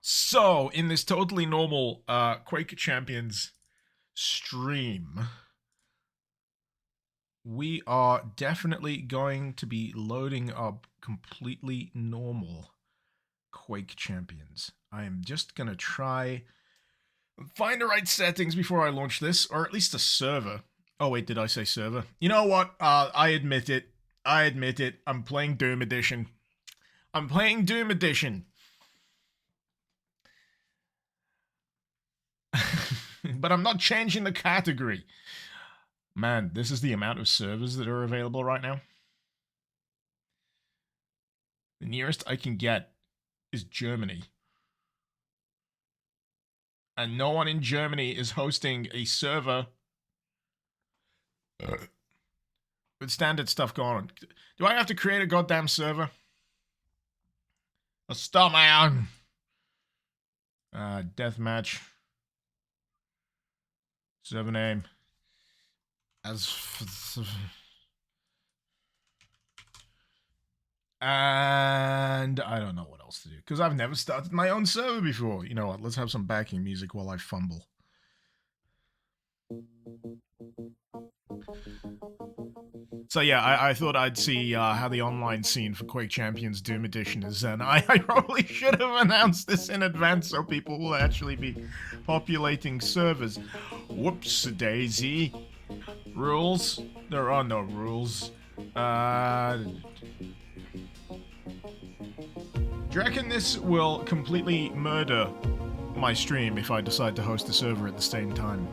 So, in this totally normal Quake Champions stream, we are definitely going to be loading up completely normal Quake Champions. I am just going to try and find the right settings before I launch this, or at least a server. Oh wait, did I say server? You know what? I admit it. I'm playing Doom Edition. But I'm not changing the category. Man, this is the amount of servers that are available right now. The nearest I can get is Germany. And no one in Germany is hosting a server with standard stuff going on. Do I have to create a goddamn server? I'll start my own. Deathmatch. Server name. And I don't know what else to do, because I've never started my own server before. You know what, let's have some backing music while I fumble. So yeah, I thought I'd see how the online scene for Quake Champions Doom Edition is, and I probably should have announced this in advance so people will actually be populating servers. Whoops-a-daisy. Rules? There are no rules. Do you reckon this will completely murder my stream if I decide to host a server at the same time?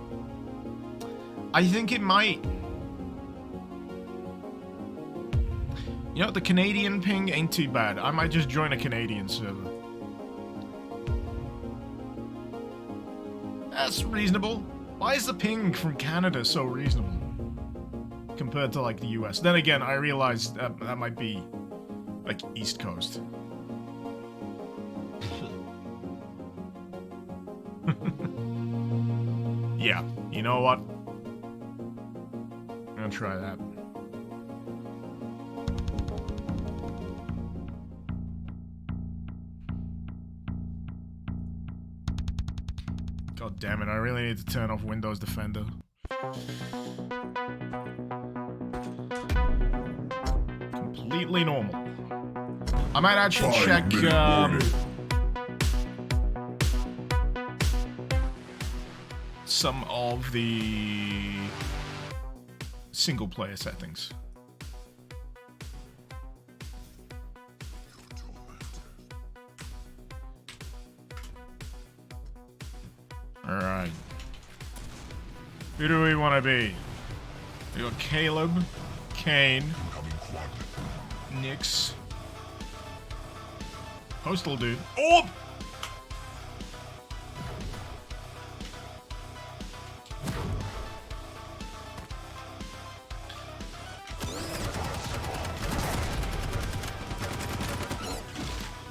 I think it might. You know, the Canadian ping ain't too bad. I might just join a Canadian server. That's reasonable. Why is the ping from Canada so reasonable compared to, like, the US? Then again, I realized that might be, like, East Coast. Yeah, you know what? I'm gonna try that. God damn it, I really need to turn off Windows Defender. Completely normal. I might actually check, some of the single-player settings. Alright. Who do we want to be? We got Caleb, Kane, Nyx, Postal Dude. Oh!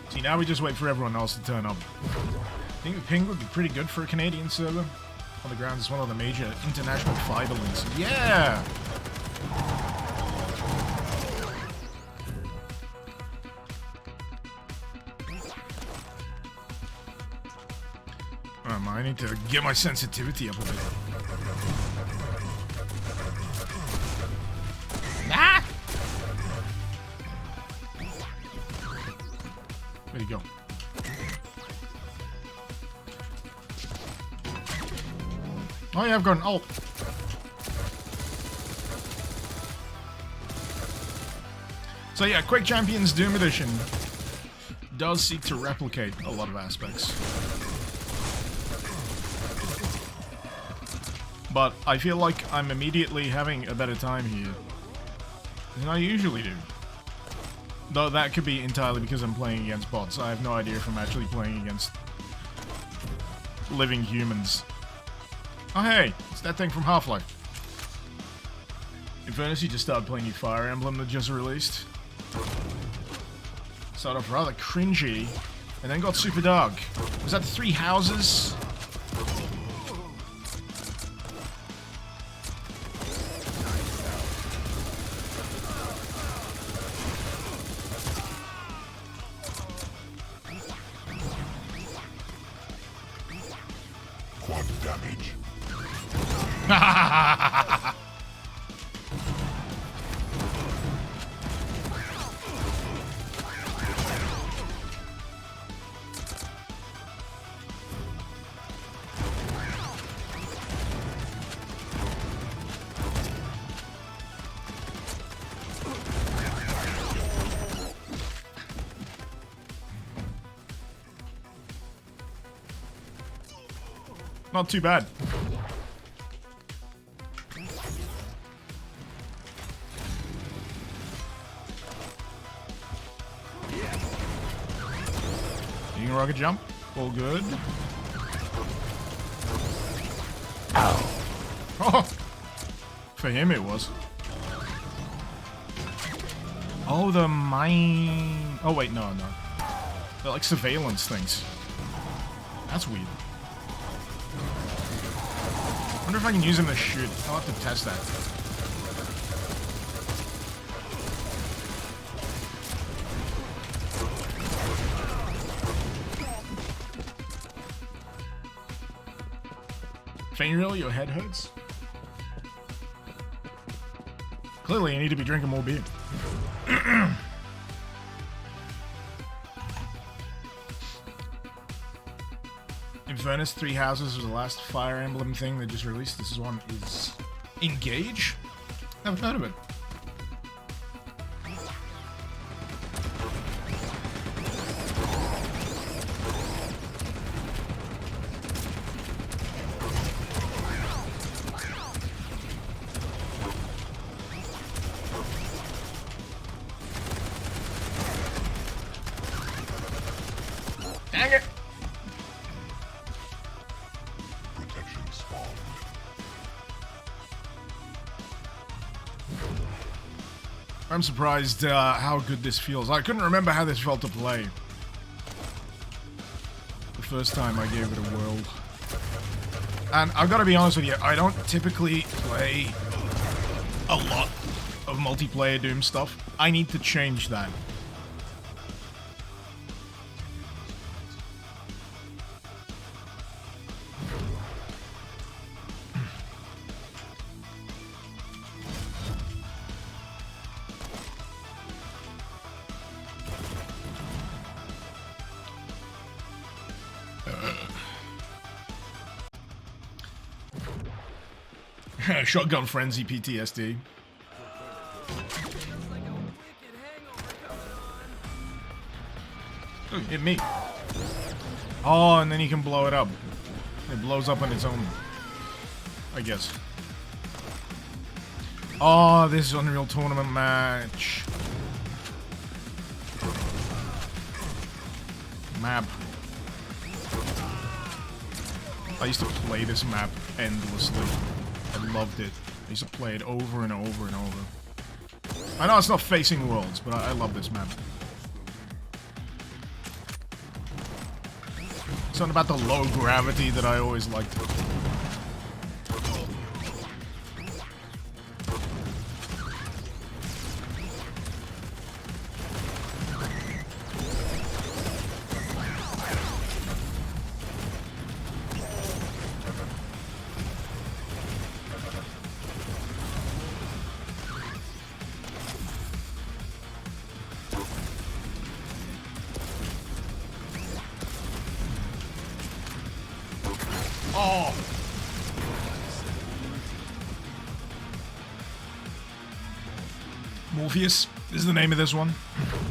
See, now we just wait for everyone else to turn up. I think the ping would be pretty good for a Canadian server. On the grounds, it's one of the major international fiber links. Yeah! I need to get my sensitivity up a bit. Ah! Where'd he go? Oh yeah, I've got an ult. So yeah, Quake Champions Doom Edition does seek to replicate a lot of aspects. But I feel like I'm immediately having a better time here than I usually do. Though that could be entirely because I'm playing against bots. I have no idea if I'm actually playing against living humans. Oh hey, it's that thing from Half-Life. In fairness, you just started playing your Fire Emblem that just released. Started off rather cringy, and then got super dark. Was that the 3 houses? damage. Not too bad. Taking a rocket jump. All good. Ow. Oh! For him it was. Oh, the mine... Oh, wait, no. They're like surveillance things. That's weird. I wonder if I can use them to shoot. I'll have to test that. Fainreal, your head hurts? Clearly, you need to be drinking more beer. Infernus, Three Houses was the last Fire Emblem thing they just released. This one is Engage? Never heard of it. Dang it! Protection spawned. I'm surprised how good this feels. I couldn't remember how this felt to play the first time I gave it a whirl. And I've got to be honest with you, I don't typically play a lot of multiplayer Doom stuff. I need to change that. Shotgun Frenzy PTSD. Ooh, hit me. Oh, and then you can blow it up. It blows up on its own, I guess. Oh, this is Unreal Tournament match. Map. I used to play this map endlessly. I loved it. I used to play it over and over and over. I know it's not Facing Worlds, but I love this map. Something about the low gravity that I always liked. Oh! Morpheus is the name of this one.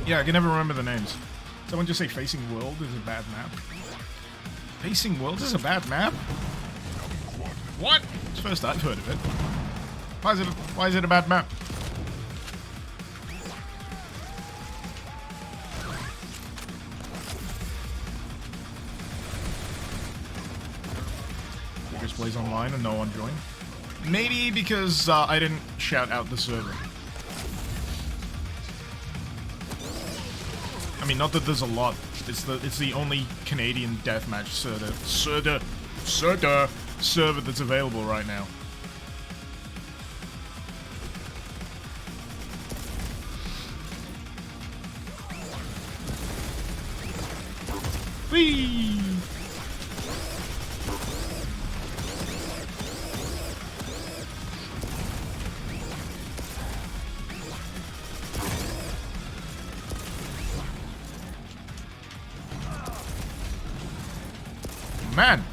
Yeah, I can never remember the names. Someone just say Facing World is a bad map. Facing World is a bad map? What? It's the first I've heard of it. Why is it a bad map? Plays online and no one joined. Maybe because I didn't shout out the server. I mean, not that there's a lot. It's the only Canadian deathmatch server that's available right now. Whee! man.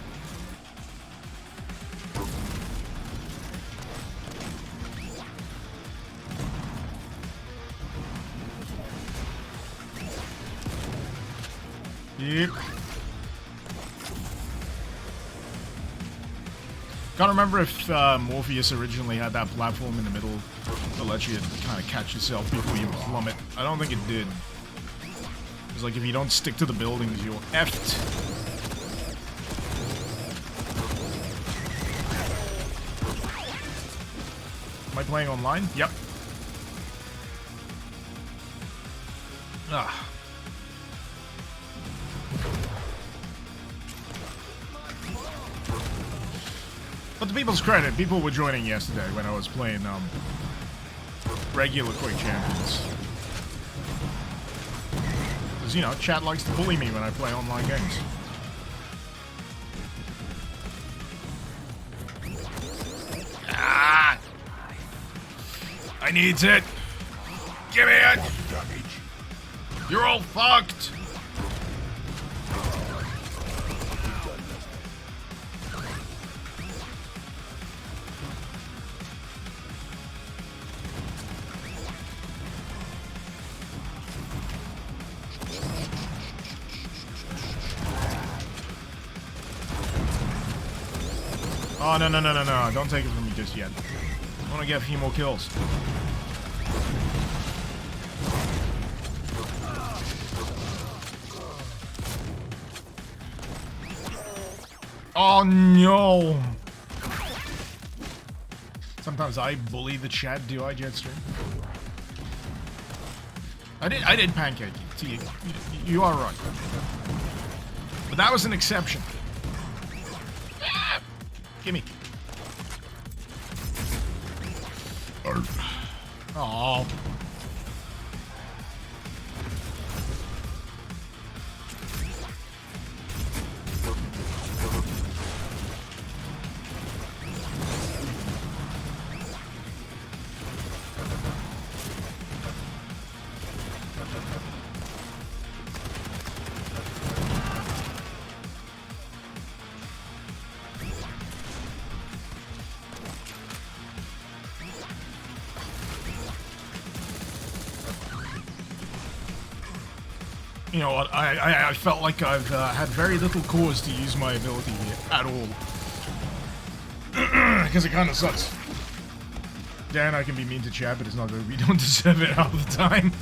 Yep. Can't remember if Morpheus originally had that platform in the middle to let you kind of catch yourself before you plummet. I don't think it did. It's like if you don't stick to the buildings, you're effed. Am I playing online? Yep. Ah. But to people's credit, people were joining yesterday when I was playing regular Quake Champions. Because, you know, chat likes to bully me when I play online games. Ah! I need it! Give me it! You're all fucked! Oh, no, no, no, no, no. Don't take it from me just yet. I want to get a few more kills. Oh, no. Sometimes I bully the chat, do I, Jetstream? I did pancake you. You are right. But that was an exception. Gimme. Oh. You know what, I felt like I've had very little cause to use my ability here at all. Because it kind of sucks. Dan, I can be mean to chat, but it's not that we don't deserve it half the time.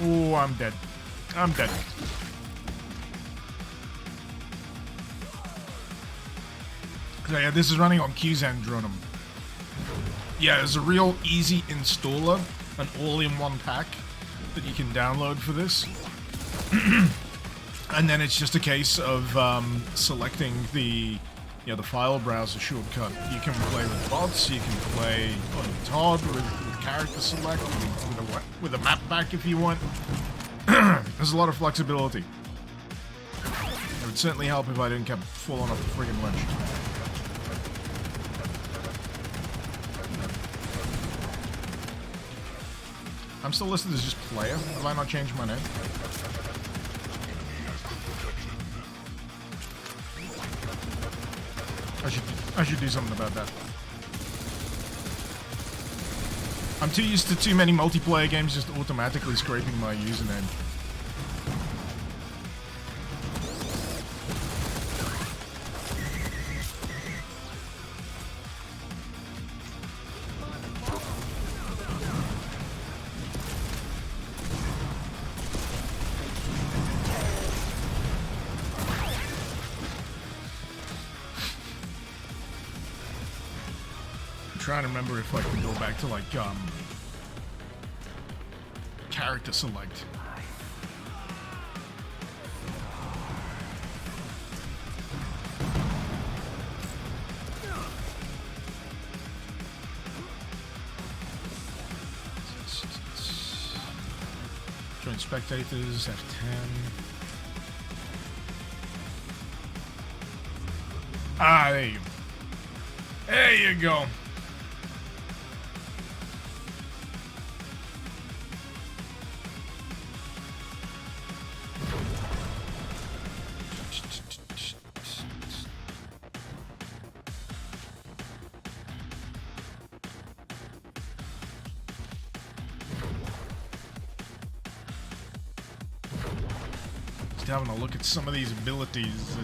Oh, I'm dead. I'm dead. So yeah, this is running on Qzandronum. Yeah, it's a real easy installer, an all-in-one pack that you can download for this. And then it's just a case of selecting the file browser shortcut. You can play with bots, you can play on Todd with character select, with a map back if you want. There's a lot of flexibility. It would certainly help if I didn't keep falling off the friggin' ledge. I'm still listed as just player. Have I not changed my name? I should do something about that. I'm too used to too many multiplayer games just automatically scraping my username. Trying to remember if I can go back to like character select. Join spectators, F10. Ah, there you go. There you go. Just having a look at some of these abilities.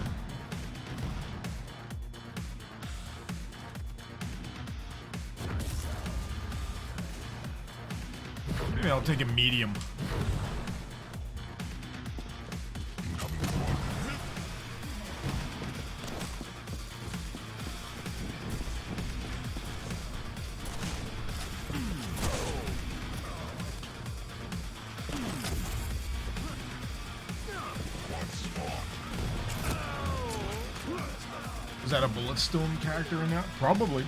Maybe I'll take a medium. Is that a Bulletstorm character in that? Probably.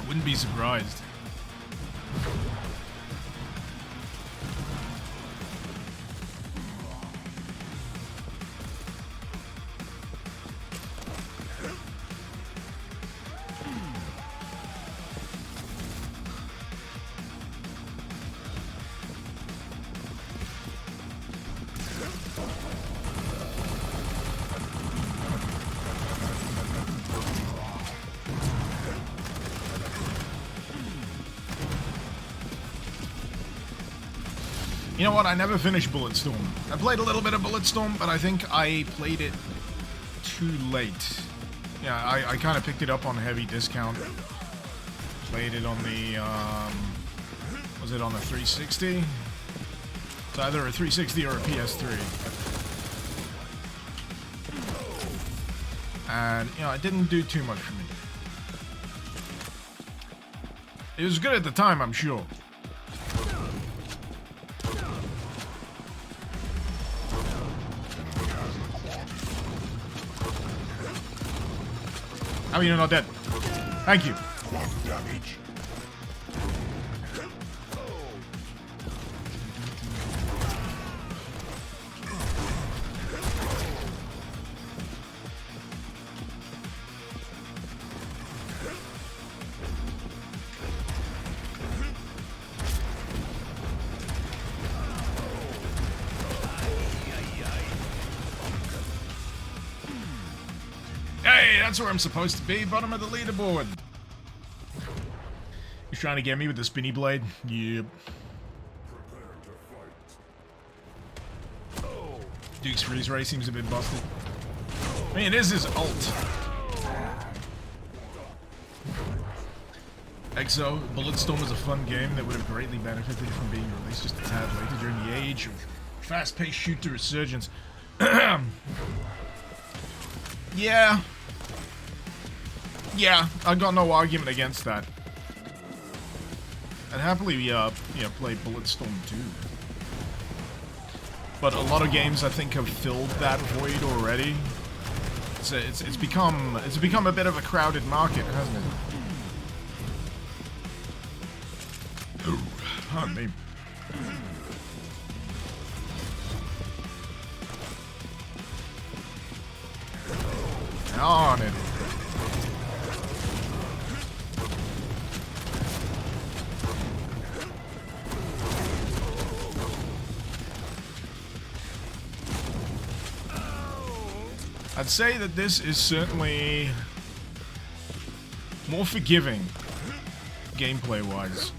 Wouldn't be surprised. You know what? I never finished Bulletstorm. I played a little bit of Bulletstorm, but I think I played it too late. Yeah, I kind of picked it up on heavy discount. Played it on the, was it on a 360? It's either a 360 or a PS3. And, you know, it didn't do too much for me. It was good at the time, I'm sure. How are you not dead? Thank you. Damage. Hey, that's where I'm supposed to be, bottom of the leaderboard. He's trying to get me with the spinny blade? Yep. Duke's freeze ray seems a bit busted. I mean, it is his ult. EXO, Bulletstorm is a fun game that would have greatly benefited from being released just a tad later during the age of fast-paced shooter resurgence. Yeah. Yeah, I got no argument against that. I'd happily, play Bulletstorm 2. But a lot of games I think have filled that void already. It's become a bit of a crowded market, hasn't it? Oh, pardon me. On it. I'd say that this is certainly more forgiving gameplay-wise.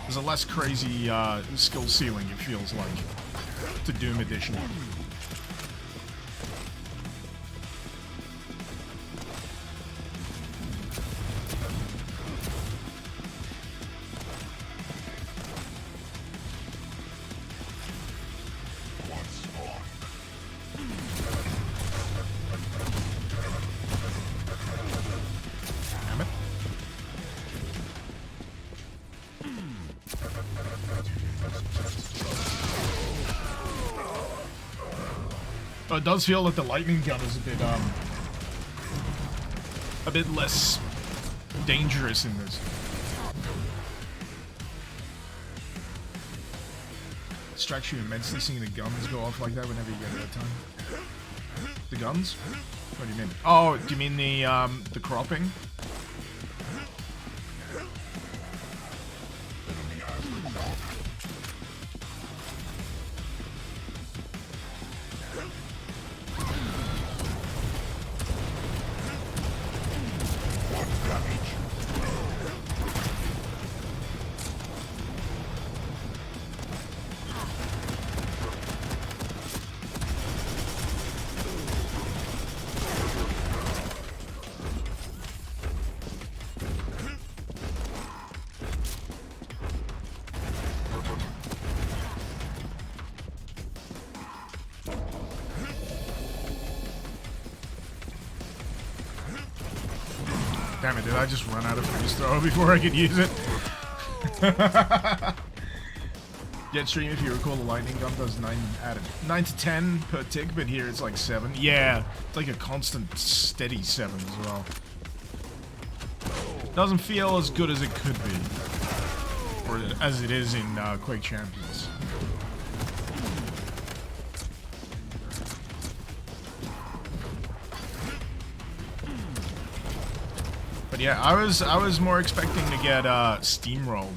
There's a less crazy skill ceiling, it feels like, to Doom Edition. It does feel that the lightning gun is a bit less dangerous in this. distracts you immensely seeing the guns go off like that whenever you get airtime. The guns? What do you mean? Oh, do you mean the cropping? Damn it, did I just run out of freeze throw before I could use it? Jetstream, if you recall, the lightning gun does 9 to 10 per tick, but here it's like 7. Yeah, it's like a constant, steady 7 as well. Doesn't feel as good as it could be. Or as it is in Quake Champions. But yeah, I was more expecting to get steamrolled,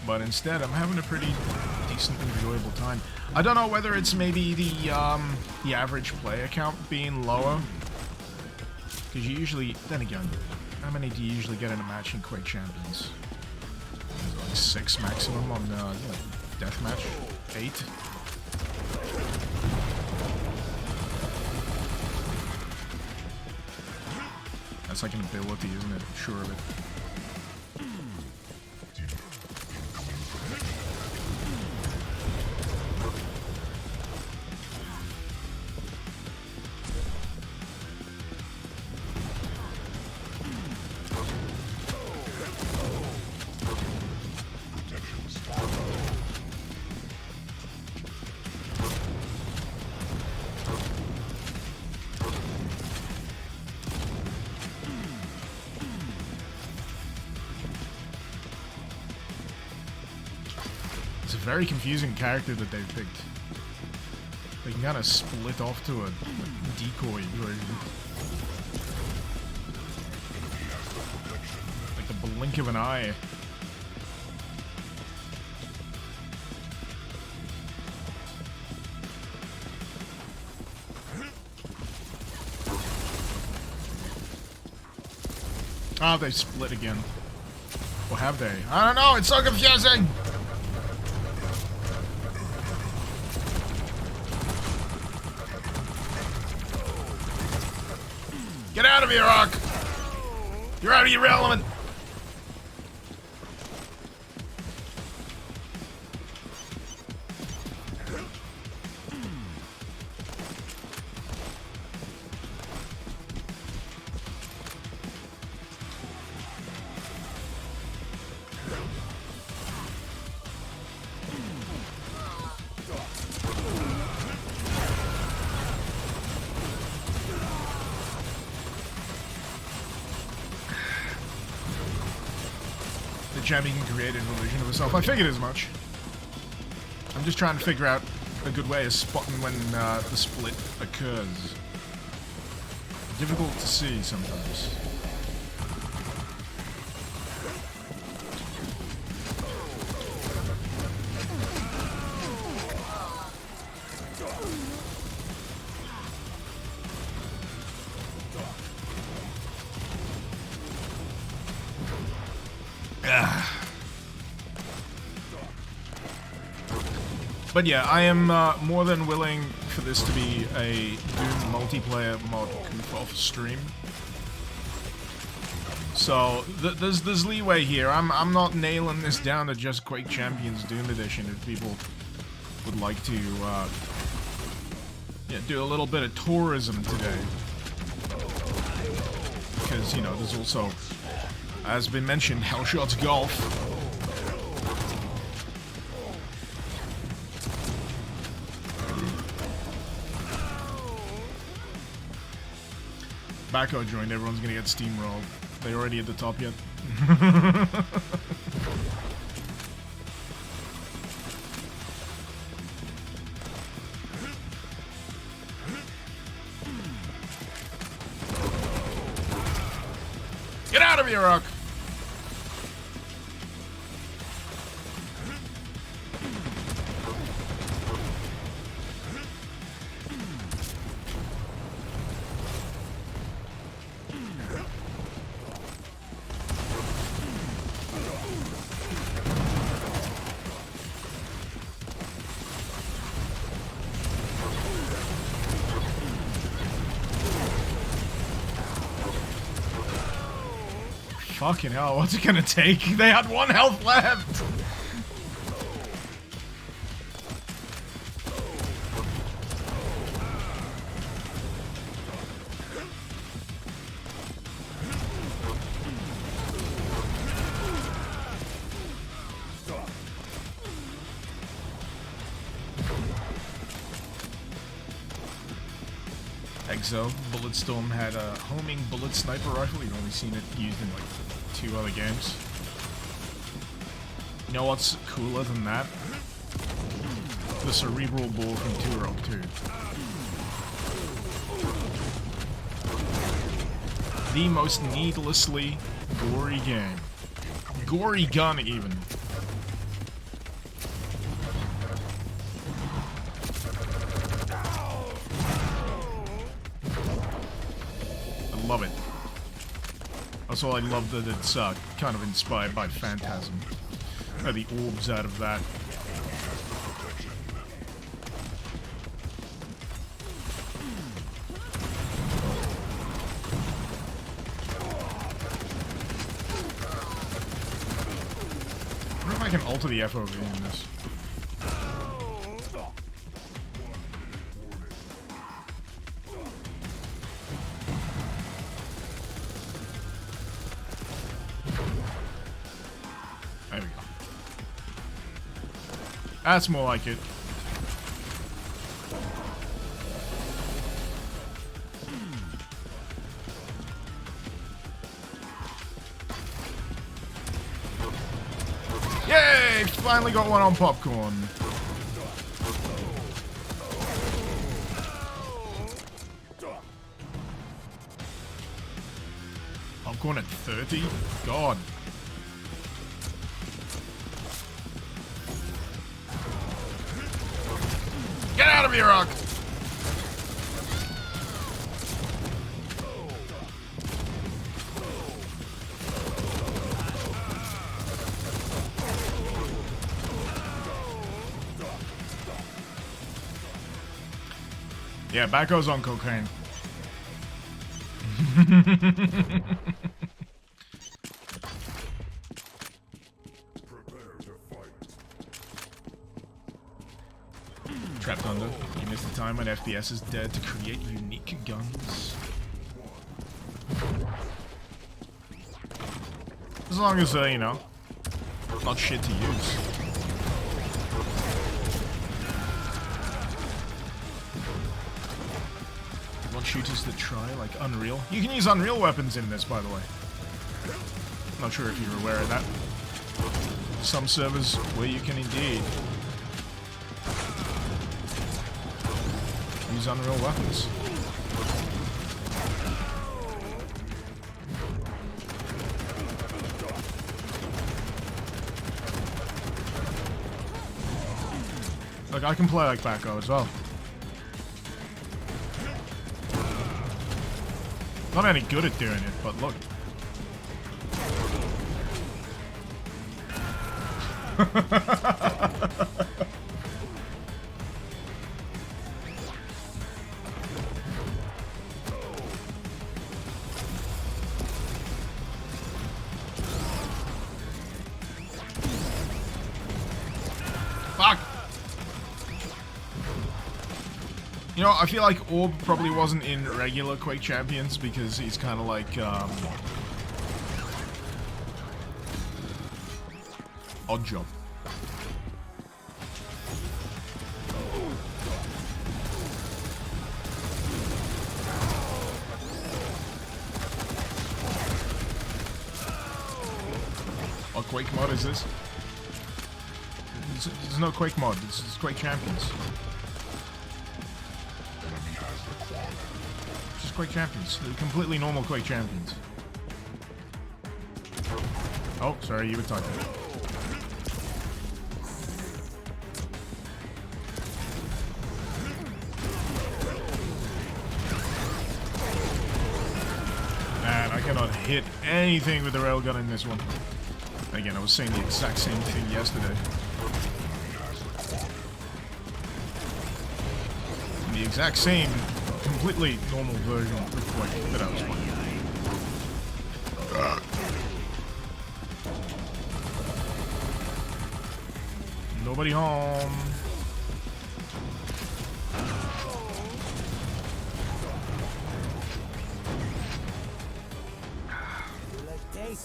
but instead I'm having a pretty decent, enjoyable time. I don't know whether it's maybe the average player count being lower, because you usually, then again, how many do you usually get in a match in Quake Champions? Like 6 maximum on deathmatch, 8. That's like an ability, isn't it? Sure of it. Very confusing character that they've picked. They can kind of split off to a decoy version. Like the blink of an eye. Oh, they split again. Or have they? I don't know, it's so confusing! Get out of here, Rock! You're out of your element! Jamie can create an illusion of herself. I figured as much. I'm just trying to figure out a good way of spotting when the split occurs. Difficult to see sometimes. But yeah, I am more than willing for this to be a Doom multiplayer mod goof-off stream. So there's leeway here. I'm not nailing this down to just Quake Champions Doom Edition. If people would like to do a little bit of tourism today, because you know there's also, as been mentioned, Hellshot's Golf. Backo joined, everyone's gonna get steamrolled. They already at the top yet? Get out of here, Rock! Fucking hell, what's it gonna take? They had 1 health left! Exo, Bulletstorm had a homing bullet sniper rifle. You've only seen it used in like 2 other games. You know what's cooler than that? The cerebral ball from Turok 2. The most needlessly gory game. Gory gun, even. Love it. Also, I love that it's kind of inspired by Phantasm. The orbs out of that. I wonder if I can alter the FOV in this. There we go. That's more like it. Yay! Finally got one on popcorn. Popcorn at 30? God. Get out of here, Rock! Yeah, Backo's on cocaine. Trapped under. You missed the time when FPS is dead to create unique guns. As long as, you know, not shit to use. Want shooters to try, like Unreal? You can use Unreal weapons in this, by the way. Not sure if you're aware of that. Some servers where you can indeed use Unreal weapons. Like, I can play like Backo as well. Not any good at doing it, but look. Fuck! You know, I feel like Orb probably wasn't in regular Quake Champions because he's kind of like, odd job. What Quake mod is this? There's no Quake mod, this is Quake Champions. Just Quake Champions. They're completely normal Quake Champions. Oh, sorry, you were talking. Man, I cannot hit anything with the railgun in this one. Again, I was saying the exact same thing yesterday. The exact same, completely normal version of Quake that I was playing. Nobody home.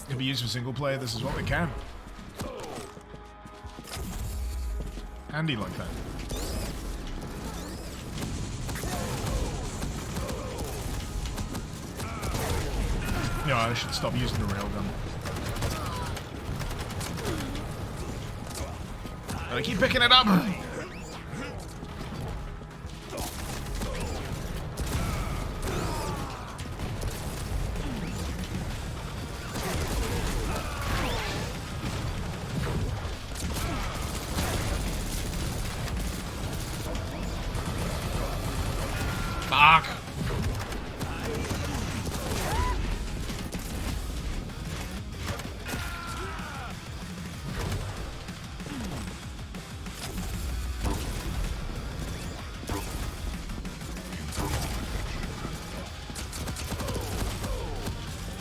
Can be used for single player. This is what we can. Handy like that. Yeah, I should stop using the railgun. I keep picking it up. Fuck.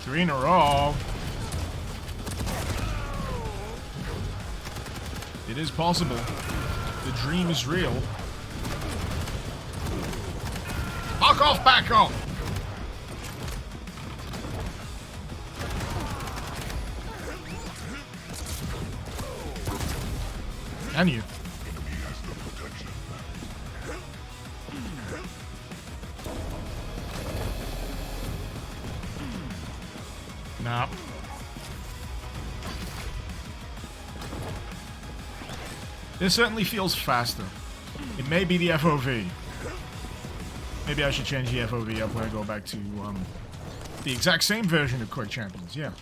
Three in a row. It is possible. The dream is real. Fuck off, back off! Can you? Nah. This certainly feels faster. It may be the FOV. Maybe I should change the FOV up when I go back to the exact same version of Quake Champions, yeah.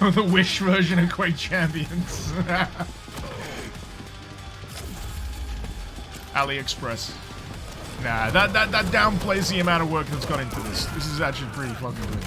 The Wish version of Quake Champions. AliExpress. Nah, that downplays the amount of work that's gone into this. This is actually pretty fucking good.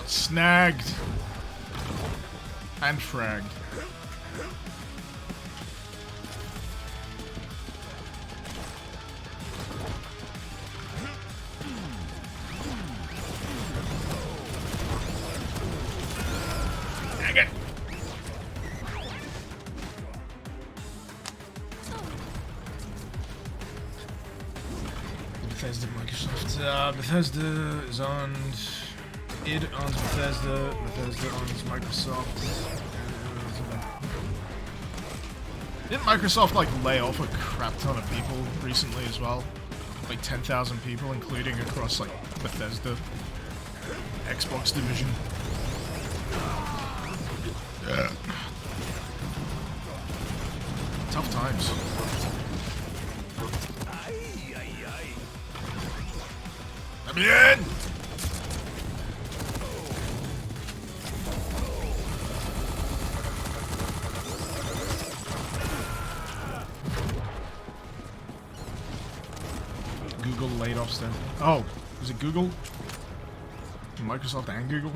Snagged. And fragged. Dang it. Bethesda, Microsoft. Bethesda is on... id owns Bethesda, Bethesda owns Microsoft. Didn't Microsoft like lay off a crap ton of people recently as well? like 10,000 people, including across like Bethesda, Xbox division. Yeah. Tough times. Let me in! Google laid off staff. Oh, is it Google? Microsoft and Google?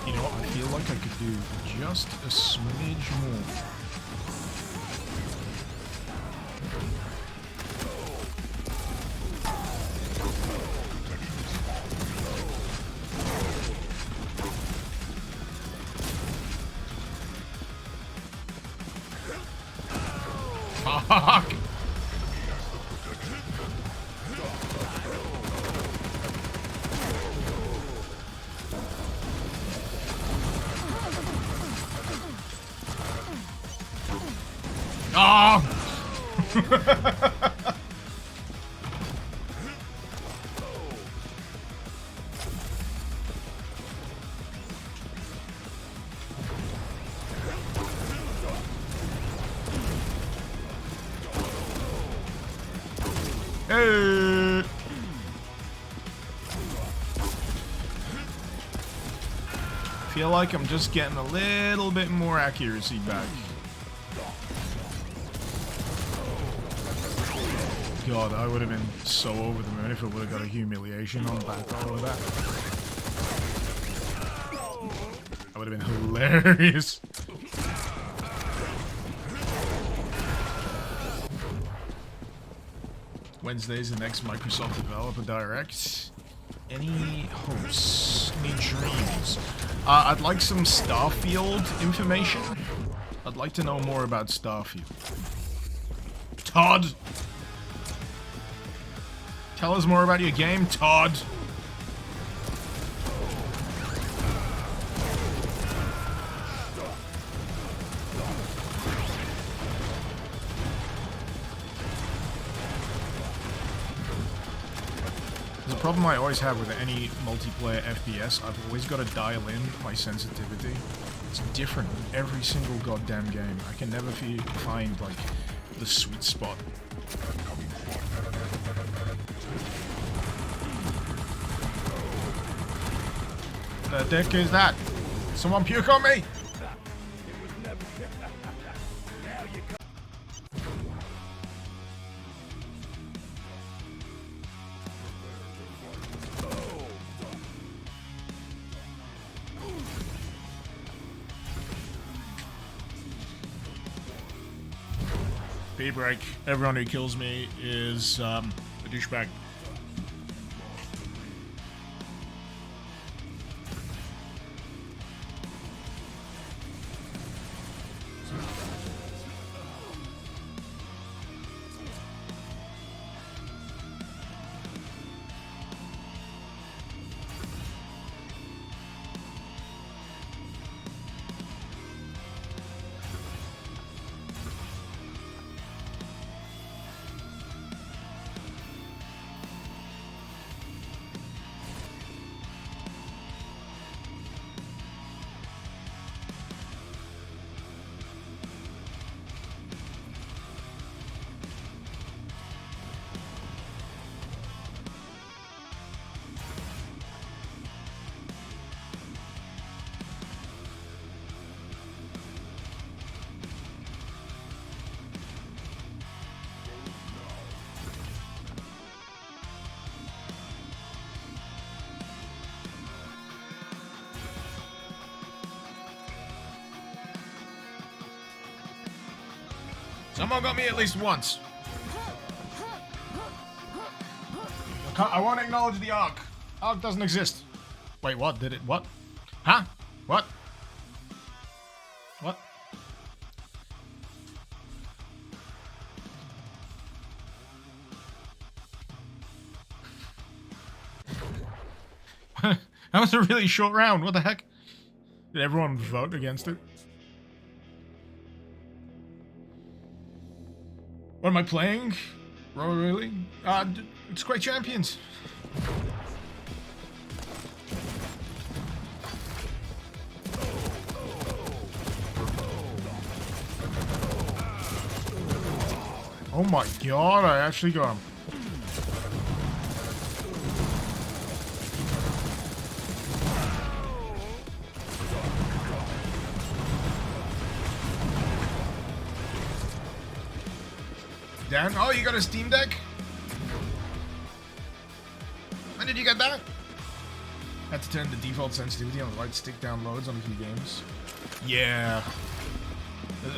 You know what? I feel like I could do just a smidge more. Fuck! Ah! Hey! Feel like I'm just getting a little bit more accuracy back. God, I would have been so over the moon if it would have got a humiliation on the back row of that. That would have been hilarious. Wednesday's the next Microsoft Developer Direct. Any hopes? Any dreams? I'd like some Starfield information. I'd like to know more about Starfield. Todd! Tell us more about your game, Todd. The problem I always have with any multiplayer FPS, I've always got to dial in my sensitivity. It's different in every single goddamn game. I can never find, like, the sweet spot. The dick is that? Someone puke on me! Speed break. Everyone who kills me is a douchebag. Someone got me at least once. I won't acknowledge the arc. Arc doesn't exist. Wait, what? Did it? What? Huh? What? That was a really short round. What the heck? Did everyone vote against it? What am I playing? Oh, really? It's Quake Champions. Oh my god, I actually got him. Dan, oh, you got a Steam Deck? When did you get that? Had to turn the default sensitivity on the right stick downloads on a few games. Yeah.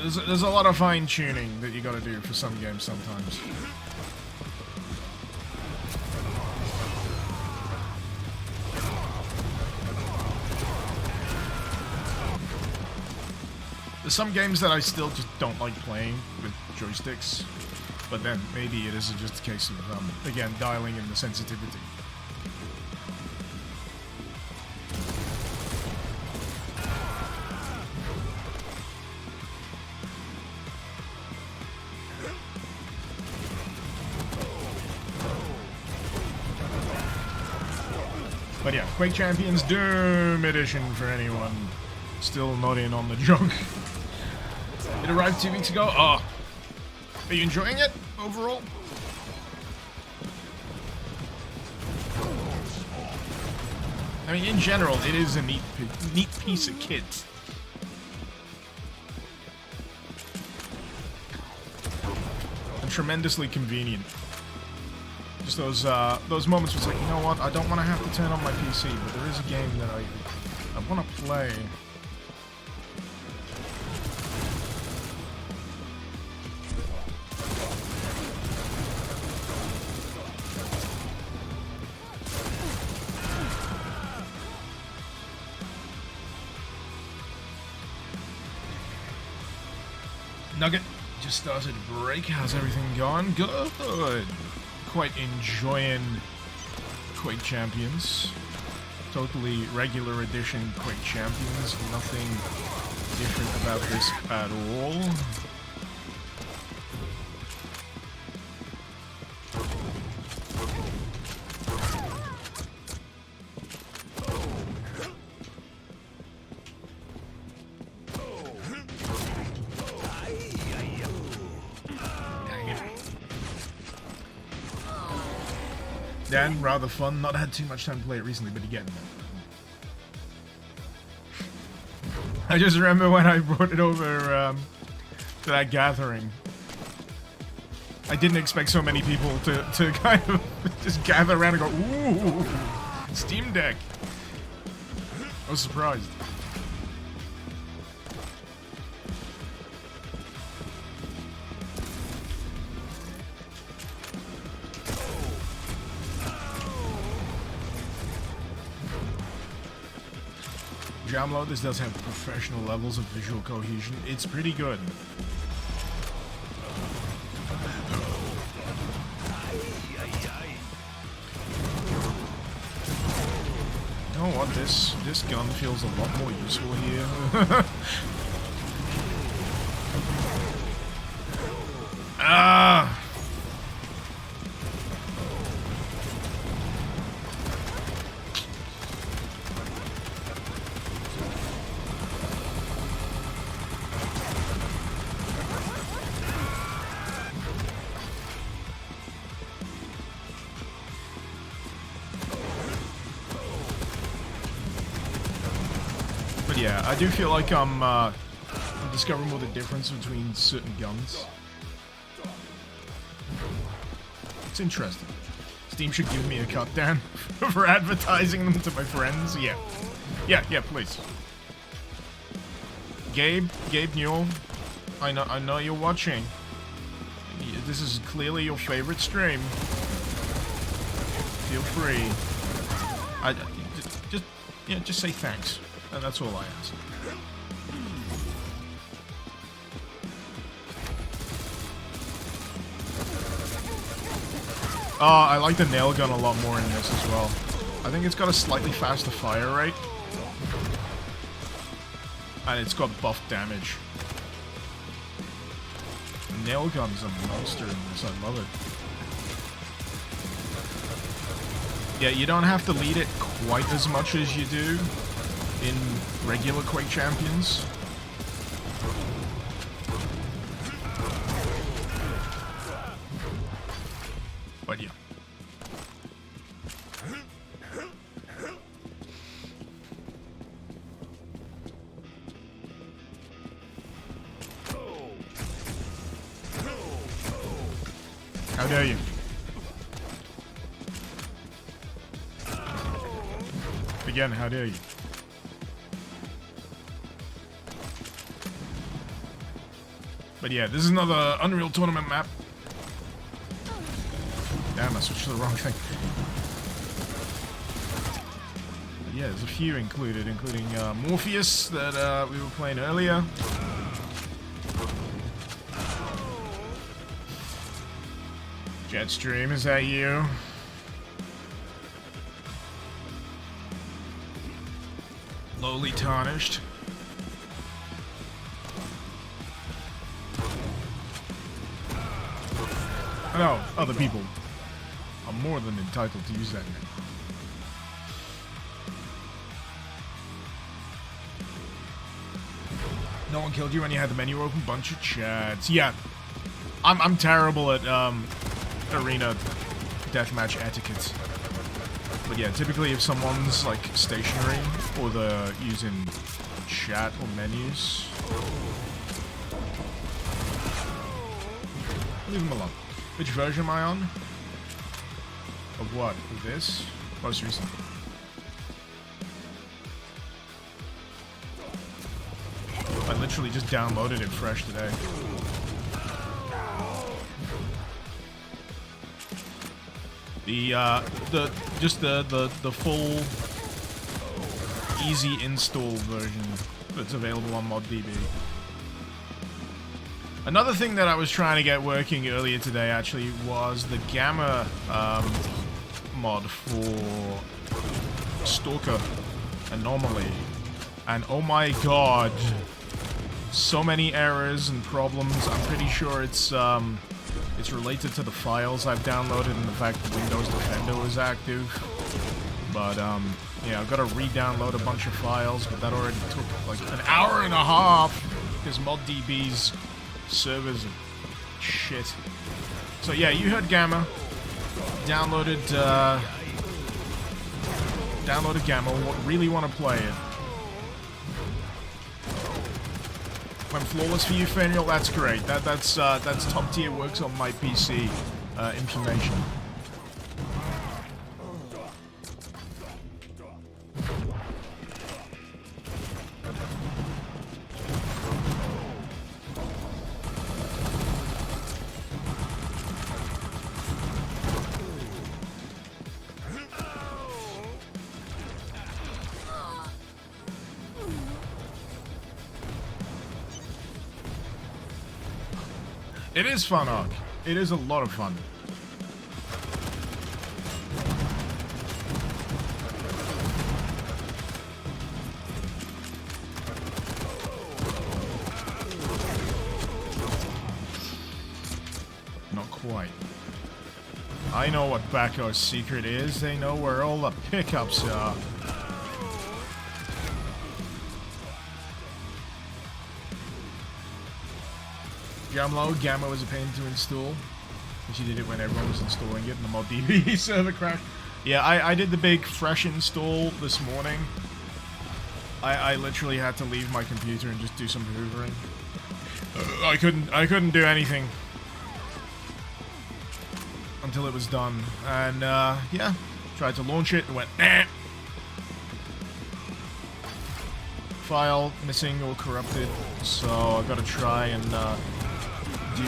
There's a lot of fine tuning that you gotta do for some games sometimes. There's some games that I still just don't like playing with joysticks, but then maybe it is just a case of, again, dialing in the sensitivity. But yeah, Quake Champions Doom Edition for anyone still not in on the joke. It arrived 2 weeks ago. Oh, are you enjoying it overall? I mean, in general, it is a neat piece of kit. And tremendously convenient. Just those moments where it's like, you know what, I don't want to have to turn on my PC, but there is a game that I want to play. Nugget just started break. How's everything going? Good. Quite enjoying Quake Champions. Totally regular edition Quake Champions. Nothing different about this at all. Dan, rather fun. Not had too much time to play it recently, but again. I just remember when I brought it over to that gathering. I didn't expect so many people to kind of just gather around and go, ooh, Steam Deck. I was surprised. Jamlo, this does have professional levels of visual cohesion. It's pretty good. You know what? This gun feels a lot more useful here. Ah! Yeah, I do feel like I'm discovering more the difference between certain guns. It's interesting. Steam should give me a cut, Dan, for advertising them to my friends. Yeah. Yeah, please. Gabe Newell, I know you're watching. This is clearly your favorite stream. Feel free. Just say thanks. That's all I ask. Oh, I like the nail gun a lot more in this as well. I think it's got a slightly faster fire rate. And it's got buff damage. The nail gun's a monster in this, I love it. Yeah, you don't have to lead it quite as much as you do in regular Quake champions. But yeah. How dare you? Again, how dare you? But yeah, this is another Unreal Tournament map. Damn, I switched to the wrong thing. But yeah, there's a few included, including Morpheus that we were playing earlier. Jetstream, is that you? Lowly Tarnished. I know, other people are more than entitled to use that name. No one killed you when you had the menu open? Bunch of chads. Yeah. I'm terrible at arena deathmatch etiquette. But yeah, typically if someone's like stationary or they're using chat or menus, leave them alone. Which version am I on? Of what? Of this? Most recent. I literally just downloaded it fresh today. The full easy install version that's available on ModDB. Another thing that I was trying to get working earlier today actually was the Gamma mod for Stalker Anomaly. And oh my god, so many errors and problems. I'm pretty sure it's related to the files I've downloaded and the fact that Windows Defender was active. But yeah, I've got to re-download a bunch of files, but that already took like an hour and a half because ModDB's servers are shit. So yeah, you heard Gamma. Downloaded Gamma. Really want to play it. Went flawless for you, Fenriel. That's great. That's top tier. Works on my PC. Information. It is fun, Ark. It is a lot of fun. Not quite. I know what Bako's secret is. They know where all the pickups are. Jamlo, Gamma was a pain to install. She did it when everyone was installing it and the ModDB server crashed. Yeah, I did the big fresh install this morning. I literally had to leave my computer and just do some hoovering. I couldn't do anything until it was done. And yeah, tried to launch it and went nah. File missing or corrupted, so I've got to try and do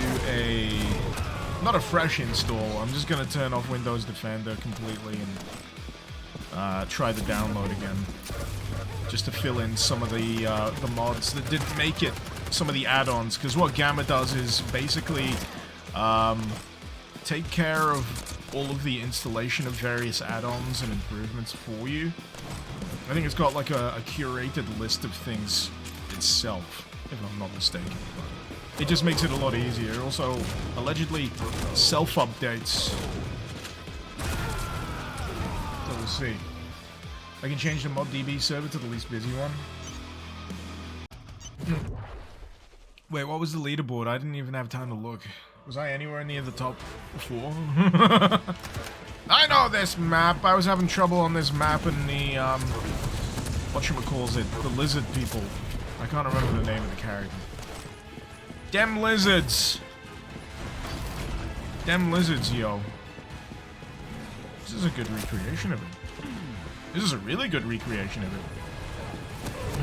not a fresh install. I'm just gonna turn off Windows Defender completely and try the download again, just to fill in some of the mods that didn't make it, some of the add-ons. Because what Gamma does is basically take care of all of the installation of various add-ons and improvements for you. I think it's got like a curated list of things itself, if I'm not mistaken. But it just makes it a lot easier. Also, allegedly, self-updates. So we'll see. I can change the ModDB server to the least busy one. Wait, what was the leaderboard? I didn't even have time to look. Was I anywhere near the top 4? I know this map. I was having trouble on this map and the, whatchamacallit, the lizard people. I can't remember the name of the character. Dem lizards! Dem lizards, yo. This is a good recreation of it. This is a really good recreation of it.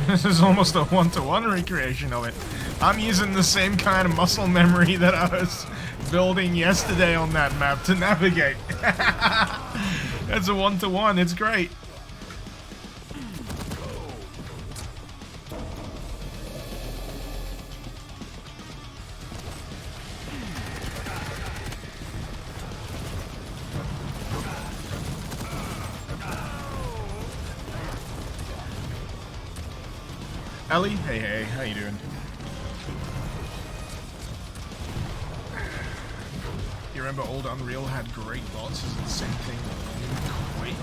This is almost a one-to-one recreation of it. I'm using the same kind of muscle memory that I was building yesterday on that map to navigate. That's a one-to-one. It's great. Ellie, hey, how you doing? You remember old Unreal had great bots? Is it the same thing with Quake?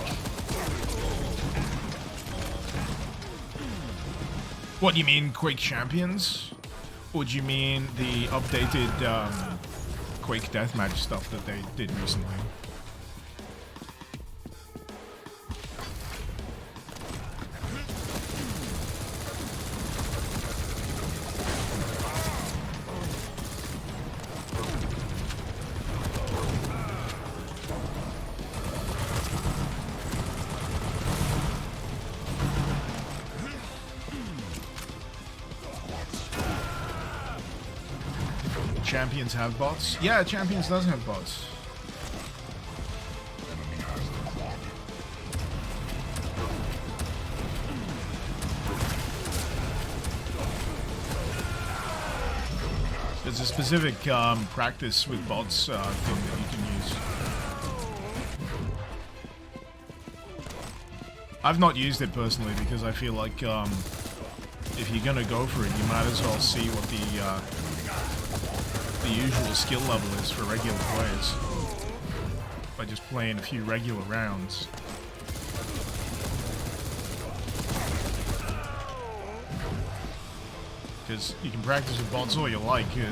What do you mean, Quake Champions? Or do you mean the updated Quake Deathmatch stuff that they did recently? Champions have bots? Yeah, Champions does have bots. There's a specific practice with bots thing that you can use. I've not used it personally because I feel like if you're gonna go for it, you might as well see what the usual skill level is for regular players by just playing a few regular rounds. Because you can practice with bots all you like. They're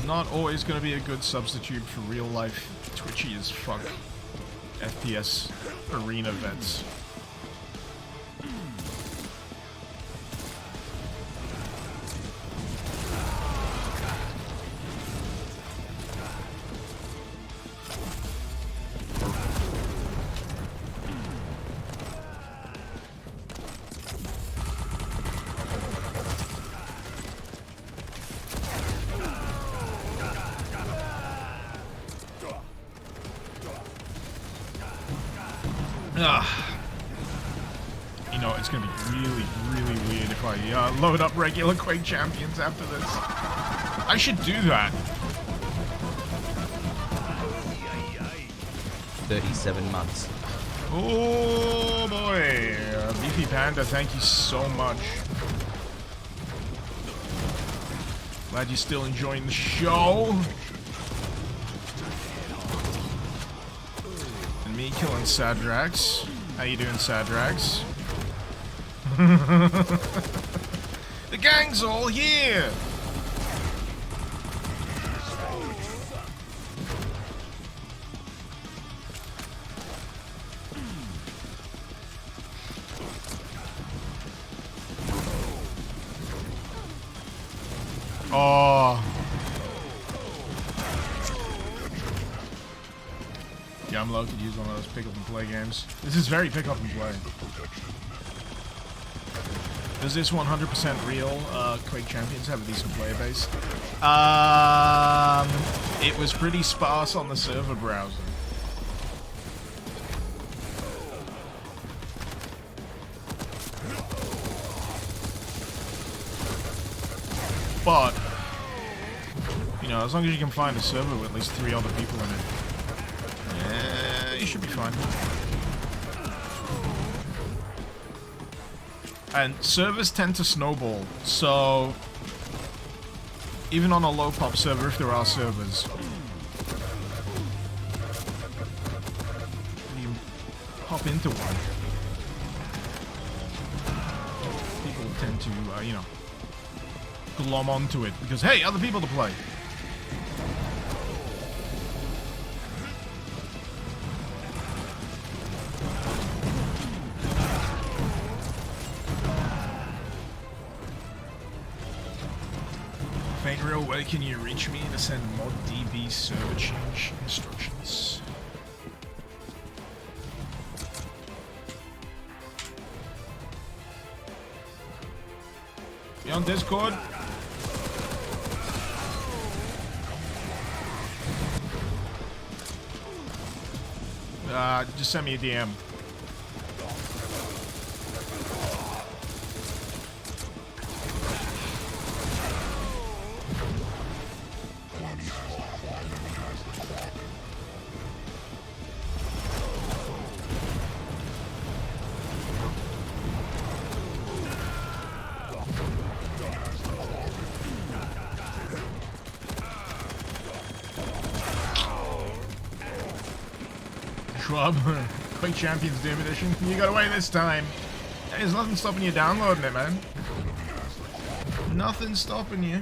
not always going to be a good substitute for real life twitchy as fuck FPS arena vets. You know, it's gonna be really, really weird if I load up regular Quake Champions after this. I should do that. 37 months. Oh boy, Beefy Panda, thank you so much. Glad you're still enjoying the show. And me killing Sadrax. How you doing, Sadrax? The gang's all here! Oh. Yeah, I'm low to use one of those pick up and play games. This is very pick up and play. Does this 100% real Quake Champions have a decent player base? It was pretty sparse on the server browser. But, you know, as long as you can find a server with at least 3 other people in it. you should be fine. And servers tend to snowball, so even on a low pop server, if there are servers, you hop into one, people tend to, you know, glom onto it because, hey, other people to play. Real, where can you reach me to send mod DB server change instructions? You on Discord? Just send me a DM. Quake Champions Doom Edition. You got away this time. There's nothing stopping you downloading it, man. Nothing stopping you.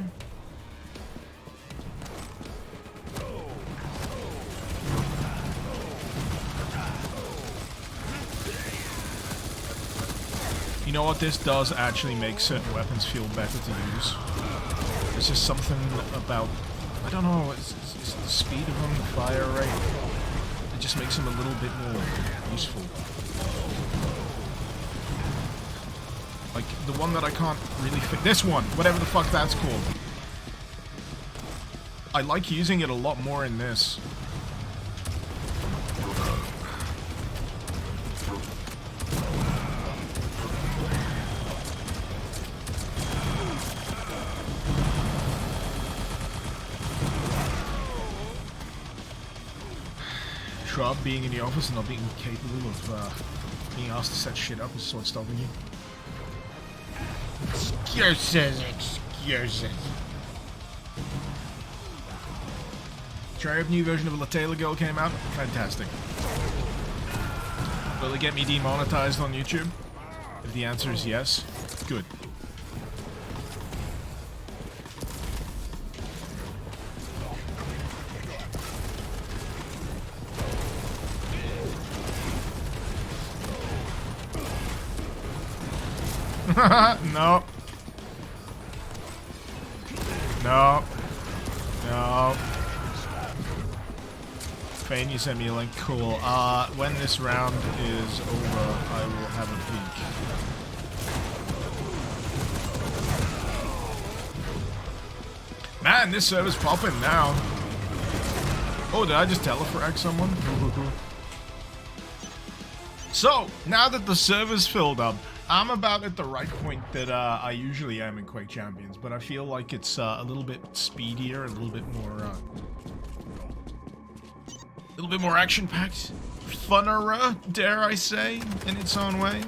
You know what? This does actually make certain weapons feel better to use. It's just something about, I don't know, it's the speed of them, the fire rate. Just makes them a little bit more useful. Like the one that I can't really fit. This one, whatever the fuck that's called. I like using it a lot more in this. Being in the office and not being capable of being asked to set shit up is what's stopping you. Excuses. Triumph new version of La Taylor Girl came out. Fantastic. Will it get me demonetized on YouTube? If the answer is yes, good. No. No. No. Fane, you sent me a link. Cool. When this round is over, I will have a peek. Man, this server's popping now. Oh, did I just telefrag someone? So, now that the server's filled up, I'm about at the right point that I usually am in Quake Champions, but I feel like it's a little bit speedier, a little bit more action-packed, funner, dare I say, in its own way.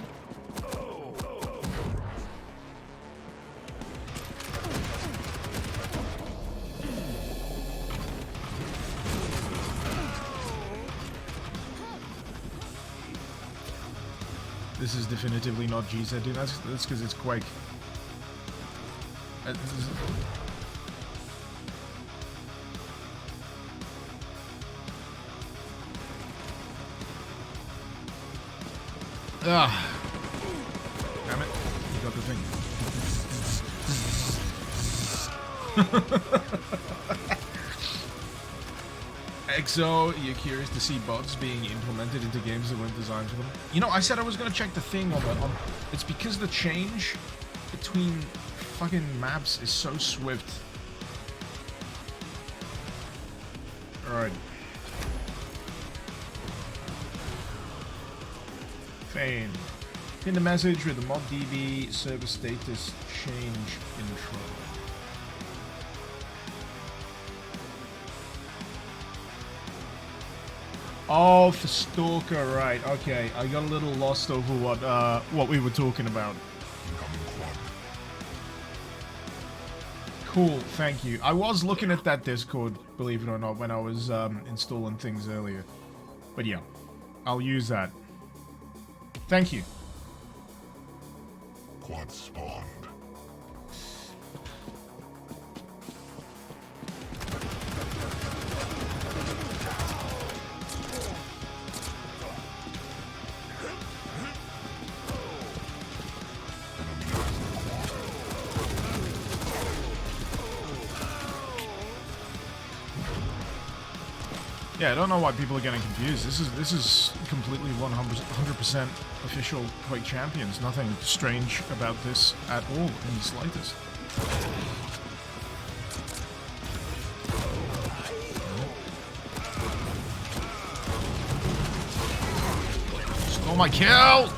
This is definitively not GZ, dude. That's because it's Quake. Damn it. You got the thing. EXO, you're curious to see bots being implemented into games that weren't designed for them? You know, I said I was going to check the thing on the... it's because the change between fucking maps is so swift. Alright. Fane. Pin the message with the mod DB server status change intro. Oh, for Stalker, right. Okay, I got a little lost over what we were talking about. Incoming quad. Cool, thank you. I was looking at that Discord, believe it or not, when I was installing things earlier. But yeah, I'll use that. Thank you. Quad spawned. Enemy has the quad. Yeah, I don't know why people are getting confused. This is completely 100% official Quake Champions. Nothing strange about this at all in the slightest. Stole my kill!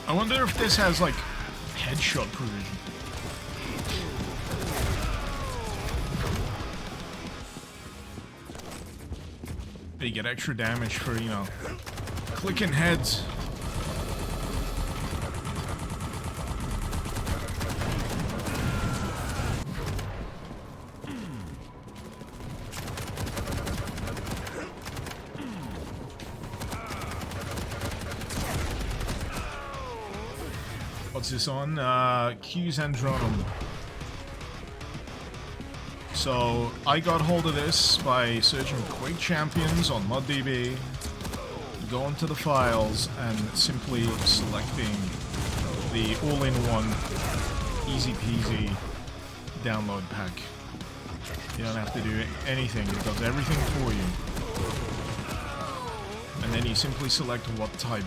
I wonder if this has, like, headshot provision. You get extra damage for, you know, clicking heads. What's this on? Q's Andronum. So, I got hold of this by searching Quake Champions on ModDB, going to the files, and simply selecting the all-in-one, easy-peasy download pack. You don't have to do anything, it does everything for you. And then you simply select what type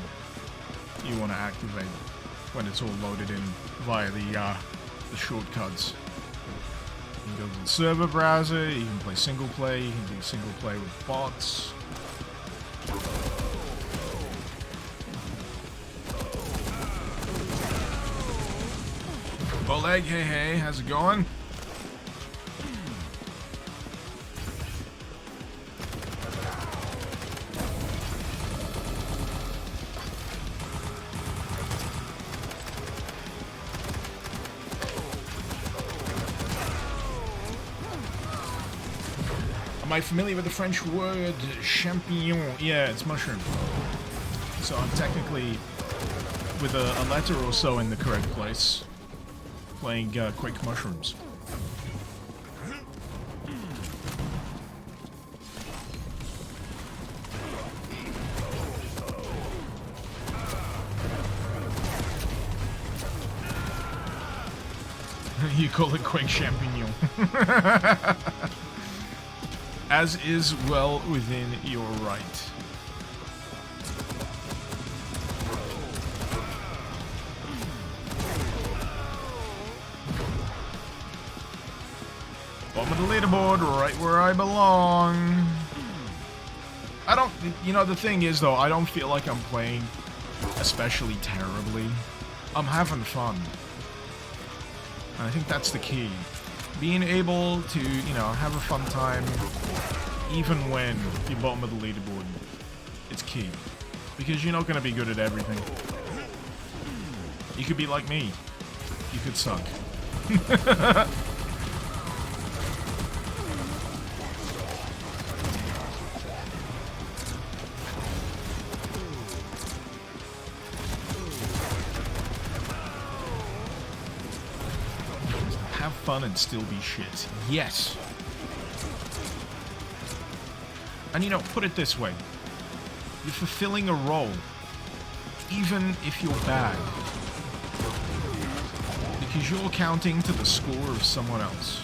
you want to activate when it's all loaded in via the shortcuts. You can go to the server browser, you can play single play, you can do single play with bots. Oleg, hey, how's it going? Am I familiar with the French word champignon? Yeah, it's mushroom. So I'm technically with a letter or so in the correct place, playing Quake mushrooms. You call it Quake champignon. As is well within your right. Bottom of the leaderboard, right where I belong. I don't, you know, the thing is though, I don't feel like I'm playing especially terribly. I'm having fun. And I think that's the key. Being able to, you know, have a fun time, even when you're bottom of the leaderboard, it's key. Because you're not going to be good at everything. You could be like me. You could suck. Have fun and still be shit. Yes. And you know, put it this way. You're fulfilling a role. even if you're bad. Because you're counting to the score of someone else.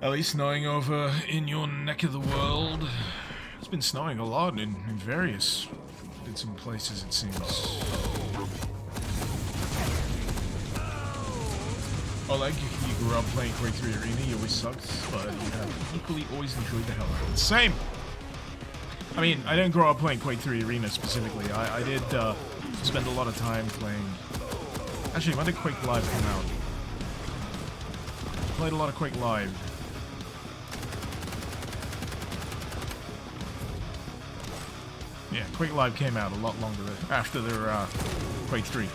At least snowing over in your neck of the world. It's been snowing a lot in various bits and places, it seems. Oh, like you grew up playing Quake 3 Arena, you always sucked, but you have equally always enjoyed the hell out of it. Same! I mean, I didn't grow up playing Quake 3 Arena specifically. I did spend a lot of time playing... Actually, when did Quake Live come out? I played a lot of Quake Live. Yeah, Quake Live came out a lot longer after their Quake 3.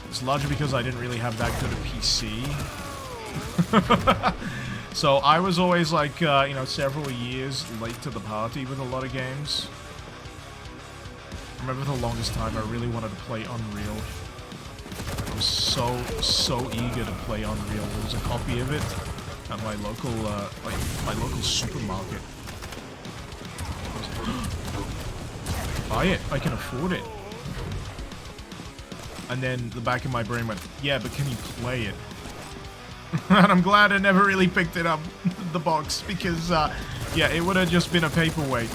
It's largely because I didn't really have that good a PC. So I was always like, you know, several years late to the party with a lot of games. I remember the longest time I really wanted to play Unreal. I was so eager to play Unreal. There was a copy of it at my local, my local supermarket. Buy it, I can afford it. And then the back of my brain went, yeah, but can you play it? And I'm glad I never really picked it up, the box, because, yeah, it would have just been a paperweight.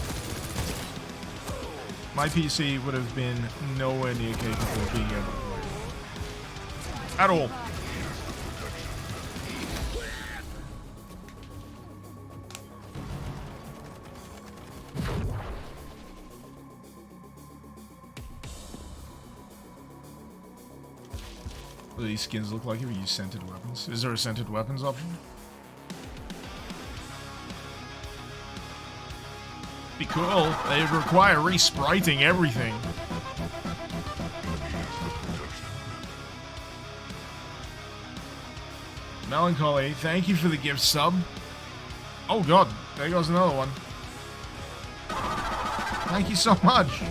My PC would have been nowhere near capable of being able to play it. At all. What do these skins look like if you use scented weapons? Is there a scented weapons option? Be cool. They require re-spriting everything. Melancholy, thank you for the gift sub. Oh god, there goes another one. Thank you so much.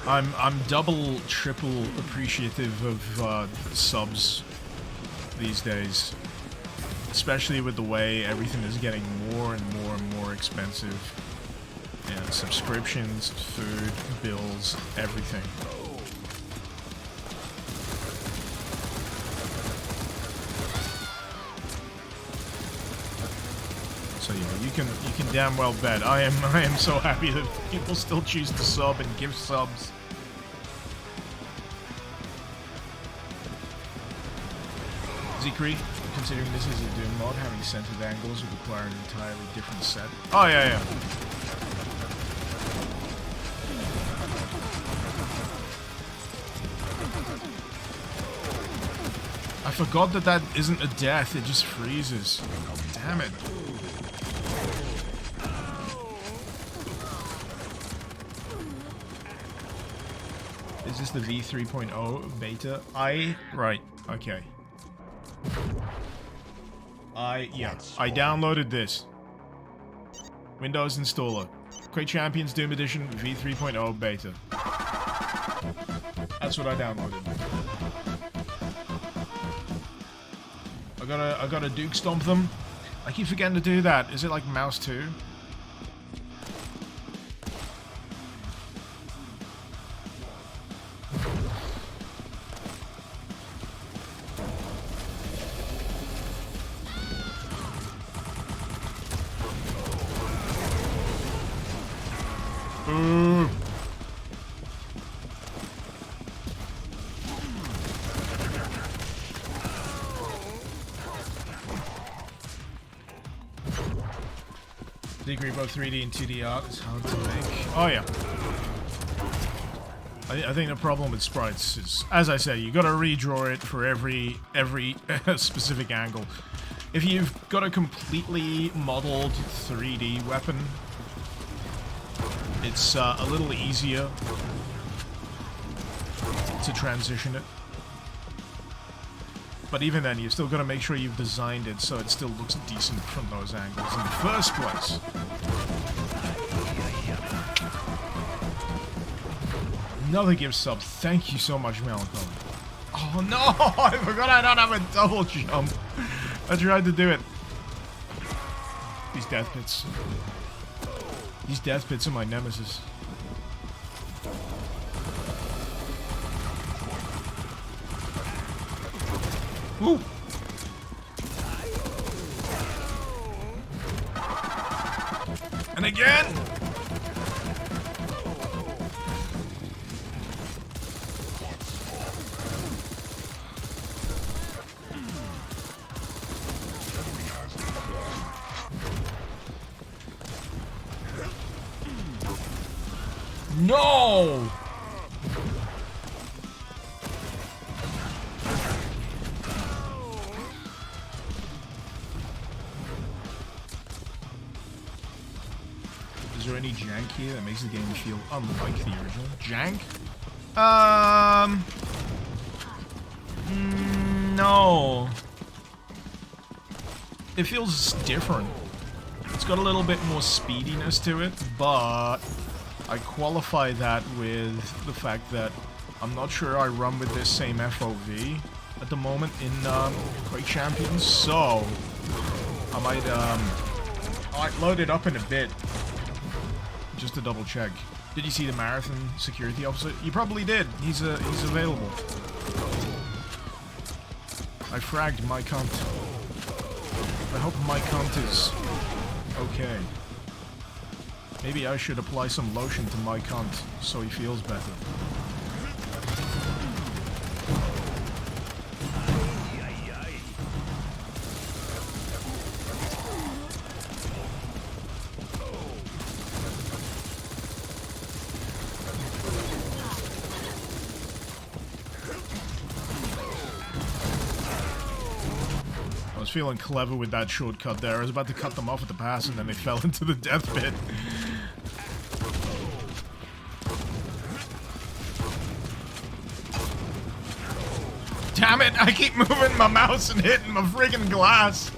I'm double, triple appreciative of subs these days. Especially with the way everything is getting more and more and more expensive. And subscriptions, food, bills, everything. So yeah, you can damn well bet I am so happy that people still choose to sub and give subs. Zekri, considering this is a Doom mod, having centered angles would require an entirely different set. Oh yeah, yeah. I forgot that that isn't a death, it just freezes. Damn it. Is this the V3.0 beta? Right, okay. I downloaded this. Windows installer. Quake Champions Doom Edition V3.0 beta. That's what I downloaded. I gotta Duke Stomp them. I keep forgetting to do that. Is it like mouse 2? Degree both 3D and 2D art is hard to make. Oh yeah. I think the problem with sprites is, as I say, you gotta redraw it for every specific angle. If you've got a completely modeled 3D weapon, it's a little easier to transition it. But even then, you've still got to make sure you've designed it so it still looks decent from those angles in the first place. Another gift sub. Thank you so much, Melancholy. Oh no! I forgot I don't have a double jump. I tried to do it. These death pits. These death pits are my nemesis. Woo! And again! No! Is there any jank here that makes the game feel unlike the original? Jank? No. It feels different. It's got a little bit more speediness to it, but I qualify that with the fact that I'm not sure I run with this same FOV at the moment in Quake Champions, so I might load it up in a bit just to double check. Did you see the marathon security officer? You probably did. He's available. I fragged my cunt. I hope my cunt is okay. Maybe I should apply some lotion to my cunt so he feels better. I was feeling clever with that shortcut there. I was about to cut them off at the pass and then they fell into the death pit. Damn it, I keep moving my mouse and hitting my friggin' glass.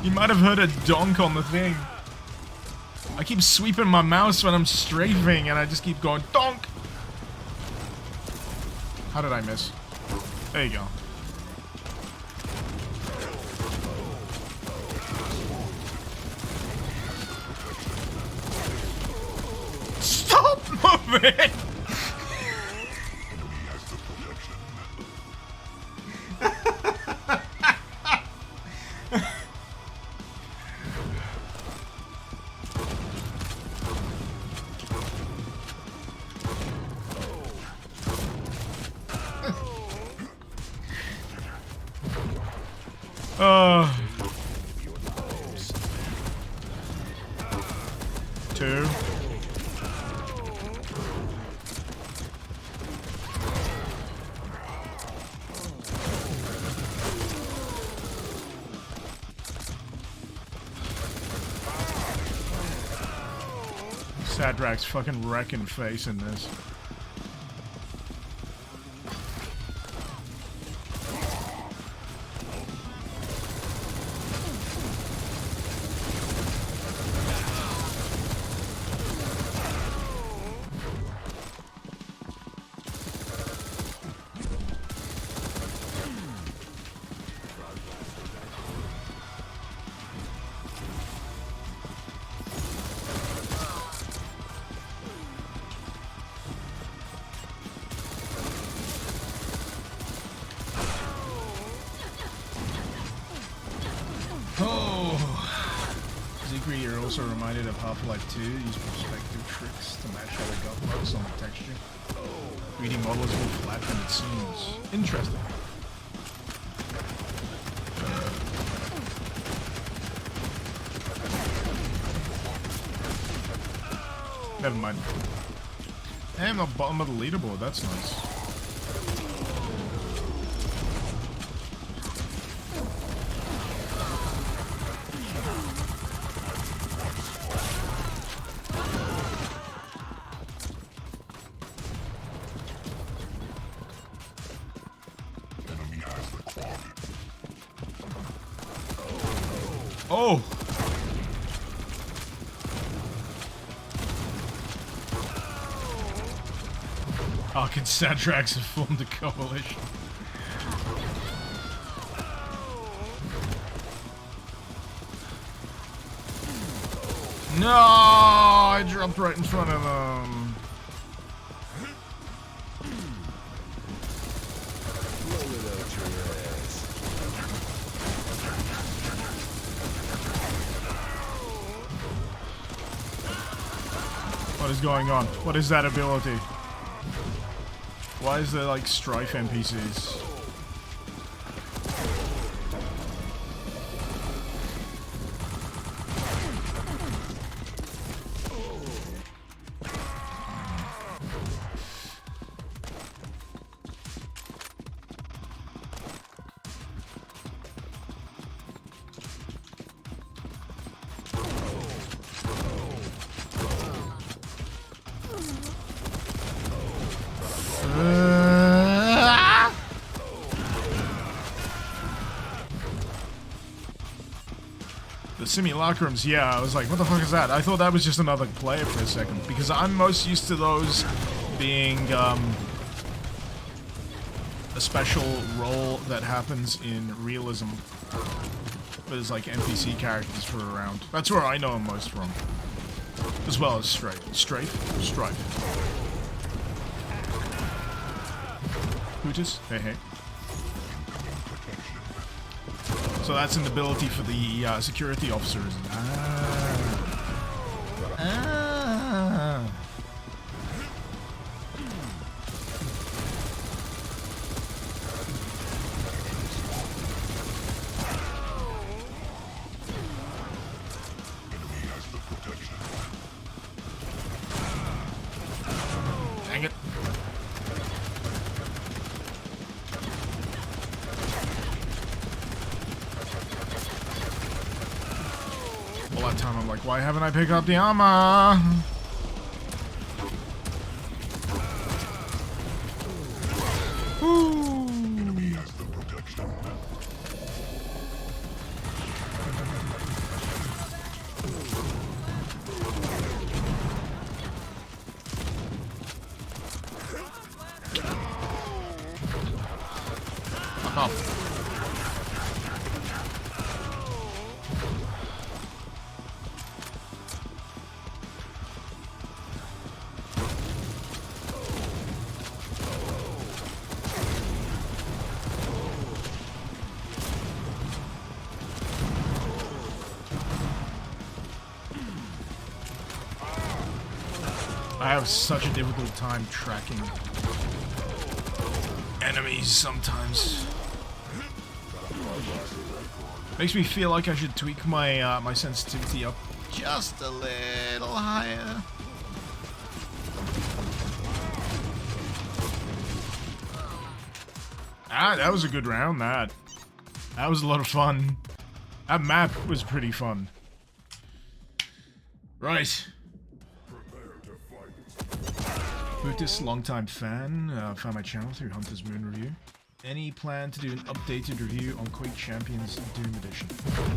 You might have heard a donk on the thing. I keep sweeping my mouse when I'm strafing and I just keep going donk. How did I miss? There you go. Stop moving! Two. Sadrak's fucking wrecking face in this. You're also reminded of Half-Life 2, use perspective tricks to match other gut bugs on the texture. 3D models will flat than it seems. Interesting. Never mind. Hey, I'm at the bottom of the leaderboard, that's nice. Oh! Ark and Sadrax have formed a coalition. No! I dropped right in front of them. What is going on? What is that ability? Why is there like Strife NPCs? The simulacrums, yeah, I was like, what the fuck is that? I thought that was just another player for a second, because I'm most used to those being a special role that happens in realism. There's like NPC characters for around. That's where I know them most from. As well as Strife. Strife. Hootus? Hey, hey. So that's an ability for the security officers. Dang it. All that time I'm like, why haven't I picked up the armor? Ooh. Enemy has the protection. Fuck off. I have such a difficult time tracking enemies sometimes. Makes me feel like I should tweak my my sensitivity up just a little higher. Ah, that was a good round, that. That was a lot of fun. That map was pretty fun. Right. Hootus, longtime fan, found my channel through Hunter's Moon Review. Any plan to do an updated review on Quake Champions Doom Edition?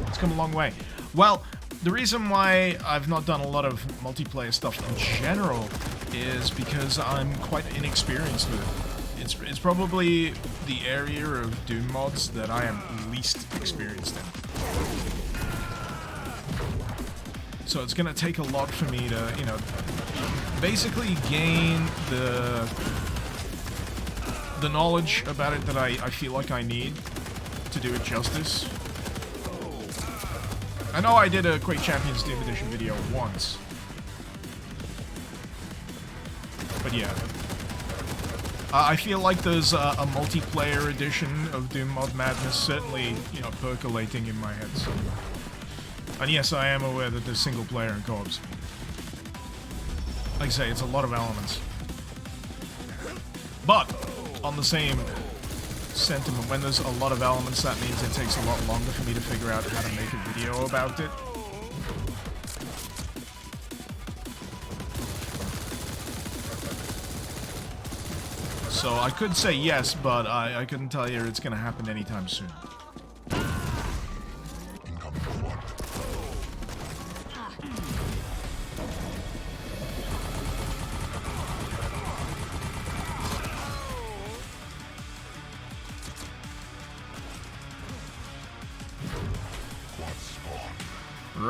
It's come a long way. Well, the reason why I've not done a lot of multiplayer stuff in general is because I'm quite inexperienced with it. It's probably the area of Doom mods that I am least experienced in. So it's gonna take a lot for me to, you know, basically gain the knowledge about it that I feel like I need to do it justice. I know I did a Quake Champions Doom Edition video once. But yeah. I feel like there's a multiplayer edition of Doom Mod Madness certainly, you know, percolating in my head. So. And yes, I am aware that there's single player and co-ops. Like I say, it's a lot of elements. But, on the same sentiment, when there's a lot of elements, that means it takes a lot longer for me to figure out how to make a video about it. So I could say yes, but I couldn't tell you it's gonna happen anytime soon. Incoming quad.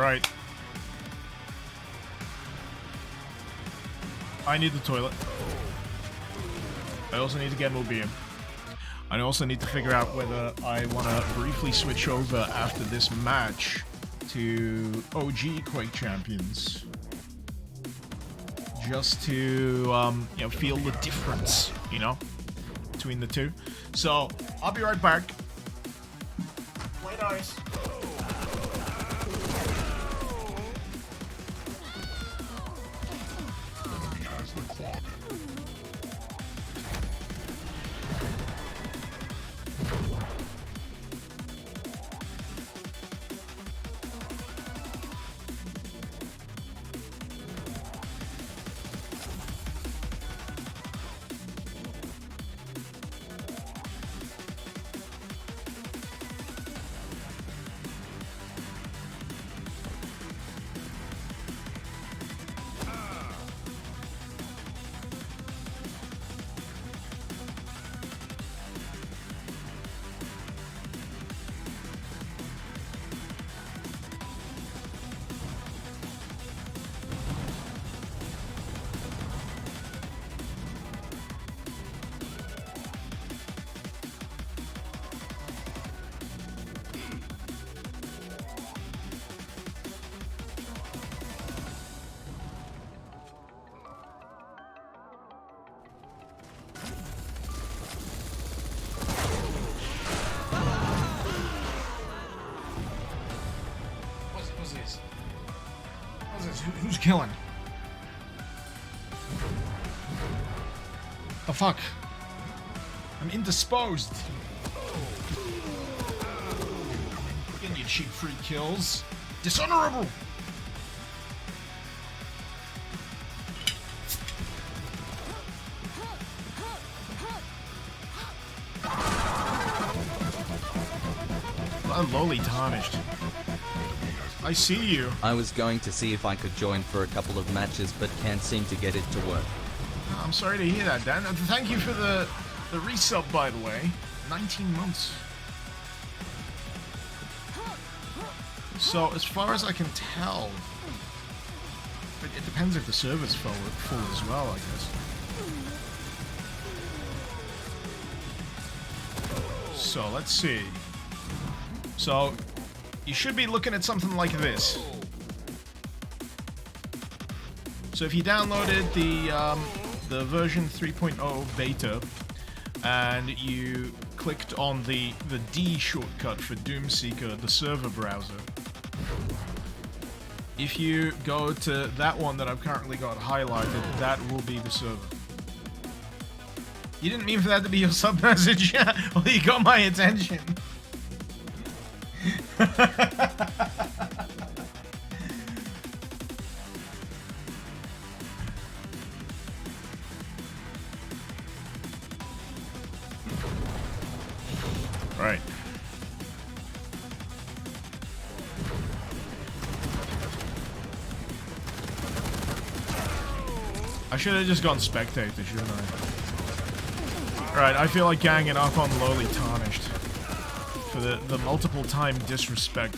Alright. I need the toilet. I also need to get Mobium. I also need to figure out whether I want to briefly switch over after this match to OG Quake Champions. Just to, you know, feel the difference, you know, between the two. So, I'll be right back. Play nice. Enemy has the clock. Who's killing? The fuck? I'm indisposed. Getting you cheap free kills. Dishonorable! I'm lowly tarnished. I see you. I was going to see if I could join for a couple of matches, but can't seem to get it to work. Oh, I'm sorry to hear that, Dan. Thank you for the resub, by the way. 19 months. So, as far as I can tell, it depends if the server's full as well, I guess. So, let's see. So, you should be looking at something like this. So if you downloaded the version 3.0 beta and you clicked on the D shortcut for Doomseeker, the server browser, if you go to that one that I've currently got highlighted, that will be the server. You didn't mean for that to be your sub message? Well, you got my attention. Right. I should have just gone spectator, shouldn't I? Alright, I feel like ganging up on lowly tarnished. For the multiple time disrespect.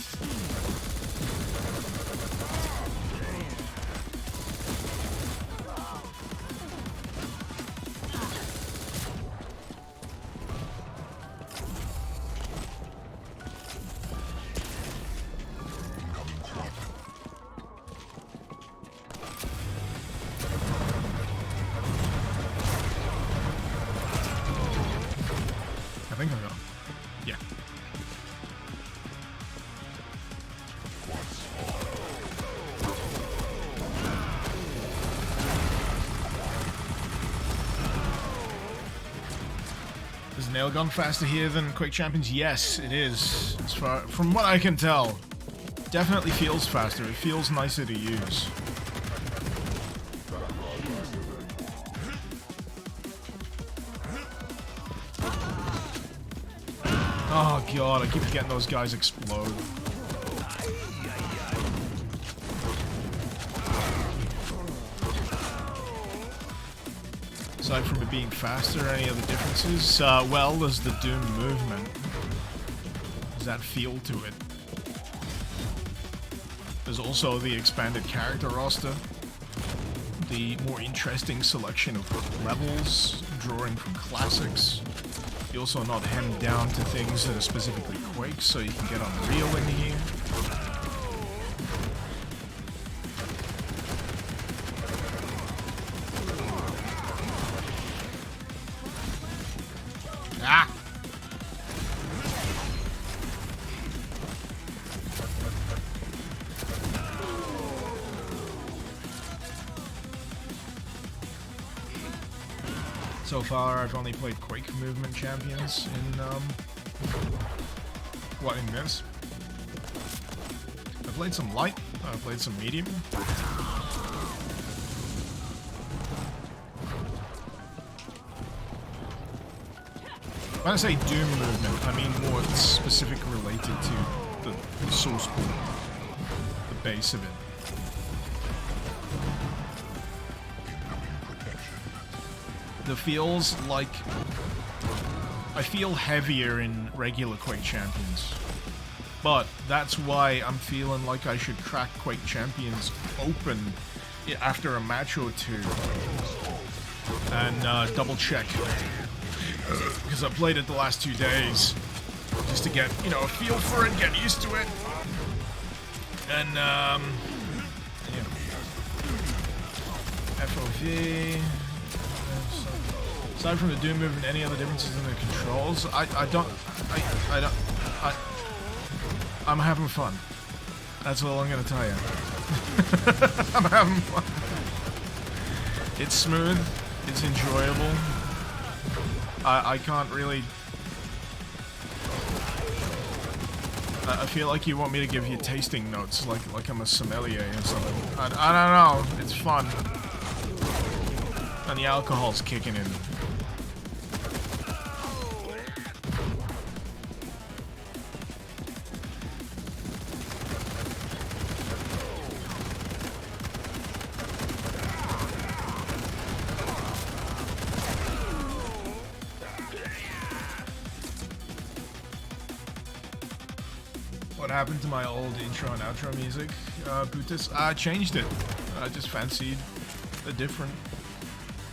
I think I got him. Yeah. Is Nailgun faster here than Quake Champions? Yes, it is. As far from what I can tell, definitely feels faster. It feels nicer to use. Oh god, I keep forgetting those guys explode. Aside from it being faster, any other differences? Well, there's the Doom movement. There's that feel to it. There's also the expanded character roster, the more interesting selection of levels, drawing from classics. You're also not hemmed down to things that are specifically Quake, so you can get Unreal in here. Ah! So far, I've only played Quake movement champions in, in this. I played some light, I played some medium. When I say Doom movement, I mean more specific related to the source point, the base of it. It feels like I feel heavier in regular Quake champions, but that's why I'm feeling like I should crack Quake champions open after a match or two and double check, because I played it the last 2 days just to get, you know, a feel for it, get used to it, and yeah. FOV. Aside from the Doom move and any other differences in the controls, I'm having fun. That's all I'm gonna tell you. I'm having fun. It's smooth, it's enjoyable. I can't really... I feel like you want me to give you tasting notes, like I'm a sommelier or something. I don't know, it's fun. And the alcohol's kicking in. What happened to my old intro and outro music, Bootis? I changed it. I just fancied a different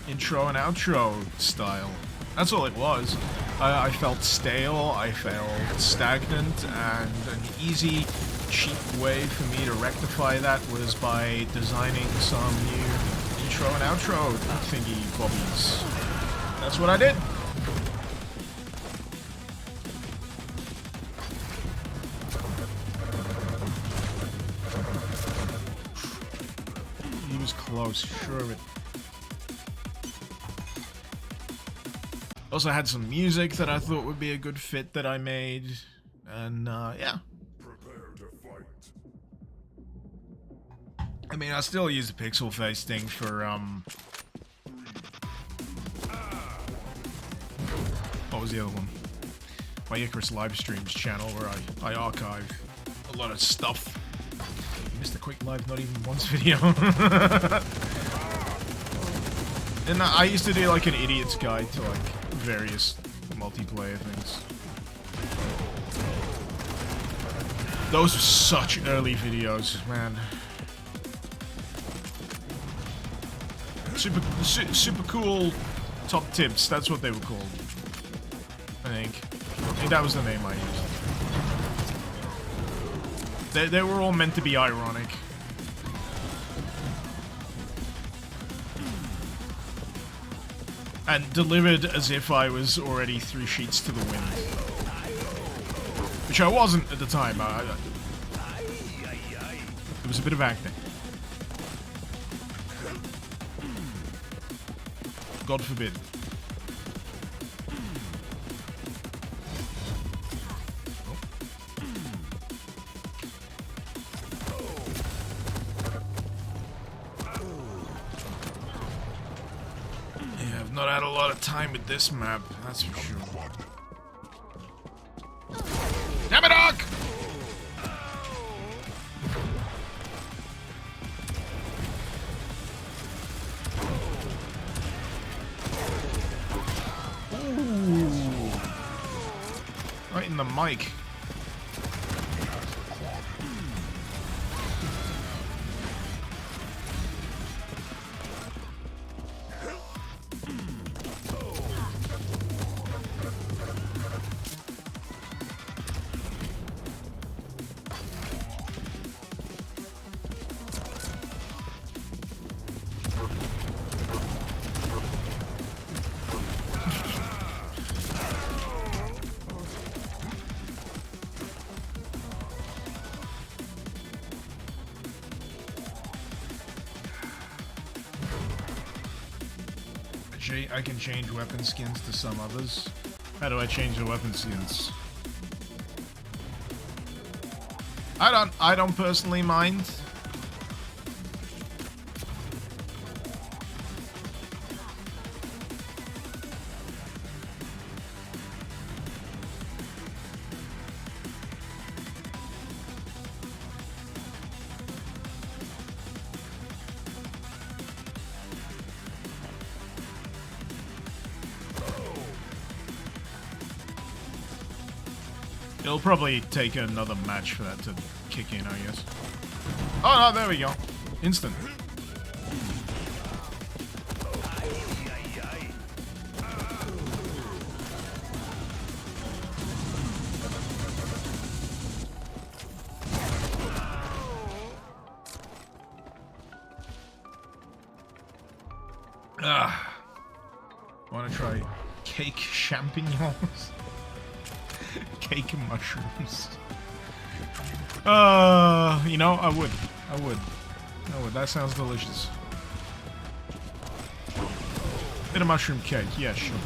intro and outro style. That's all it was. I felt stale, I felt stagnant, and an easy, cheap way for me to rectify that was by designing some new intro and outro thingy bobbies. That's what I did. He was close, sure of it. Also had some music that I thought would be a good fit that I made, and yeah. Prepare to fight. I mean, I still use the pixel face thing for what was the other one? My Icarus live streams channel, where I archive a lot of stuff. Missed a quick live, not even once video. And I used to do like an idiot's guide to like various multiplayer things. Those were such early videos, man. Super cool top tips, that's what they were called. I think that was the name I used. They were all meant to be ironic. And delivered as if I was already 3 sheets to the wind. Which I wasn't at the time. It was a bit of acting. God forbid. Not had a lot of time with this map, that's for sure. Damn it, Doc! Ooh. Right in the mic. I can change weapon skins to some others. How do I change the weapon skins? I don't personally mind. It'll probably take another match for that to kick in, I guess. Oh no, there we go. Instant. Wanna try cake champignons? Cake and mushrooms. You know, I would. That sounds delicious. Bit of mushroom cake, yeah, sure.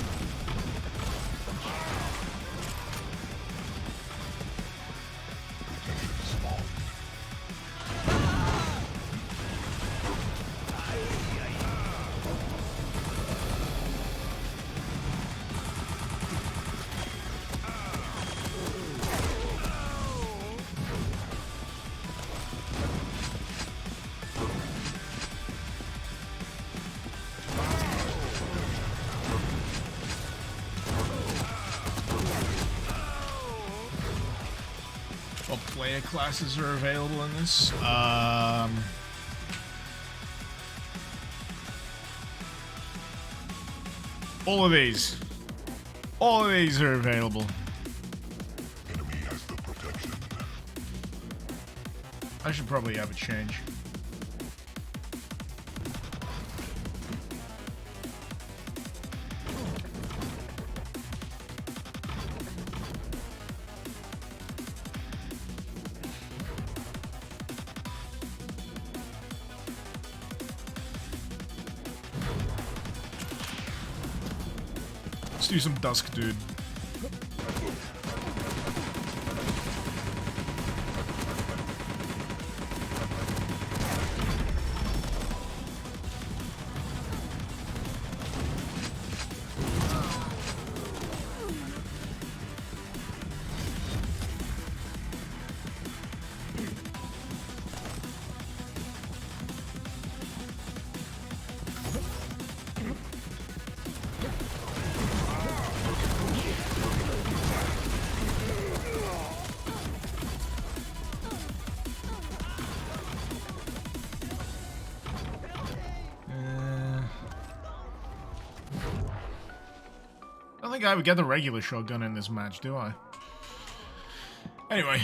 What player classes are available in this? All of these. All of these are available. Enemy has the protection. I should probably have a change. Let's do some Dusk, dude. I don't think I would get the regular shotgun in this match, do I? Anyway.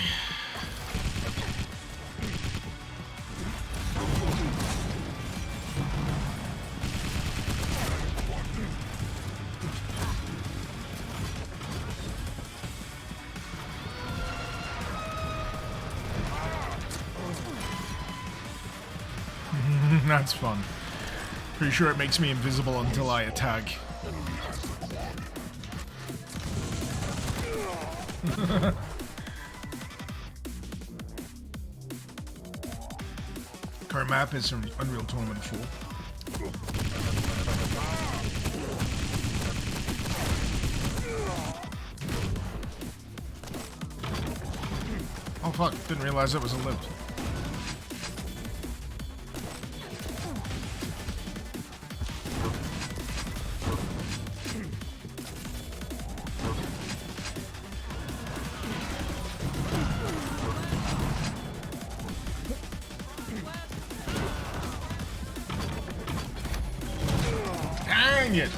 That's fun. Pretty sure it makes me invisible until I attack. Current map is from Unreal Tournament 4. Oh fuck, didn't realize that was a lift. Dang it!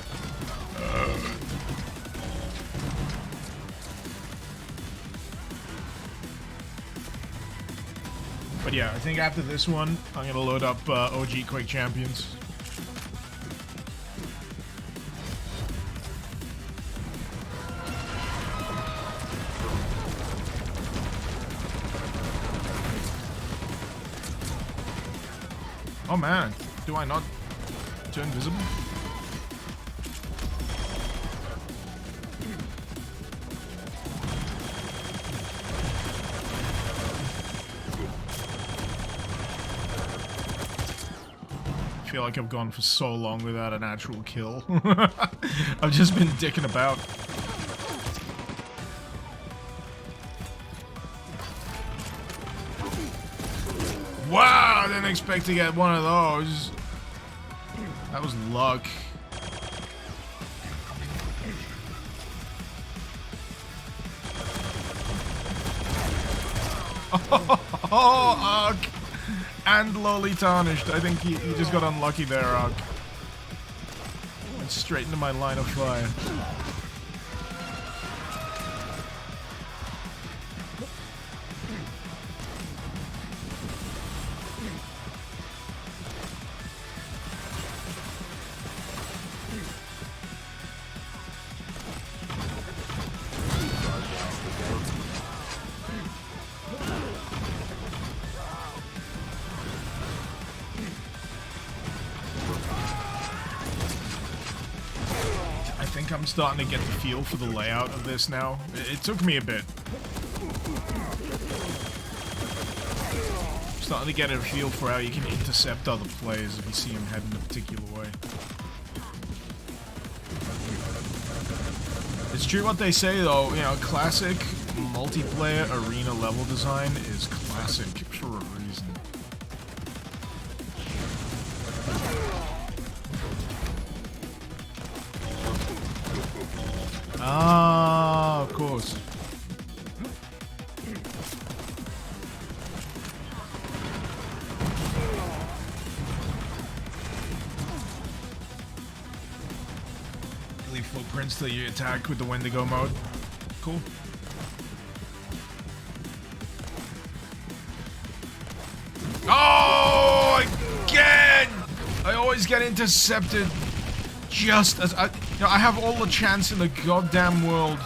But yeah, I think after this one, I'm gonna load up OG Quake Champions. Oh man, do I not turn visible? feel like I've gone for so long without an actual kill. I've just been dicking about. Wow, I didn't expect to get one of those. That was luck. Oh, Ark! And lowly tarnished. I think he just got unlucky there, Ark. Went straight into my line of fire. I'm starting to get the feel for the layout of this now. It took me a bit. I'm starting to get a feel for how you can intercept other players if you see them heading a particular way. It's true what they say though, you know, classic multiplayer arena level design is classic for a reason. Ah, of course. Leave footprints till you attack with the Wendigo mode. Cool. Oh, again! I always get intercepted just as I have all the chance in the goddamn world.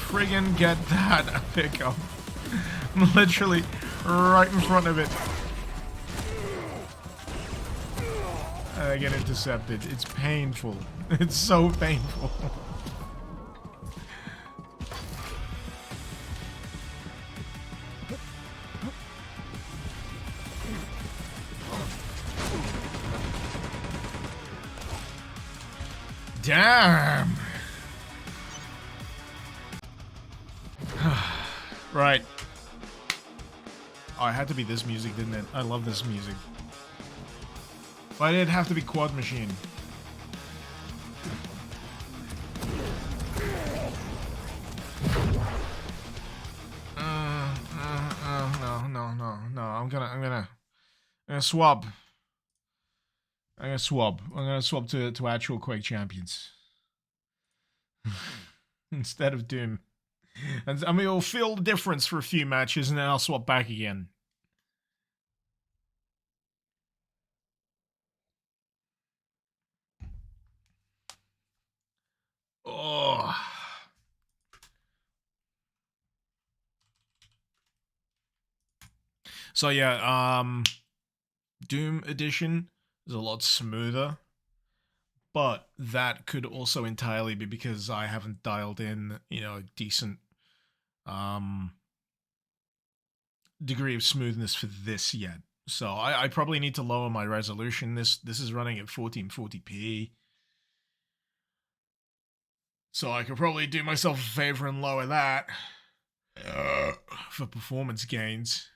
Friggin' get that pickup. I'm literally right in front of it. And I get intercepted. It's painful. It's so painful. Damn. Right. Oh, it had to be this music, didn't it? I love this music. Why did it have to be Quad Machine? No. I'm gonna swap. I'm gonna swap to actual Quake champions. Instead of Doom. And I mean, we'll feel the difference for a few matches and then I'll swap back again. Oh. So yeah, Doom Edition is a lot smoother, but that could also entirely be because I haven't dialed in, you know, a decent degree of smoothness for this yet. So I probably need to lower my resolution. This is running at 1440p. So I could probably do myself a favor and lower that for performance gains.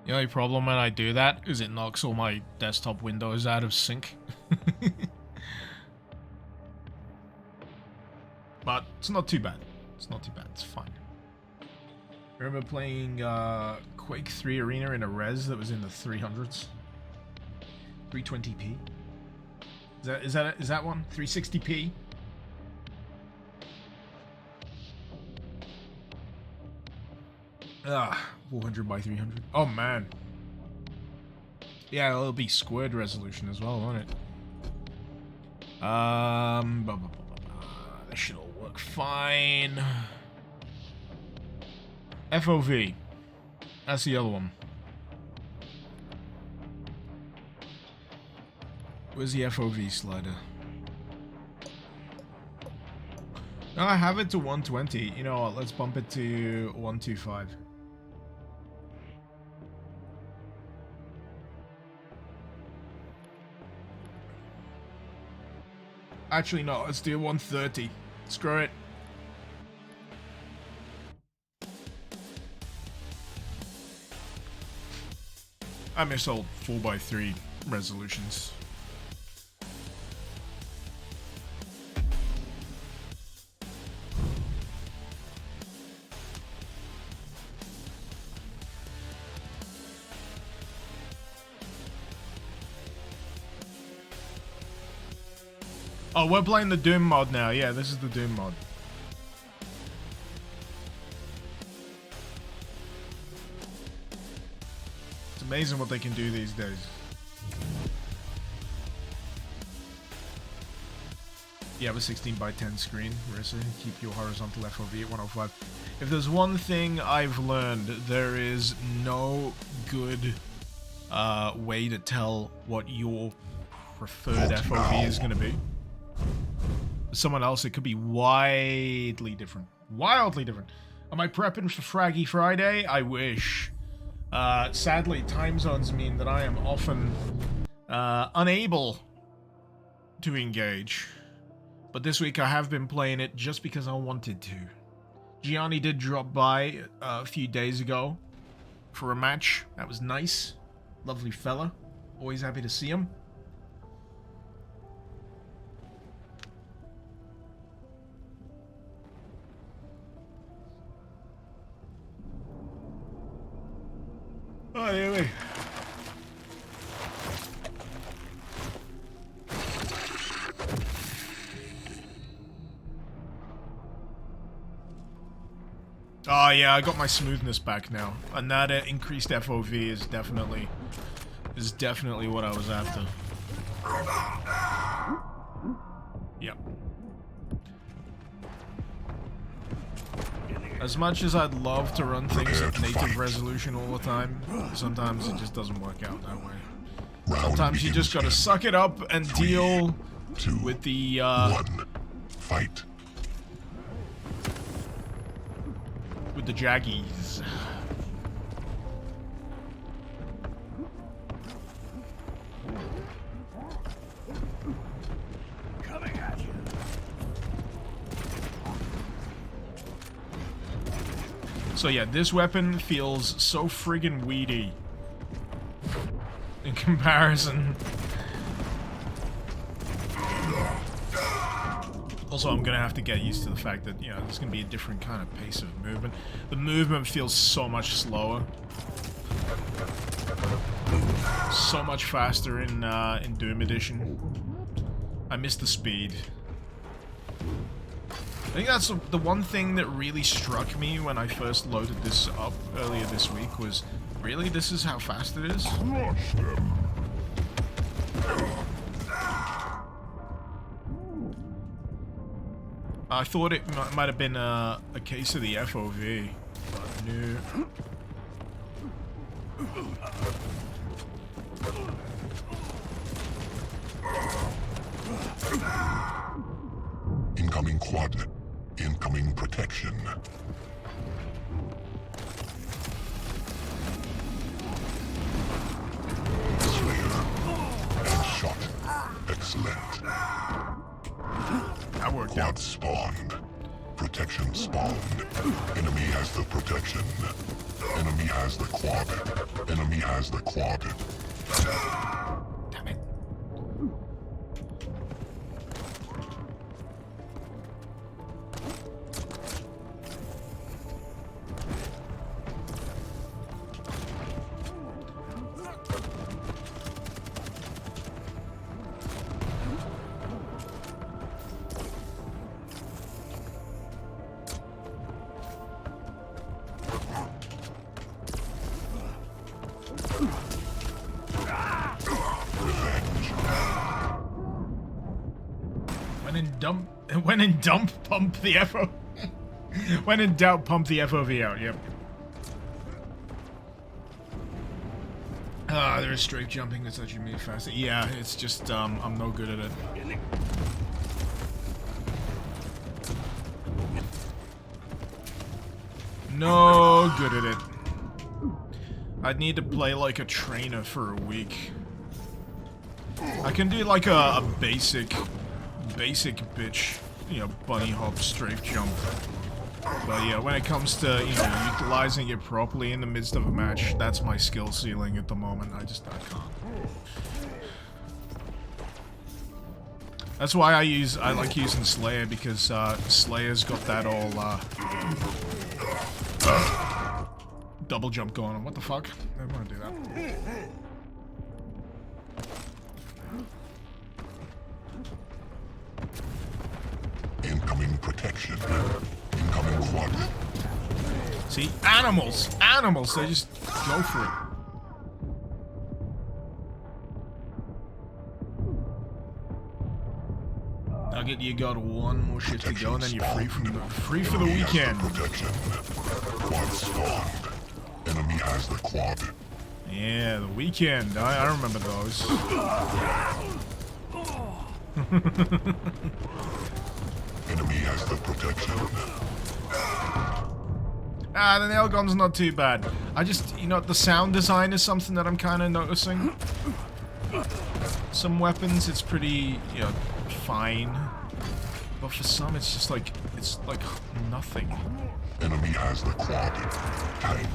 The only problem when I do that is it knocks all my desktop windows out of sync. But it's not too bad. It's not too bad. It's fine. I remember playing Quake 3 Arena in a res that was in the 300s. 320p. Is that one? 360p? Ah, 400 by 300. Oh man. Yeah, it'll be squared resolution as well, won't it? This should all work fine. FOV. That's the other one. Where's the FOV slider? No, I have it to 120. You know what? Let's bump it to 125. Actually, no. Let's do 130. Screw it. I miss old 4x3 resolutions. Oh, we're playing the Doom mod now. Yeah, this is the Doom mod. It's amazing what they can do these days. You have a 16:10 screen, Marissa. Keep your horizontal FOV at 105. If there's one thing I've learned, there is no good way to tell what your preferred FOV is going to be. Someone else, it could be widely different. Wildly different. Am I prepping for Fraggy Friday? I wish. Sadly, time zones mean that I am often unable to engage. But this week I have been playing it just because I wanted to. Gianni did drop by a few days ago for a match. That was nice. Lovely fella. Always happy to see him. Oh, anyway. Oh yeah, I got my smoothness back now, and that increased FOV is definitely what I was after. Yep. As much as I'd love to run things at native resolution all the time, sometimes it just doesn't work out that way. Sometimes you just gotta suck it up and deal with the Fight. with the jaggies. Coming at you. So yeah, this weapon feels so friggin' weedy in comparison. Also, I'm gonna have to get used to the fact that, you know, there's gonna be a different kind of pace of movement. The movement feels so much slower. So much faster in Doom Edition. I miss the speed. I think that's the one thing that really struck me when I first loaded this up earlier this week was, really, this is how fast it is? Crush them. I thought it might have been a case of the FOV, but no. Incoming quad. Incoming protection. Slayer. Headshot. Excellent. That worked Quad out. spawned. Protection spawned. Enemy has the protection. Enemy has the quad. Enemy has the quad. Damn it. When in dump, pump the FO. When in doubt, pump the FOV out. Yep. There is strafe jumping that's actually made faster. Yeah, it's just I'm no good at it. No good at it. I'd need to play like a trainer for a week. I can do like a basic bitch, you know, bunny hop, strafe jump. But yeah, when it comes to, you know, utilizing it properly in the midst of a match, that's my skill ceiling at the moment. I can't. That's why I like using Slayer, because Slayer's got that all double jump going on. What the fuck? I don't want to do that. Incoming protection. Incoming quad. See? Animals! Animals! They just go for it. Nugget, you got one more shit to go, and then you're free for the weekend. Protection. Quad spawned. Enemy has the quad. Yeah, the weekend. I remember those. Enemy has the protection. The nail gun's not too bad. I just, you know, the sound design is something that I'm kind of noticing. Some weapons, it's pretty, you know, fine. But for some, it's just like, nothing. Enemy has the quad. Tank.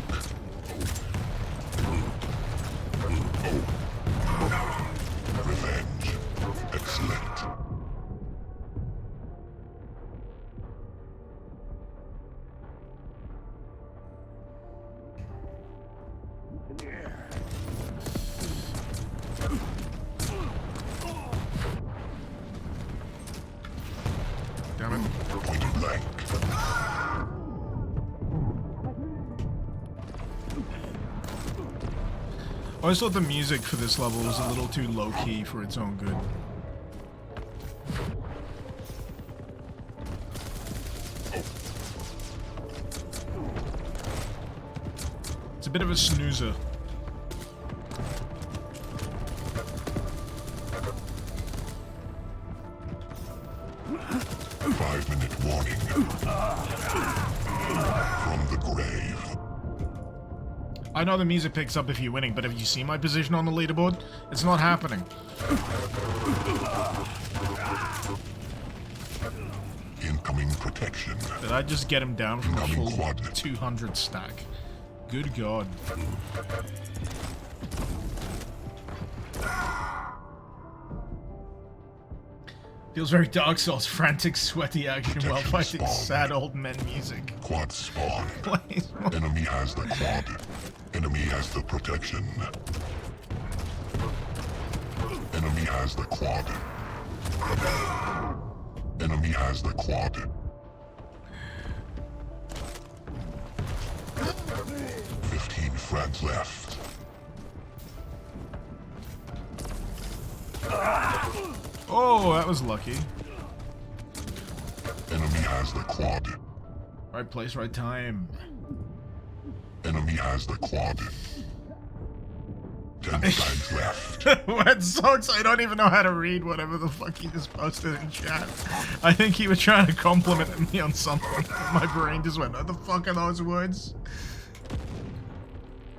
Revenge. Excellent. Damn it. Point blank. I always thought the music for this level was a little too low-key for its own good. It's a bit of a snoozer. Five-minute warning. From the grave. I know the music picks up if you're winning, but have you seen my position on the leaderboard? It's not happening. Incoming protection. Did I just get him down from a Incoming full quad. 200 stack? Good God. Feels very Dark Souls, frantic, sweaty action while fighting sad old men music. Quad spawn. Please. Enemy has the quad. Enemy has the protection. Enemy has the quad. Enemy has the quad. 15 frags left. Oh, that was lucky. Enemy has the quad. Right place, right time. Enemy has the quad. 10 frags left. That sucks. I don't even know how to read whatever the fuck he just posted in chat. I think he was trying to compliment me on something. My brain just went, what the fuck are those words?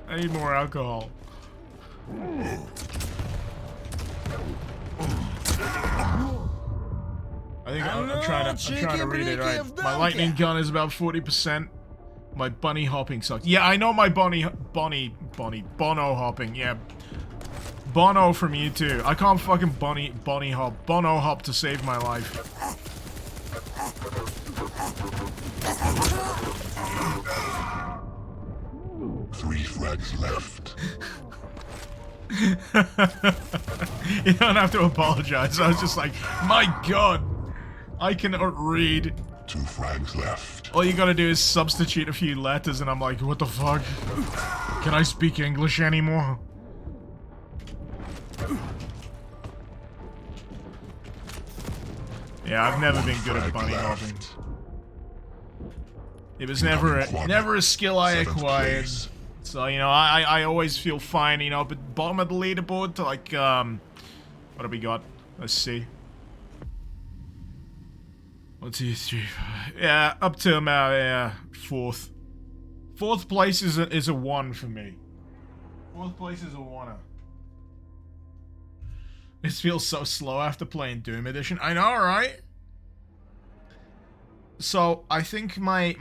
I need more alcohol. I think I'm trying to read it right. My lightning gun is about 40%. My bunny hopping sucks. Yeah, I know my Bono hopping. Yeah, Bono from you too. I can't fucking Bono hop to save my life. Three frags left. You don't have to apologize. I was just like, my God, I cannot read. 2 frags left. All you gotta do is substitute a few letters, and I'm like, what the fuck? Can I speak English anymore? Yeah, I've never been good at bunny hopping. It was never a skill I acquired. So, you know, I always feel fine, you know, but bottom of the leaderboard to like, what have we got? Let's see. 1, 2, 3, 4. Yeah, up to about, yeah, 4th. 4th place is a 1 for me. 4th place is a 1er. This feels so slow after playing Doom Edition. I know, right? So, I think my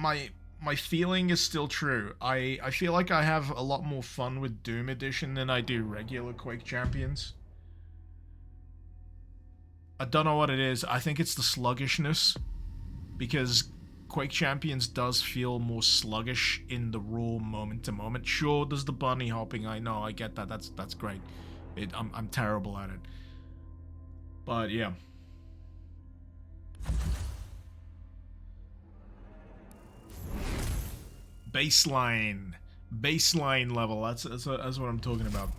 feeling is still true. I feel like I have a lot more fun with Doom Edition than I do regular Quake Champions. I don't know what it is. I think it's the sluggishness. Because Quake Champions does feel more sluggish in the raw moment to moment. Sure, there's the bunny hopping. I know, I get that. That's great. I'm terrible at it. But yeah. Baseline level. That's what I'm talking about.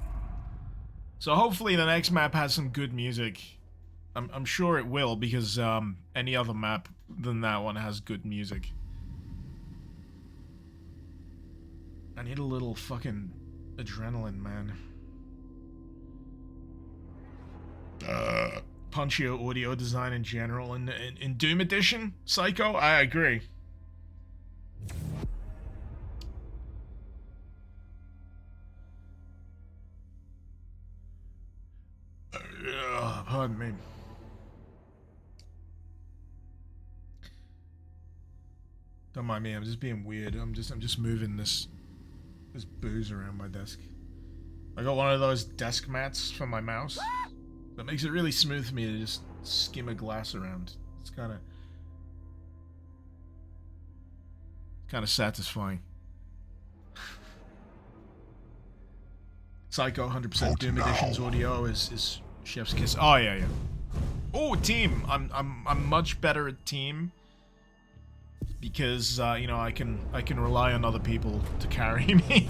So hopefully the next map has some good music. I'm sure it will, because any other map than that one has good music. I need a little fucking adrenaline, man. Punchier audio design in general, and in Doom Edition, Psycho, I agree. Pardon me. Don't mind me, I'm just being weird. I'm just moving this booze around my desk. I got one of those desk mats for my mouse. That makes it really smooth for me to just skim a glass around. It's kind of satisfying. Psycho 100% Doom Edition's audio is chef's kiss. Oh yeah. Oh, team. I'm much better at team. Because, you know, I can rely on other people to carry me.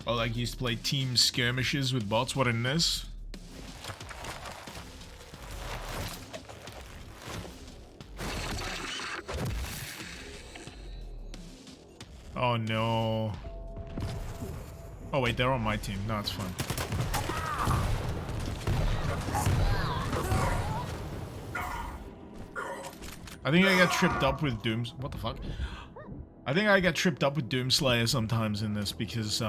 Oh, like you used to play team skirmishes with bots. What in this? Oh no. Oh wait, they're on my team. No, it's fine. I think I get tripped up with Dooms. What the fuck? I think I get tripped up with Doomslayer sometimes in this because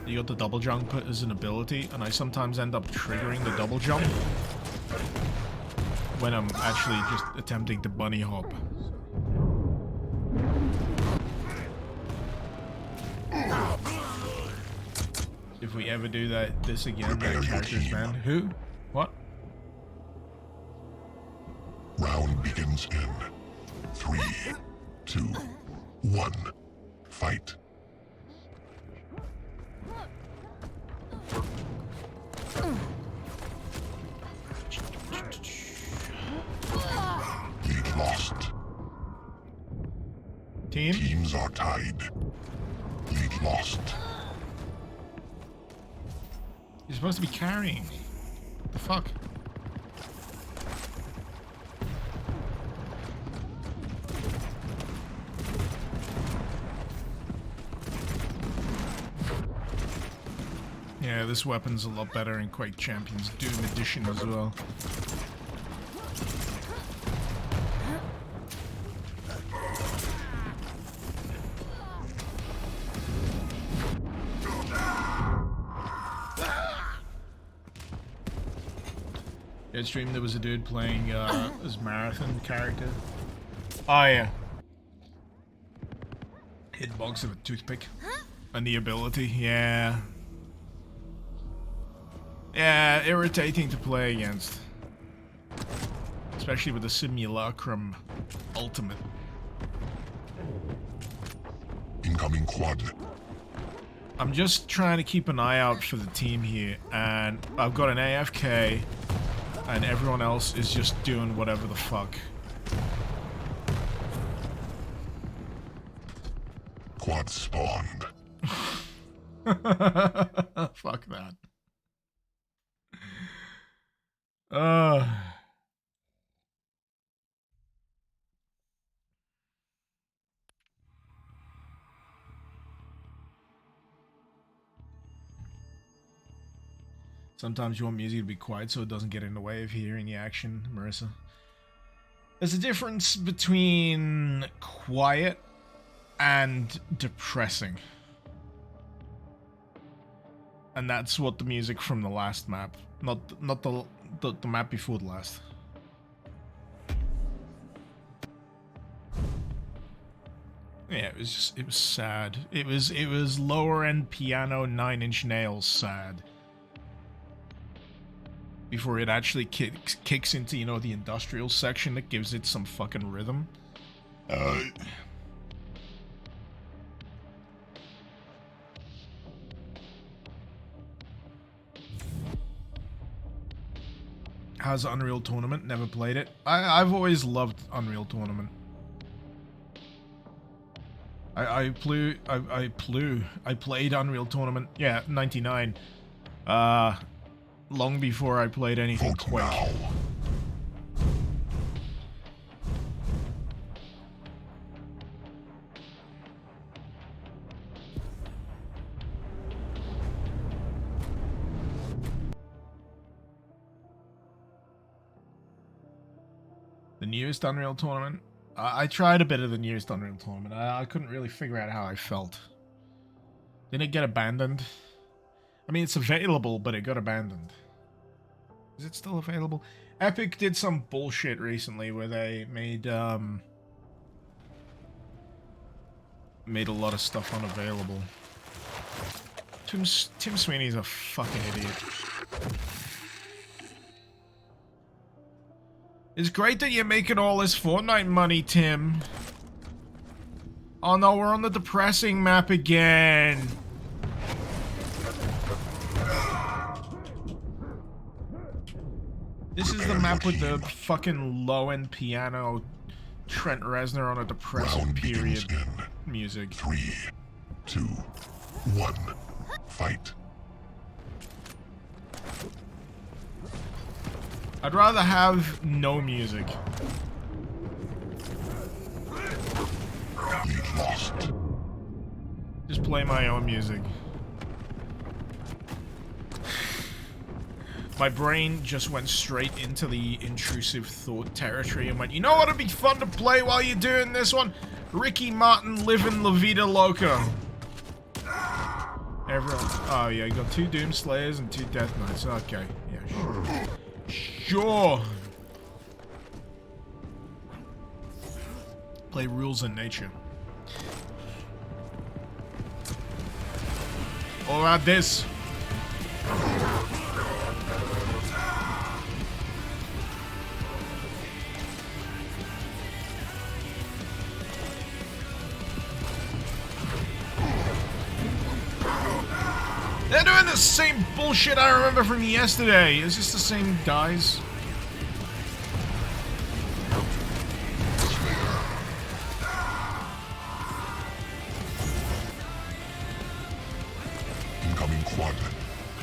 you got the double jump as an ability, and I sometimes end up triggering the double jump when I'm actually just attempting to bunny hop. If we ever do this again, that character's banned. Who? What? Round begins in 3, 2, 1. Fight. Lead lost. Team? Teams are tied. Lead lost. You're supposed to be carrying me. What the fuck? Yeah, this weapon's a lot better in Quake Champions Doom Edition as well. At stream there was a dude playing this marathon character. Oh yeah. Hitbox of a toothpick. And the ability, yeah. Yeah, irritating to play against. Especially with the Simulacrum Ultimate. Incoming quad. I'm just trying to keep an eye out for the team here, and I've got an AFK, and everyone else is just doing whatever the fuck. Quad spawned. Fuck that. Sometimes you want music to be quiet so it doesn't get in the way of hearing the action, Marissa. There's a difference between quiet and depressing. And that's what the music from the last map, not the map before the last. Yeah, it was sad. It was lower end piano 9-inch nails sad. Before it actually kicks into, you know, the industrial section that gives it some fucking rhythm. How's Unreal Tournament? Never played it. I've always loved Unreal Tournament. I played Unreal Tournament. Yeah, 99. Long before I played anything Quake. The newest Unreal Tournament? I tried a bit of the newest Unreal Tournament. I couldn't really figure out how I felt. Didn't it get abandoned? I mean, it's available, but it got abandoned. Is it still available? Epic did some bullshit recently where they made a lot of stuff unavailable. Tim Sweeney's a fucking idiot. It's great that you're making all this Fortnite money, Tim. Oh no, we're on the depressing map again. This is the map with the fucking low-end piano, Trent Reznor on a depressing period music. 3, 2, 1, fight. I'd rather have no music. Lead lost. Just play my own music. My brain just went straight into the intrusive thought territory and went, you know what would be fun to play while you're doing this one? Ricky Martin living La Vida Loca. Everyone. Oh yeah, you got 2 Doomslayers and 2 Death Knights. Okay, yeah, sure. Sure. Play rules in nature. All about this. They're doing the same bullshit I remember from yesterday. Is this the same guys? Incoming quad.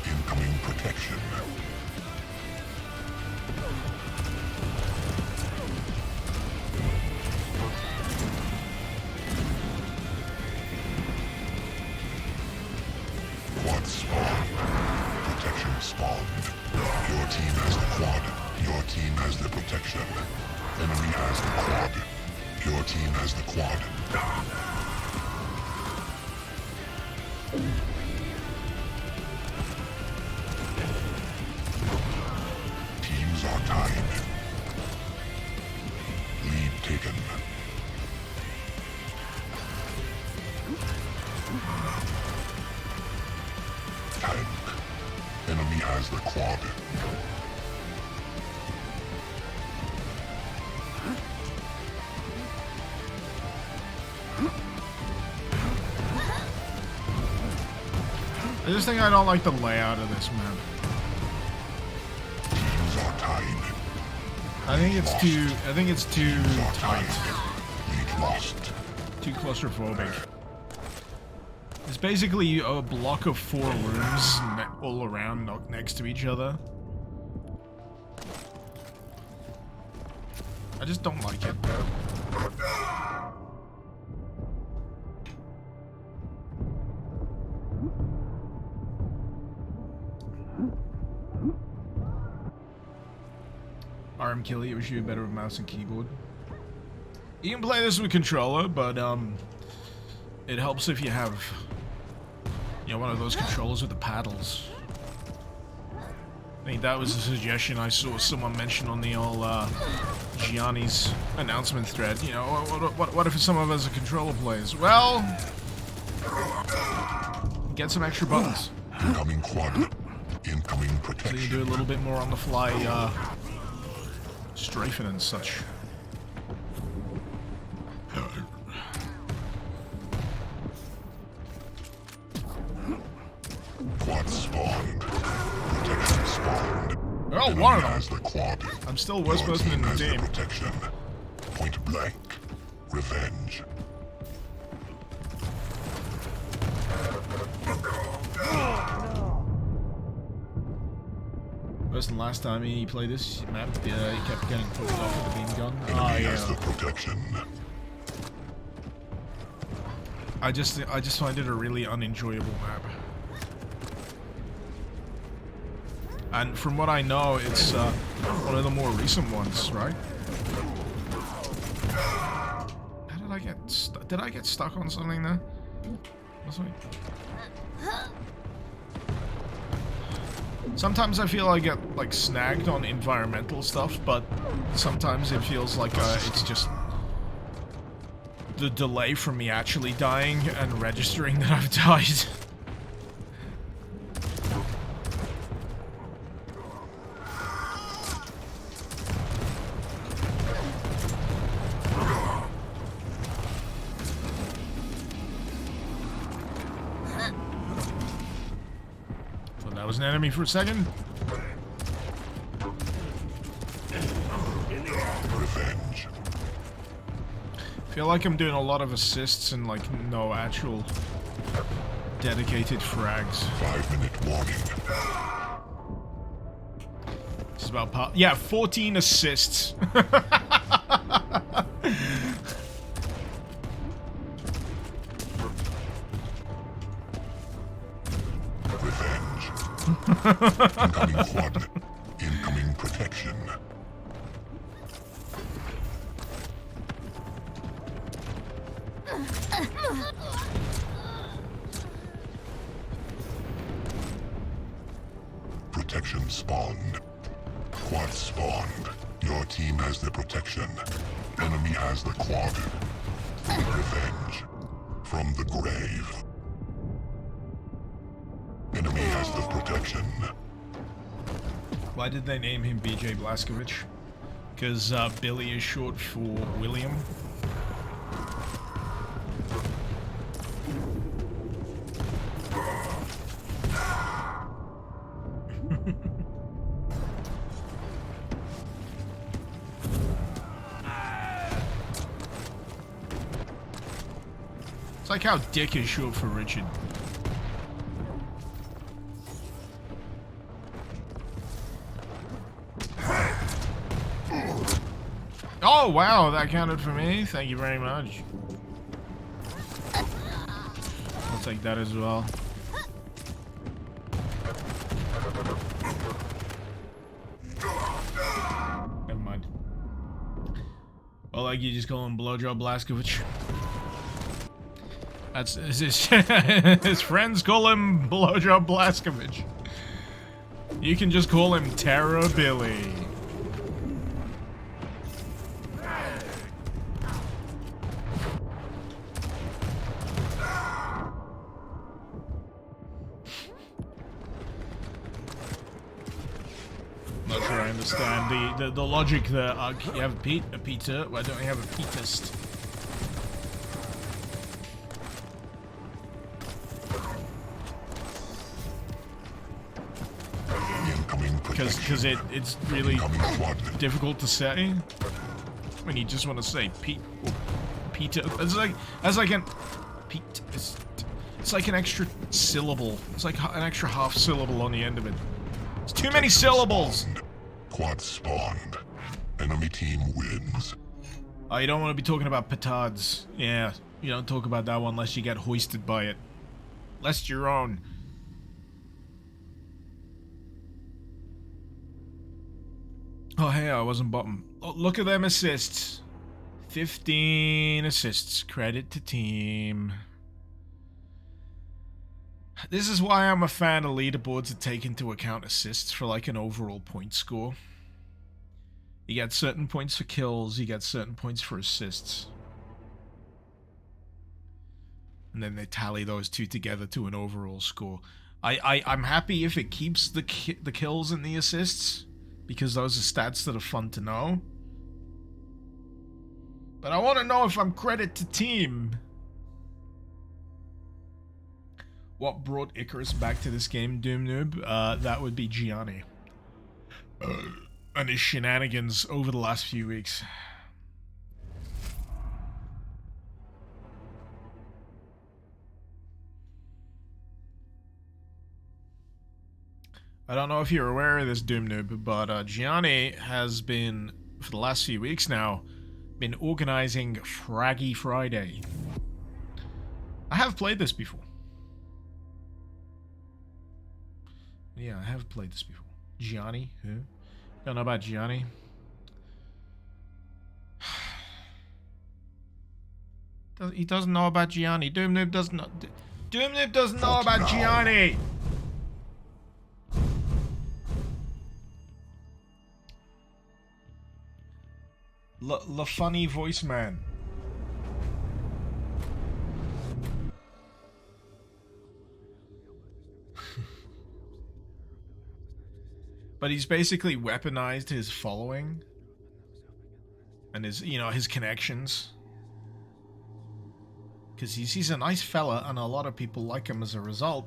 Incoming protection. Quad spawned. Protection spawned. Your team has the quad. Your team has the protection. Enemy has the quad. Your team has the quad. Teams are tied. Lead taken. Tank. Enemy has the quad. I just think I don't like the layout of this map. Teams are tied. I think it's too tight. Lead lost. Too claustrophobic. It's basically a block of 4 rooms all around next to each other. I just don't like it. RM Killy, wish you better with mouse and keyboard. You can play this with controller, but it helps if you have, you know, one of those controllers with the paddles. I think that was a suggestion I saw someone mention on the old Gianni's announcement thread. You know, what if some of us are controller players? Well, get some extra buttons. Incoming quad. Incoming So protection. you do a little bit more on the fly strafing and such. Quad spawned. Protection spawned. Oh, one of them. Has the quad. I'm still worst Your person in the has team. protection. Point blank. Revenge. Worse than last time he played this map, he kept getting pushed off with the beam gun. Oh Enemy has the yeah. protection. I just find it a really unenjoyable map. And from what I know, it's one of the more recent ones, right? How did I get stuck? Did I get stuck on something there? Sometimes I feel I get like snagged on environmental stuff, but sometimes it feels like it's just the delay from me actually dying and registering that I've died. Thought that was an enemy for a second. Revenge. Feel like I'm doing a lot of assists and like no actual dedicated frags. 5-minute warning. It's about yeah, 14 assists. Revenge. Incoming quad. Incoming protection. Protection spawned. Quad spawned. Your team has the protection. Enemy has the quad. Revenge. From the grave. Enemy has the protection. Why did they name him BJ Blazkowicz? Because Billy is short for William. It's like how Dick is short for Richard. Oh wow, that counted for me. Thank you very much. I'll take that as well. Never mind. Well, like you just call him Blowjob Blazkowicz. That's his friends call him Blowjob Blazkowicz. You can just call him Terror Billy. Not sure I understand the logic there. You have a Peter. Why don't we have a Petist? because it's really difficult to say when you just want to say Pete or Peter. It's like an Pete. It's like an extra syllable. It's like an extra half syllable on the end of it. It's too many syllables. Quad spawned. Enemy team wins. Oh, you don't want to be talking about petards. Yeah, you don't talk about that one unless you get hoisted by it. Lest your own. Oh, hey, I wasn't bottom. Oh, look at them assists. 15 assists. Credit to team. This is why I'm a fan of leaderboards that take into account assists for like an overall point score. You get certain points for kills, you get certain points for assists. And then they tally those two together to an overall score. I'm happy if it keeps the kills and the assists, because those are stats that are fun to know. But I want to know if I'm credit to team. What brought Icarus back to this game, Doom Noob? That would be Gianni. And his shenanigans over the last few weeks. I don't know if you're aware of this, Doom Noob, but Gianni has been, for the last few weeks now, been organizing Fraggy Friday. I have played this before. Yeah, I have played this before. Gianni? Who? Don't know about Gianni. He doesn't know about Gianni. Doom Noob doesn't know. Doom Noob doesn't know about Gianni! The funny voice man. But he's basically weaponized his following and his, you know, his connections. Because he's a nice fella and a lot of people like him as a result.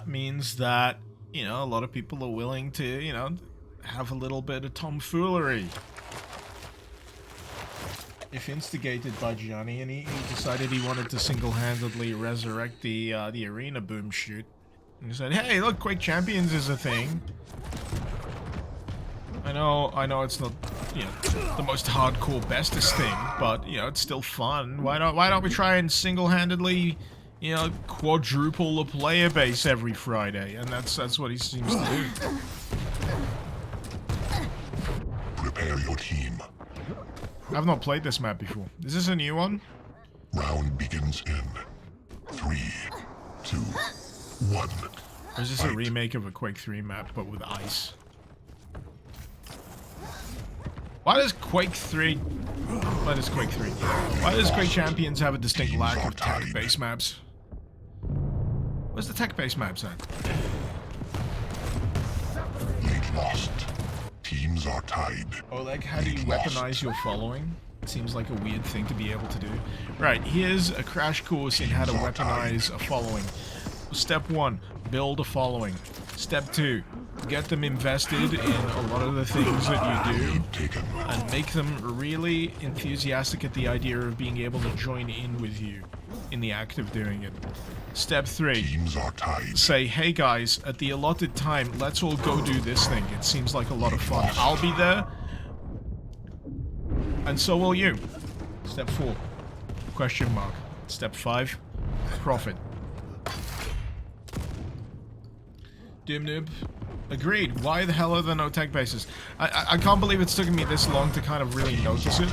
Means that, you know, a lot of people are willing to, you know, have a little bit of tomfoolery. If instigated by Gianni, and he decided he wanted to single-handedly resurrect the arena boom shoot. And he said, hey, look, Quake Champions is a thing. I know it's not, you know, the most hardcore bestest thing, but, you know, it's still fun. Why don't we try and single-handedly, you know, quadruple the player base every Friday? And that's what he seems to do. Prepare your team. I've not played this map before. Is this a new one? Round begins in 3, 2, 1. Or is this a remake of a Quake 3 map, but with ice? Why does Quake 3... Why does Quake 3... Why does Quake Champions have a distinct lack of tech-based maps? Where's the tech-based maps at? Lead lost. Teams are tied. Oh, like, how do you weaponize your following? It seems like a weird thing to be able to do. Right, here's a crash course in how to weaponize a following. Step 1, build a following. Step 2, get them invested in a lot of the things that you do and make them really enthusiastic at the idea of being able to join in with you in the act of doing it. Step 3, Teams are tied. say, hey guys, at the allotted time, let's all go do this thing. It seems like a lot of fun. I'll be there, and so will you. Step 4, question mark. Step 5, profit. Doom Noob, agreed. Why the hell are there no tech bases? I can't believe it's taken me this long to kind of really notice it.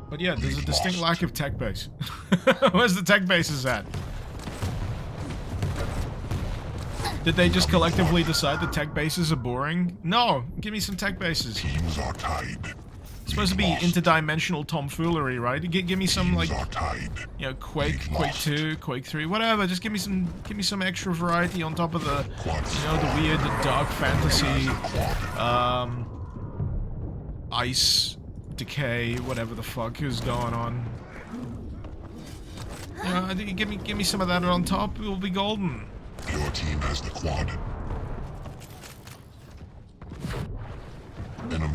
But yeah, there's a distinct lack of tech base. Where's the tech bases at? Did they just collectively decide the tech bases are boring? No, give me some tech bases. Teams are tied. It's supposed to be interdimensional tomfoolery, right? Give me some, like, you know, Quake, Quake 2, Quake 3, whatever. Just give me some extra variety on top of the, you know, the weird, dark fantasy, ice, decay, whatever the fuck is going on. You know, I think give me some of that on top. It will be golden. Your team has the quad.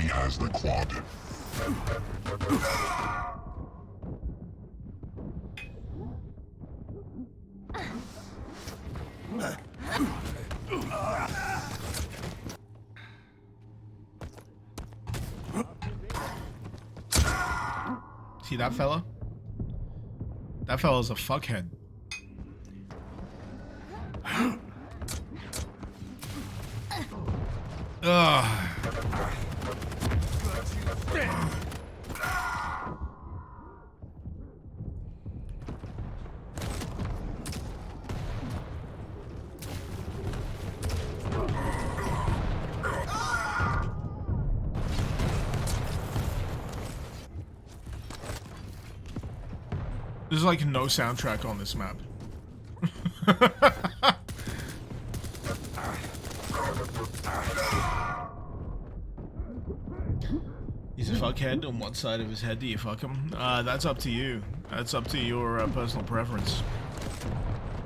enemy has the quad. See that fella? That fella's a fuckhead. Ugh. There's like no soundtrack on this map. He's a fuckhead. On what side of his head do you fuck him? That's up to you. That's up to your personal preference.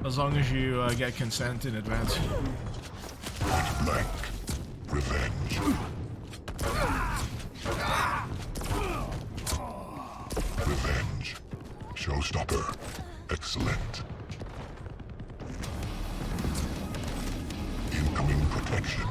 As long as you get consent in advance. Point blank. Revenge. Revenge. Showstopper. Excellent. Incoming protection.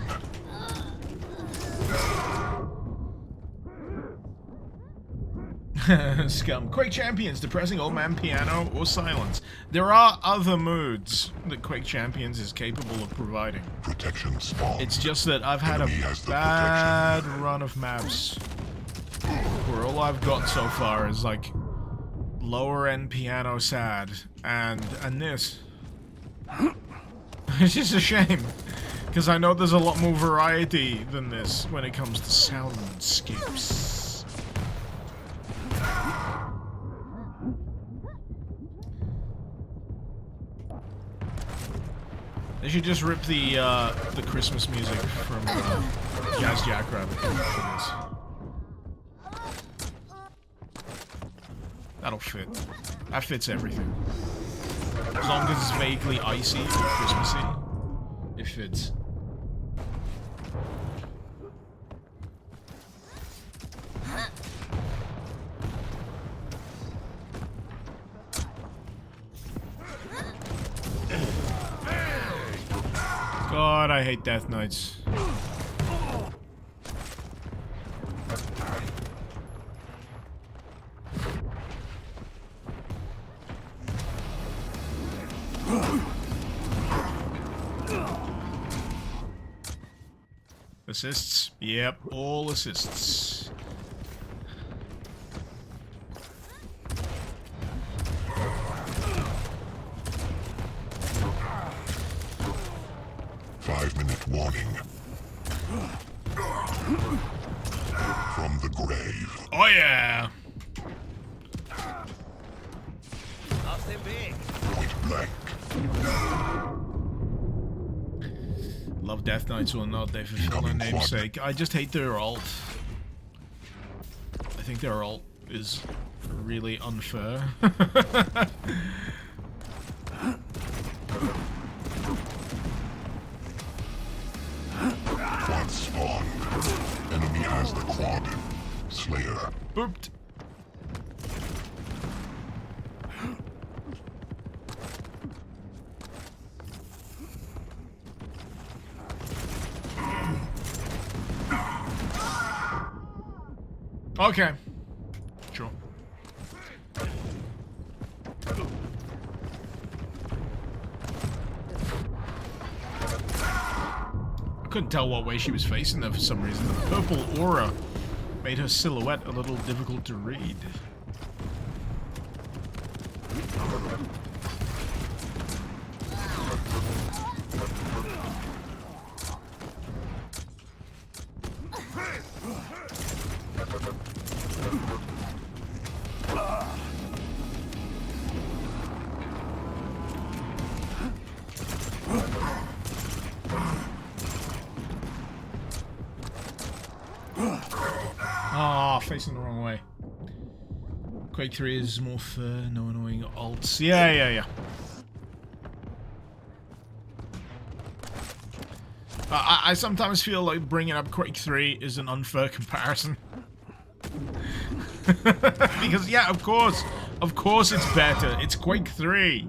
Scum. Quake Champions, depressing old man piano or silence. There are other moods that Quake Champions is capable of providing. Protection spawn. It's just that I've had a Enemy has the bad run of maps where all I've got so far is like lower end piano sad and this. It's just a shame because I know there's a lot more variety than this when it comes to soundscapes. They should just rip the Christmas music from Jazz Jackrabbit for this. That'll fit. That fits everything. As long as it's vaguely icy or Christmassy, it fits. God, I hate Death Knights. Assists? Yep, all assists. Five-minute warning. From the grave. Oh yeah! Point blank. Love Death Knights or not, they fulfill their namesake. I just hate their ult. I think their ult is really unfair. Quad spawned. Enemy has the quad. Slayer. Booped. Okay. Sure. I couldn't tell what way she was facing though for some reason. The purple aura made her silhouette a little difficult to read. Ah, facing the wrong way. Quake 3 is more fair, no annoying ults. Yeah. I sometimes feel like bringing up Quake 3 is an unfair comparison. Because, yeah, of course it's better. It's Quake 3.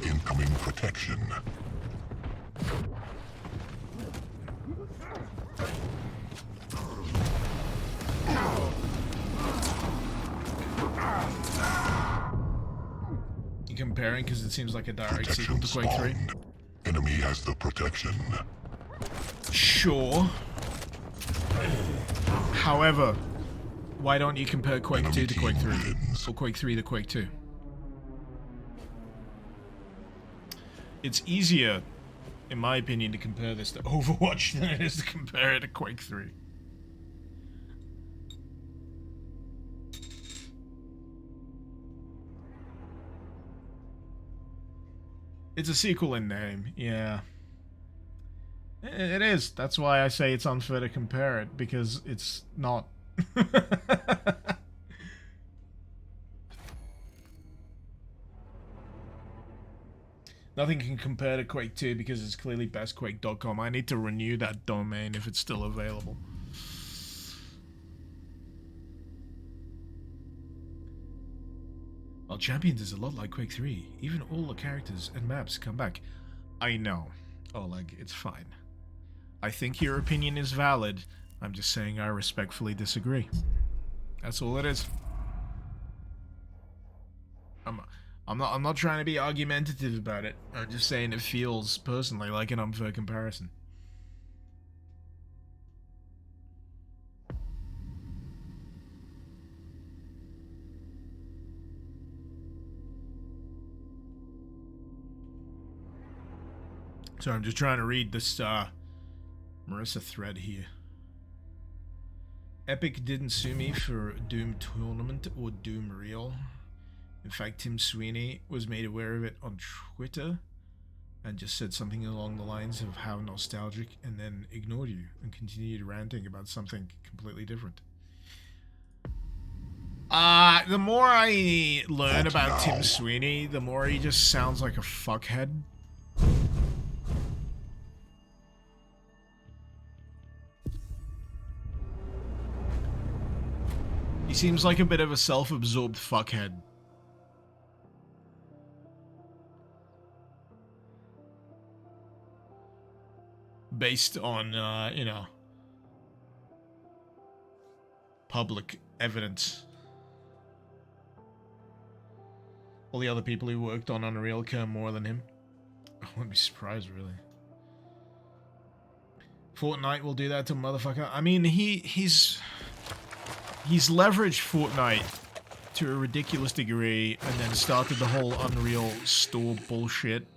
Incoming protection. You comparing because it seems like a direct Protection sequel to Quake 3. spawned. Enemy has the protection. Sure. However, why don't you compare Quake 2 to Quake 3? Wins. Or Quake 3 to Quake 2? It's easier, in my opinion, to compare this to Overwatch than it is to compare it to Quake 3. It's a sequel in name, yeah. It is. That's why I say it's unfair to compare it, because it's not. Nothing can compare to Quake 2 because it's clearly bestquake.com. I need to renew that domain if it's still available. Well, Champions is a lot like Quake 3. Even all the characters and maps come back. I know. Oleg, it's fine. I think your opinion is valid. I'm just saying I respectfully disagree. That's all it is. I'm not trying to be argumentative about it. I'm just saying it feels personally like an unfair comparison. So I'm just trying to read this Marissa thread here. Epic didn't sue me for Doom Tournament or Doom Real. In fact, Tim Sweeney was made aware of it on Twitter and just said something along the lines of how nostalgic, and then ignored you and continued ranting about something completely different. The more I learn about Tim Sweeney, the more he just sounds like a fuckhead. He seems like a bit of a self-absorbed fuckhead. Based on, you know, public evidence. All the other people who worked on Unreal care more than him. I wouldn't be surprised, really. Fortnite will do that to motherfucker. I mean, he's leveraged Fortnite to a ridiculous degree and then started the whole Unreal store bullshit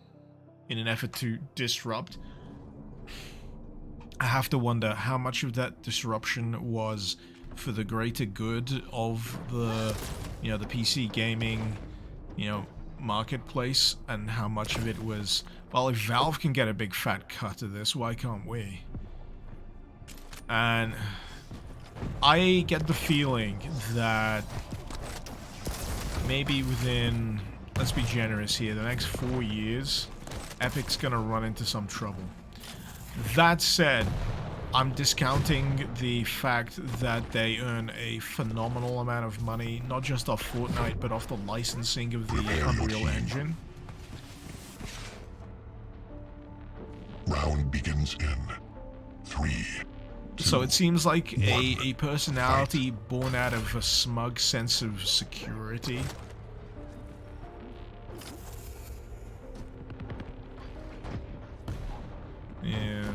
in an effort to disrupt. I have to wonder how much of that disruption was for the greater good of the, you know, the PC gaming, you know, marketplace, and how much of it was, well, if Valve can get a big fat cut of this, why can't we? And I get the feeling that maybe within, let's be generous here, the next 4 years, Epic's gonna run into some trouble. That said, I'm discounting the fact that they earn a phenomenal amount of money, not just off Fortnite, but off the licensing of the Unreal Engine. Round begins in 3. So it seems like a personality born out of a smug sense of security. Yeah.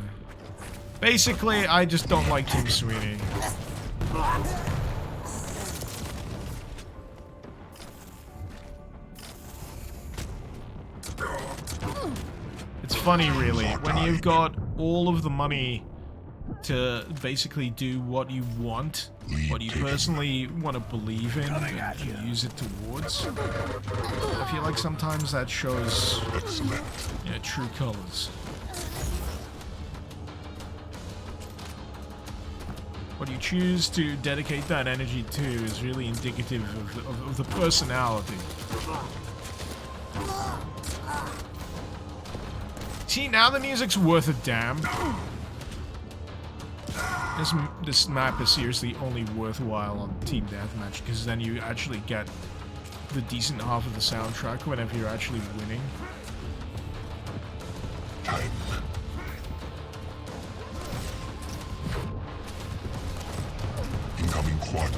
Basically, I just don't like Tim Sweeney. It's funny, really, when you've got all of the money to basically do what you want, what you personally want to believe in, and use it towards. I feel like sometimes that shows true colors. What you choose to dedicate that energy to is really indicative of the personality. See, now the music's worth a damn. This map is seriously only worthwhile on Team Deathmatch, because then you actually get the decent half of the soundtrack whenever you're actually winning. Time. Incoming quad.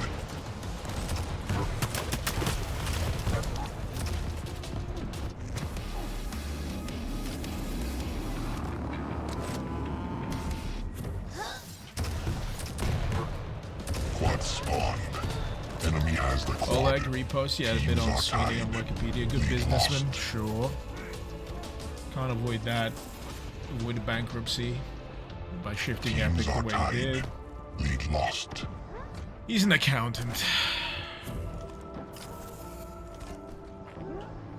Quad spawn. Enemy has the quad. Oleg repost, yeah, a bit on Sweeney on Wikipedia. Good businessman, sure. Can't avoid that. Avoid bankruptcy by shifting Epic the way he did. Lead lost. He's an accountant.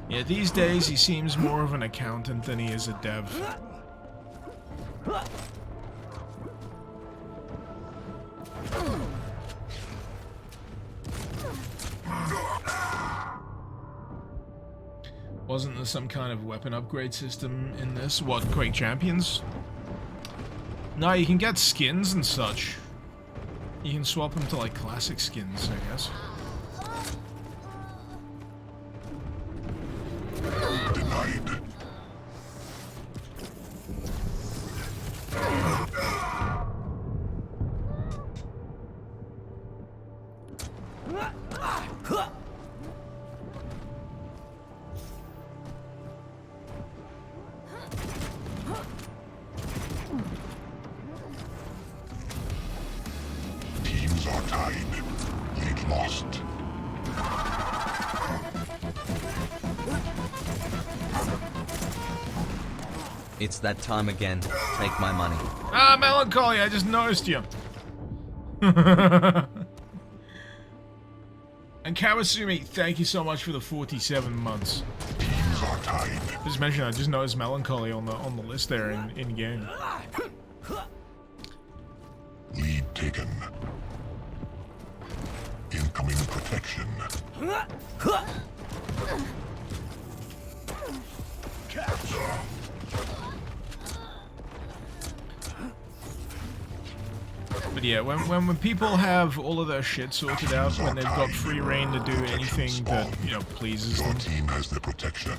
Yeah, these days he seems more of an accountant than he is a dev. Wasn't there some kind of weapon upgrade system in this? What, Quake Champions? No, you can get skins and such. You can swap them to, like, classic skins, I guess. Denied. Teams are tied. Lead lost. It's that time again. Take my money. Ah, Melancholy, I just noticed you. And Kawasumi, thank you so much for the 47 months. Teams are tied. Just mention I just noticed Melancholy on the list there in game. Lead taken. Incoming protection. But yeah, when people have all of their shit sorted out, when they've got free reign to do anything that, you know, pleases Your them, team has the protection.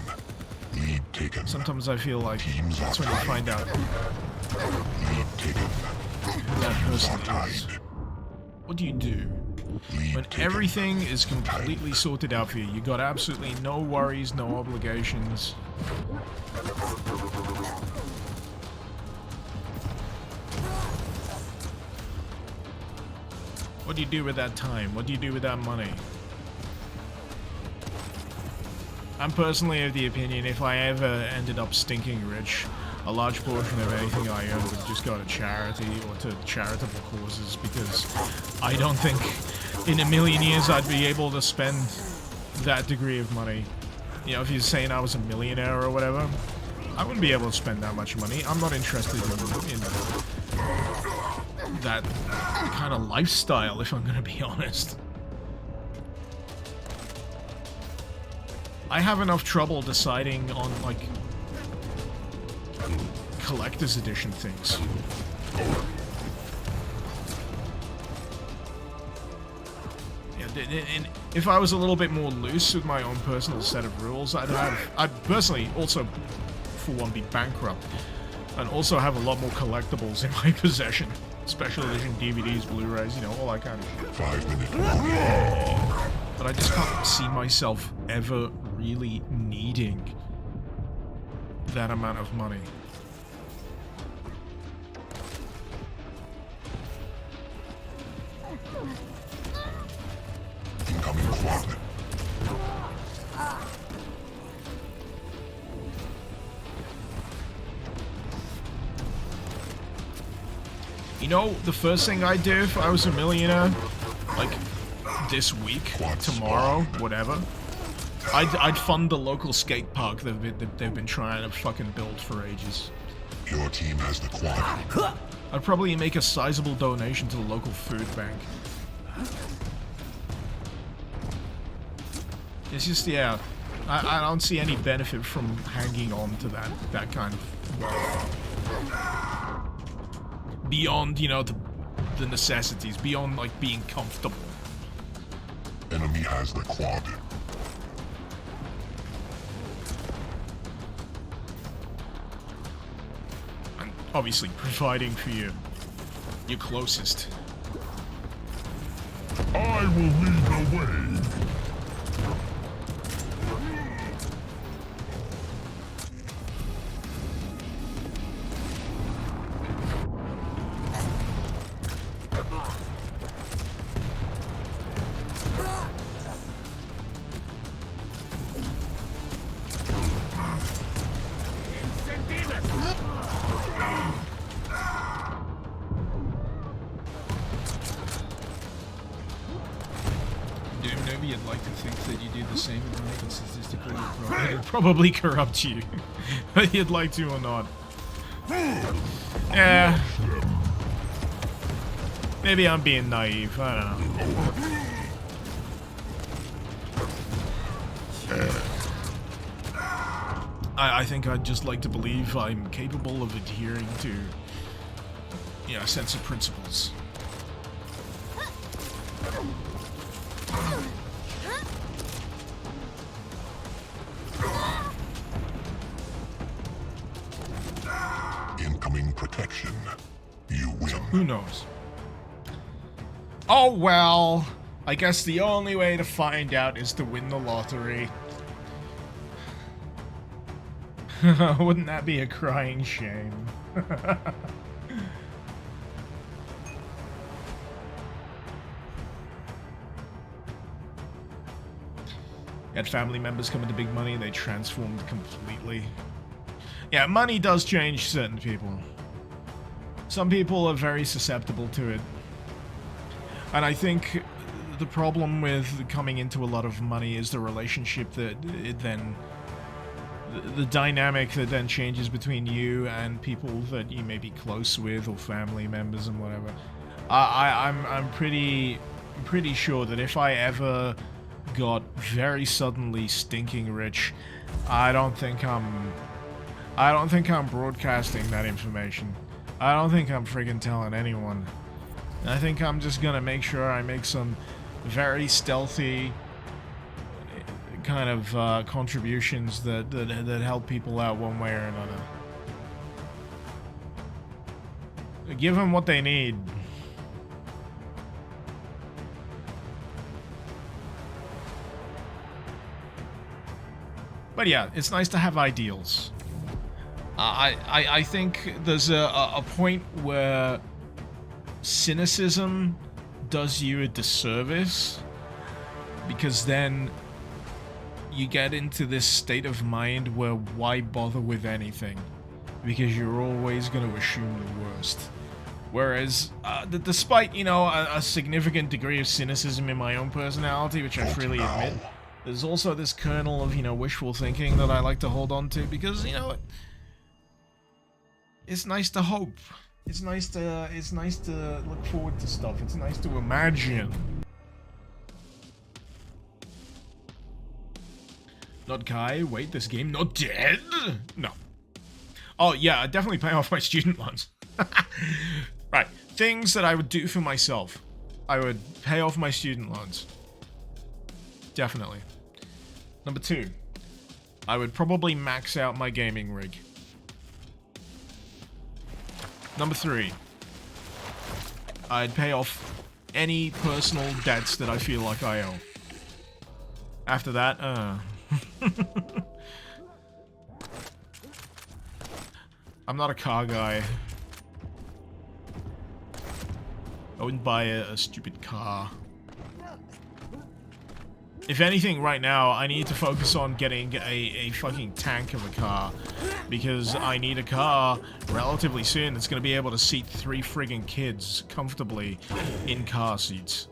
Lead taken. sometimes I feel like that's when you find out Lead taken. who that person is. What do you do? Lead When taken. everything is completely sorted out for you, you got absolutely no worries, no obligations. What do you do with that time? What do you do with that money? I'm personally of the opinion if I ever ended up stinking rich, a large portion of anything I earned would just go to charity or to charitable causes, because I don't think in a million years I'd be able to spend that degree of money. You know, if you're saying I was a millionaire or whatever, I wouldn't be able to spend that much money. I'm not interested in that kind of lifestyle, if I'm going to be honest. I have enough trouble deciding on, like, collector's edition things. Yeah, and if I was a little bit more loose with my own personal set of rules, I'd personally also, for one, be bankrupt, and also have a lot more collectibles in my possession. Special edition DVDs, Blu-rays, you know, all that kind of shit. 5 minute warning. But I just can't see myself ever really needing that amount of money. Incoming quad. You know, the first thing I'd do if I was a millionaire, like this week, tomorrow, whatever, I'd fund the local skate park they've been trying to fucking build for ages. Your team has the quad. I'd probably make a sizable donation to the local food bank. It's just, yeah, I don't see any benefit from hanging on to that kind of wealth. Beyond, you know, the necessities, beyond, like, being comfortable. Enemy has the quad. And obviously providing for your closest. I will lead the way. Maybe you'd like to think that you do the same amount, but statistically it'll probably corrupt you. Whether you'd like to or not. Yeah. Maybe I'm being naive, I don't know. I think I'd just like to believe I'm capable of adhering to, you know, a sense of principles. Incoming protection. You win. Who knows? Oh well, I guess the only way to find out is to win the lottery. Wouldn't that be a crying shame? Had family members come into big money and they transformed completely. Yeah, money does change certain people. Some people are very susceptible to it. And I think the problem with coming into a lot of money is the relationship that it then... The dynamic that then changes between you and people that you may be close with, or family members and whatever. I'm pretty sure that if I ever got very suddenly stinking rich, I don't think I'm broadcasting that information. I don't think I'm friggin' telling anyone. I think I'm just gonna make sure I make some very stealthy kind of contributions that help people out one way or another. Give them what they need. But yeah, it's nice to have ideals. I think there's a point where cynicism does you a disservice, because then you get into this state of mind where why bother with anything? Because you're always going to assume the worst. Whereas, despite, you know, a significant degree of cynicism in my own personality, which I freely admit, there's also this kernel of, you know, wishful thinking that I like to hold on to, because, you know, it's nice to hope. It's nice to look forward to stuff. It's nice to imagine. Not Kai, wait, this game not dead? No. Oh yeah, I'd definitely pay off my student loans. Right, things that I would do for myself. I would pay off my student loans. Definitely. Number 2, I would probably max out my gaming rig. Number 3, I'd pay off any personal debts that I feel like I owe. After that, I'm not a car guy. I wouldn't buy a stupid car. If anything, right now, I need to focus on getting a fucking tank of a car. Because I need a car relatively soon that's going to be able to seat 3 friggin' kids comfortably in car seats.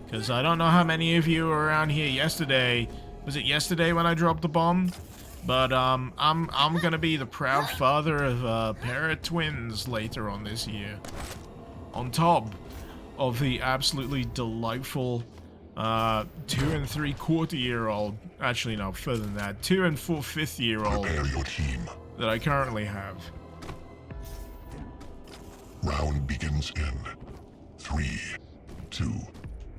Because I don't know how many of you were around here yesterday. Was it yesterday when I dropped the bomb? But I'm going to be the proud father of a pair of twins later on this year. On top of the absolutely delightful 2 3/4-year-old, actually no, further than that, 2 4/5-year-old that I currently have. Round begins in 3, 2,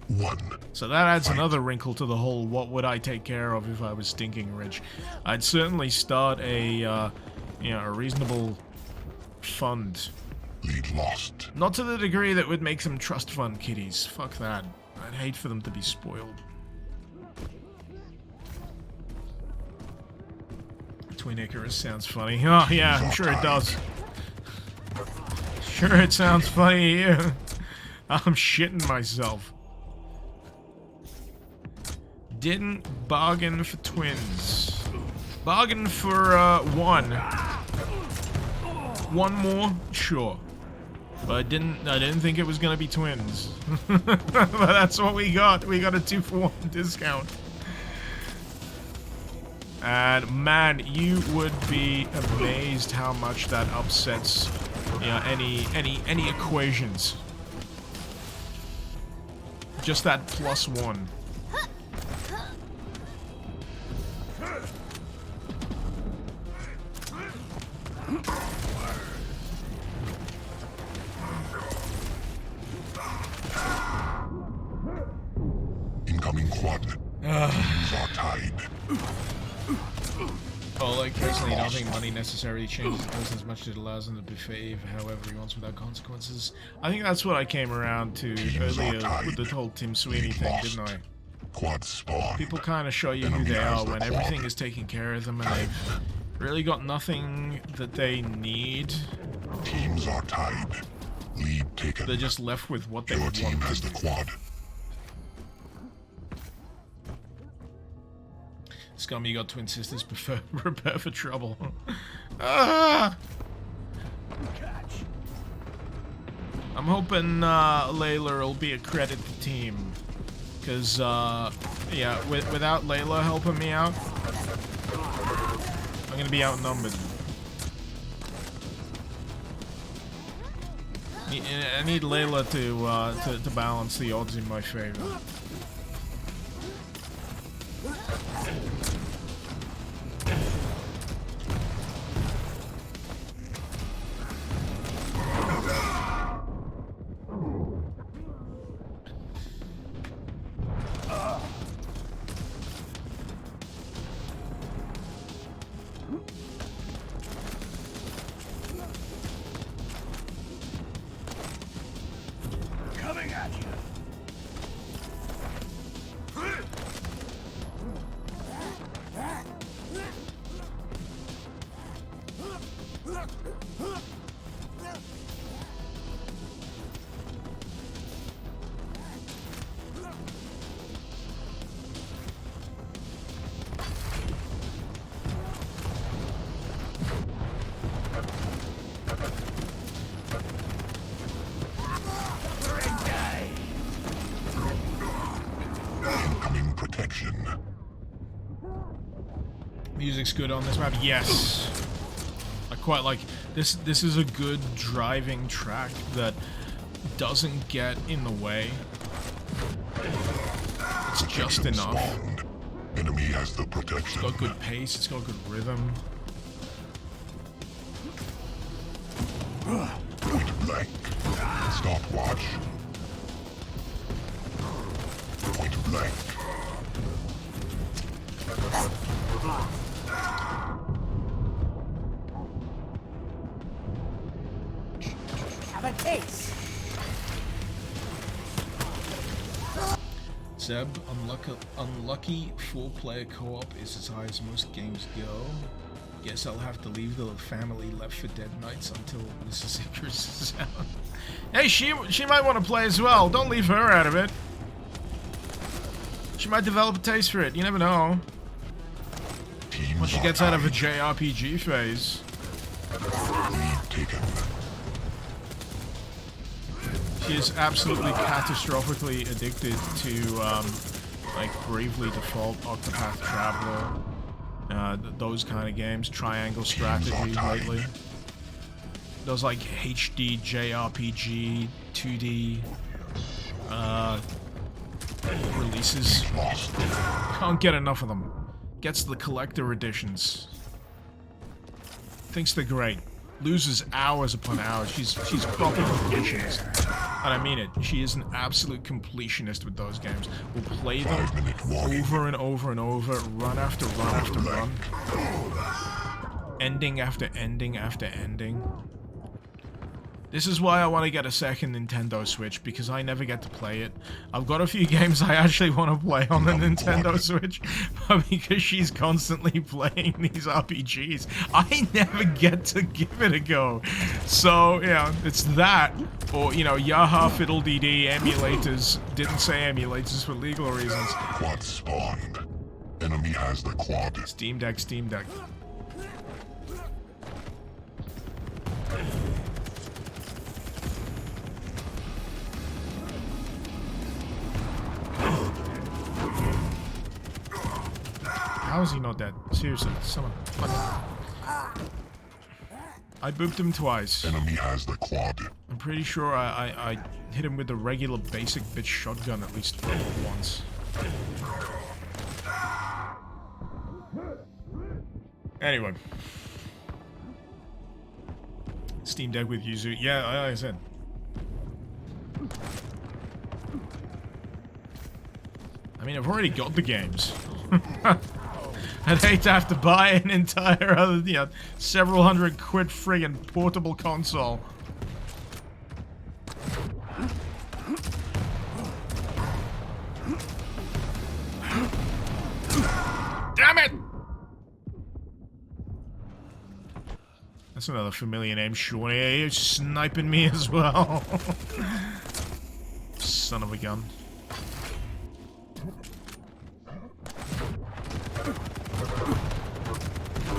1. So that adds another wrinkle to the whole what would I take care of if I was stinking rich. I'd certainly start a reasonable fund. Lead lost. Not to the degree that would make them trust fund kiddies. Fuck that. I'd hate for them to be spoiled. Twin Icarus sounds funny. Oh yeah, I'm sure it does. Sure it sounds funny to you. I'm shitting myself. Didn't bargain for twins. Bargain for one. One more? Sure. But I didn't think it was gonna be twins. But that's what we got. We got a 2-for-1 discount. And man, you would be amazed how much that upsets, you know, any equations. Just that +1. Incoming quad. Teams are tied. Well, like, personally, I don't think money necessarily changes a person as much as it allows them to behave however he wants without consequences. I think that's what I came around to earlier with the whole Tim Sweeney thing, didn't I? Quad spawn. People kind of show you who they are when everything is taking care of them and they've really got nothing that they need. Teams are tied. Lead taken. They're just left with what they Your want. team has the quad. Scum, you got twin sisters, prepare for trouble. Ah! I'm hoping Layla will be a credit to team. Because, yeah, without Layla helping me out, I'm gonna be outnumbered. I need Layla to balance the odds in my favor. Coming at you. Incoming protection. Music's good on this map. Yes. I quite like this. This is a good driving track that doesn't get in the way. It's just enough. Spawned. Enemy has the protection. It's got good pace. It's got good rhythm. Point blank. Stopwatch. Point blank. Have a taste. Zeb, unlucky 4-player co-op is as high as most games go. Guess I'll have to leave the family Left 4 Dead nights until Mrs. Icarus is out. Hey, she might want to play as well. Don't leave her out of it. She might develop a taste for it. You never know. Teams Once she are gets out of a tied. JRPG phase. Lead taken. She is absolutely catastrophically addicted to, like, Bravely Default, Octopath Traveler, those kind of games, Triangle Strategy lately. Those, like, HD, JRPG, 2D, releases. Lost. Can't get enough of them. Gets the collector editions. Thinks they're great. Loses hours upon hours. She's proper completionist. And I mean it. She is an absolute completionist with those games. Will play them 5-minute warning. over and over and over, run after run after run. Ending after ending after ending. This is why I want to get a second Nintendo Switch, because I never get to play it. I've got a few games I actually want to play on the Nintendo Switch, but because she's constantly playing these RPGs, I never get to give it a go. So, yeah, it's that, or, you know, Yaha Fiddle DD emulators. Didn't say emulators for legal reasons. Quad spawned. Enemy has the quad. Steam Deck, Steam Deck. How is he not dead? Seriously, someone. What? I booped him twice. Enemy has the quad. I'm pretty sure I hit him with the regular basic bitch shotgun at least once. Anyway. Steam Deck with Yuzu. Yeah, like I said. I mean, I've already got the games. I'd hate to have to buy an entire other, you know, several hundred quid friggin' portable console. Damn it! That's another familiar name, Shawnee. You're sniping me as well. Son of a gun.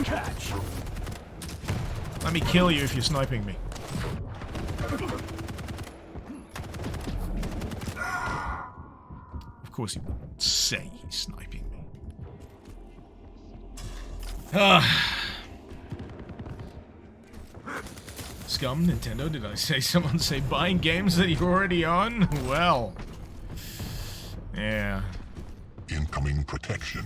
Catch. Let me kill you if you're sniping me. Of course he wouldn't say he's sniping me. Scum, Nintendo, did I say someone say buying games that you're already on? Well. Yeah. Incoming protection.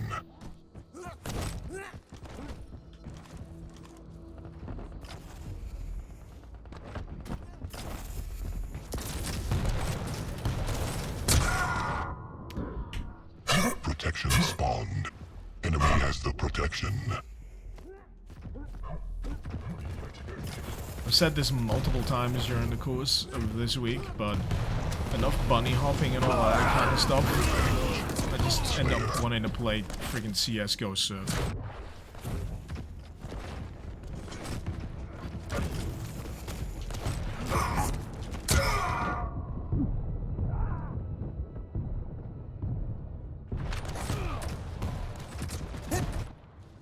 Protection spawned. Enemy has the protection. I've said this multiple times during the course of this week, but enough bunny hopping and all that kind of stuff, I just end up wanting to play friggin' CSGO Surf.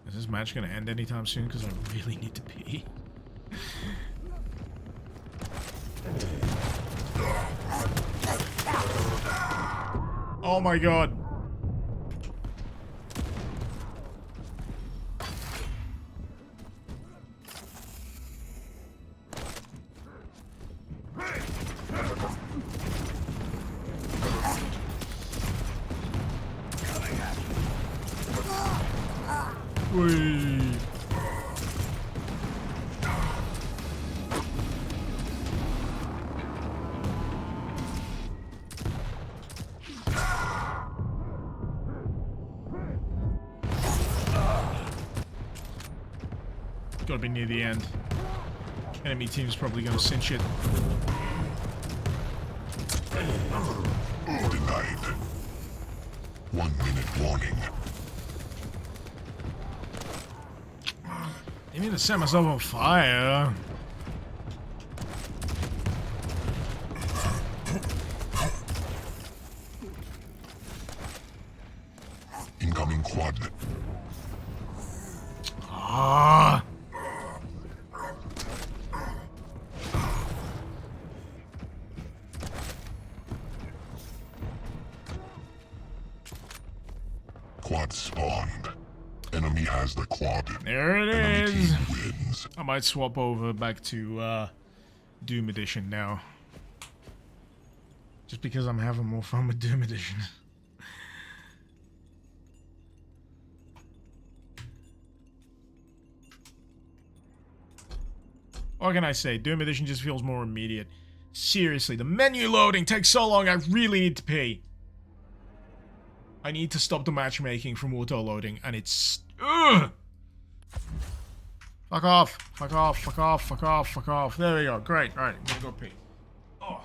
Is this match gonna end anytime soon? Because I really need to pee. Oh my god. Whee. Gotta be near the end. Enemy team's probably gonna cinch it. Denied. 1 minute warning. I need to set myself on fire. Incoming quad. Ah. Quad spawned. Enemy has the quad. There it Enemy is. team wins. I might swap over back to Doom Edition now. Just because I'm having more fun with Doom Edition. What can I say? Doom Edition just feels more immediate. Seriously, the menu loading takes so long, I really need to pee. I need to stop the matchmaking from auto-loading, and it's... Ugh! Fuck off. Fuck off. Fuck off. Fuck off. Fuck off. There we go. Great. Alright, I'm gonna go pee. Oh.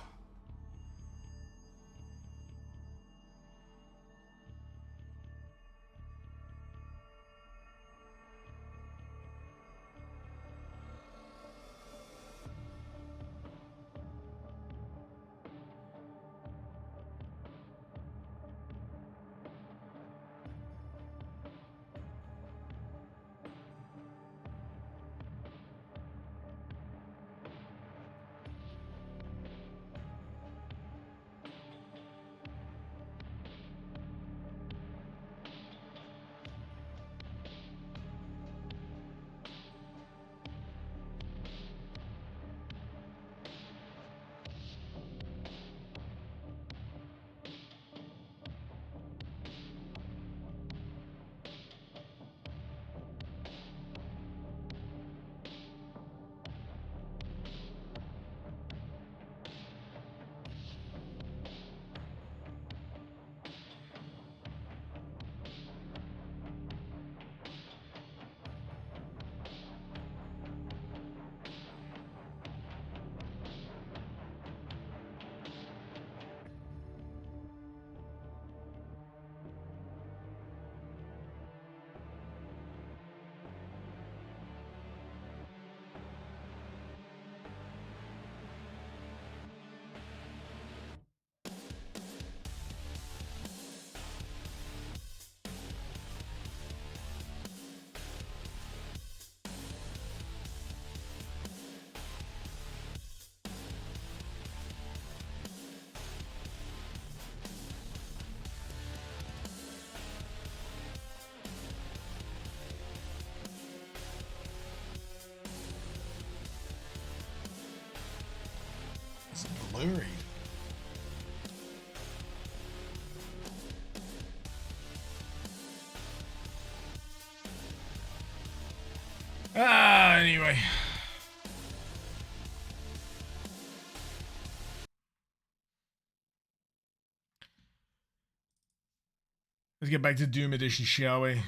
It's blurry. Anyway. Let's get back to Doom Edition, shall we?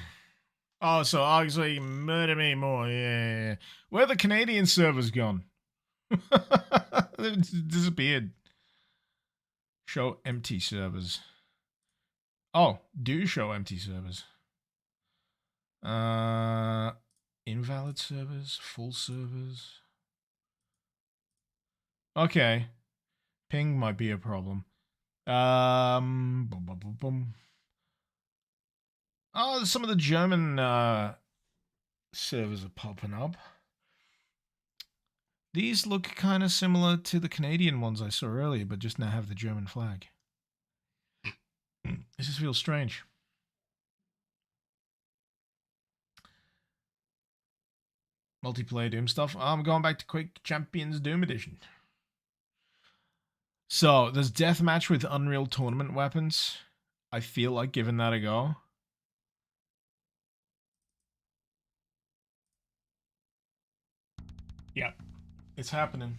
Oh, so obviously, murder me more. Yeah. Where are the Canadian servers gone? They've disappeared. Show empty servers. Oh, do show empty servers. Invalid servers, full servers. Okay. Ping might be a problem. Boom, boom, boom, boom. Oh, some of the German servers are popping up. These look kind of similar to the Canadian ones I saw earlier, but just now have the German flag. This just feels strange. Multiplayer Doom stuff. I'm going back to Quake Champions Doom Edition. So, there's deathmatch with Unreal Tournament weapons. I feel like giving that a go. Yeah, it's happening.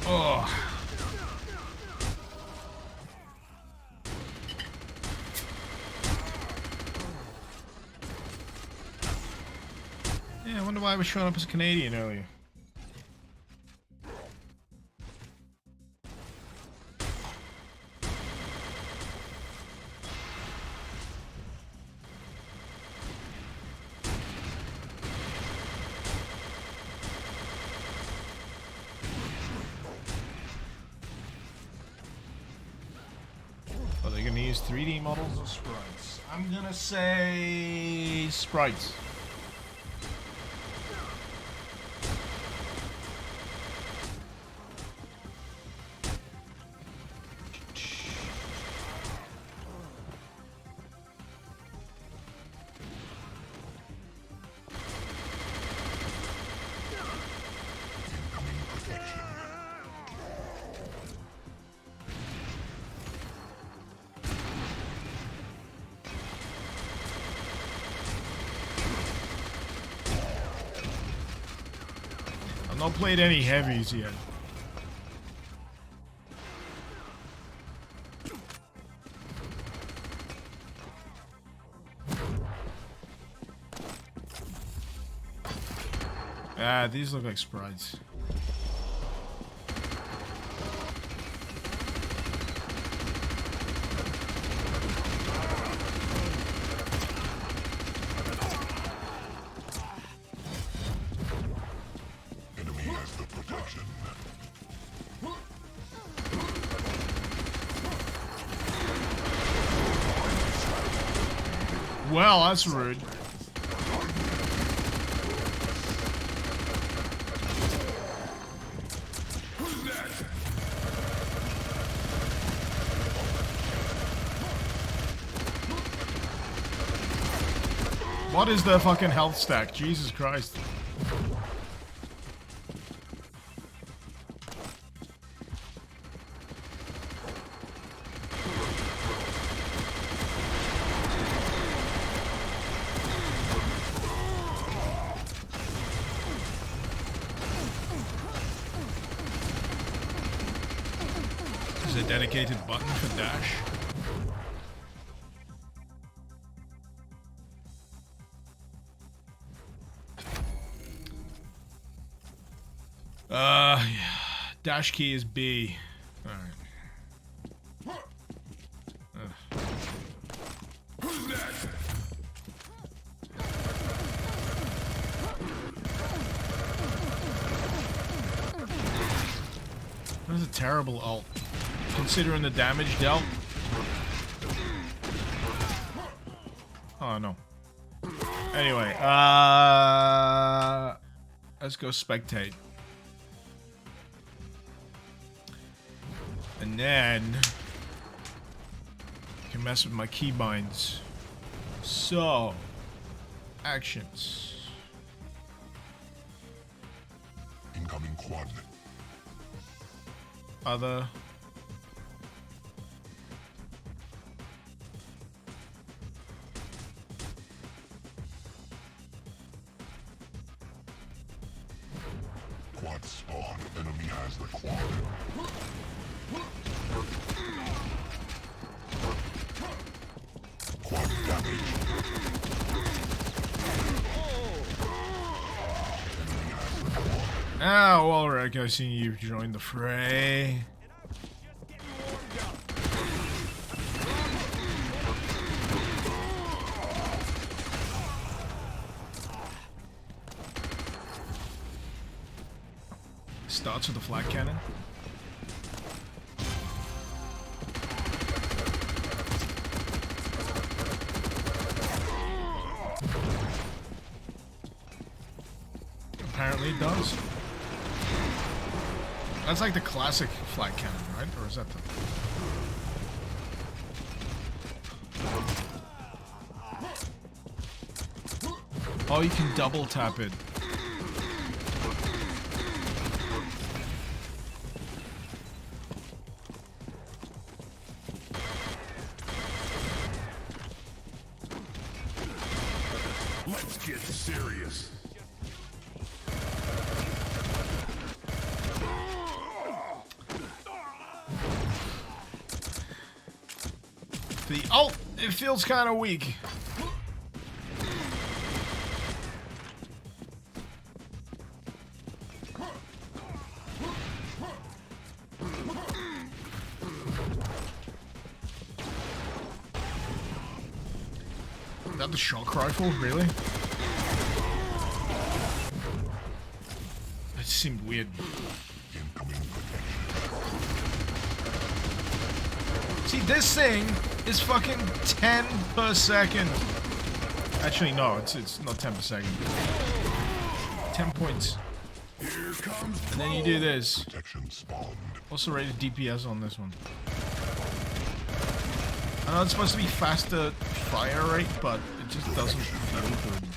Oh. Yeah, I wonder why I was showing up as a Canadian earlier. use 3D models or sprites? I'm gonna say sprites. I've not played any heavies yet. Ah, these look like sprites. Enemy has the protection. Well, that's rude. What is the fucking health stack? Jesus Christ. Is a dedicated button for dash? Dash key is B. Alright. That was a terrible ult. Considering the damage dealt. Oh no. Anyway, let's go spectate. And then I can mess with my keybinds. So, actions. Incoming quad. Other. Quad spawn. Enemy has the quad. Quad damage. Enemy has the quad. Oh, well, Rick, I see you've joined the fray. Starts with the flat cannon. Apparently it does. That's like the classic flat cannon, right? Or is that the... Oh, you can double tap it. Let's get serious. The ult, it feels kind of weak. Is that the shock rifle? Really? That seemed weird. Incoming protection. See, this thing is fucking 10 per second. Actually, no, it's not 10 per second. 10 points. And then you do this. Protection spawned. Also rated DPS on this one. I know it's supposed to be faster fire rate, but it just doesn't feel good.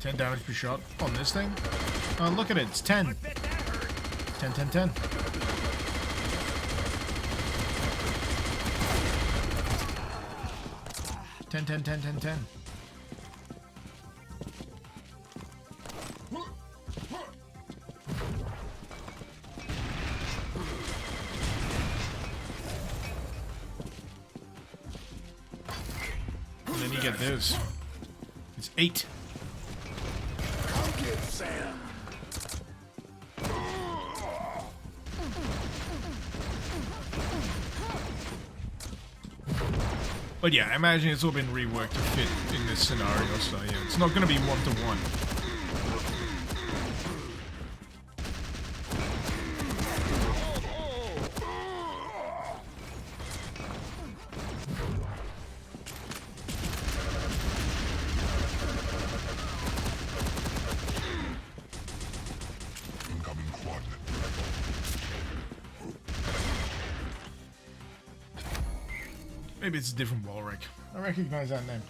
10 damage per shot on this thing. Oh, look at it, it's 10. 10, 10, 10. Ten, 10, 10, 10, 10. And then you get this. It's 8. But yeah, I imagine it's all been reworked to fit in this scenario, so yeah, it's not going to be one-to-one. Incoming quad. Maybe it's a different Walrick. I recognize that name.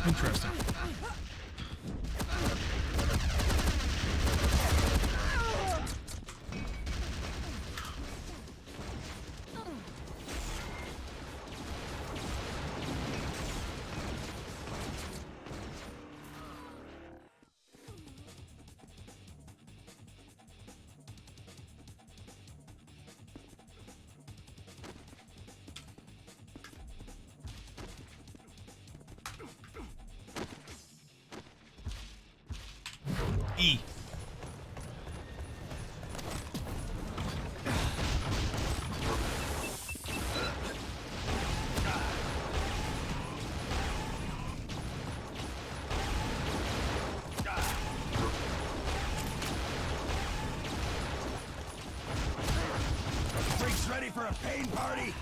Interesting. E. Freaks ready for a pain party?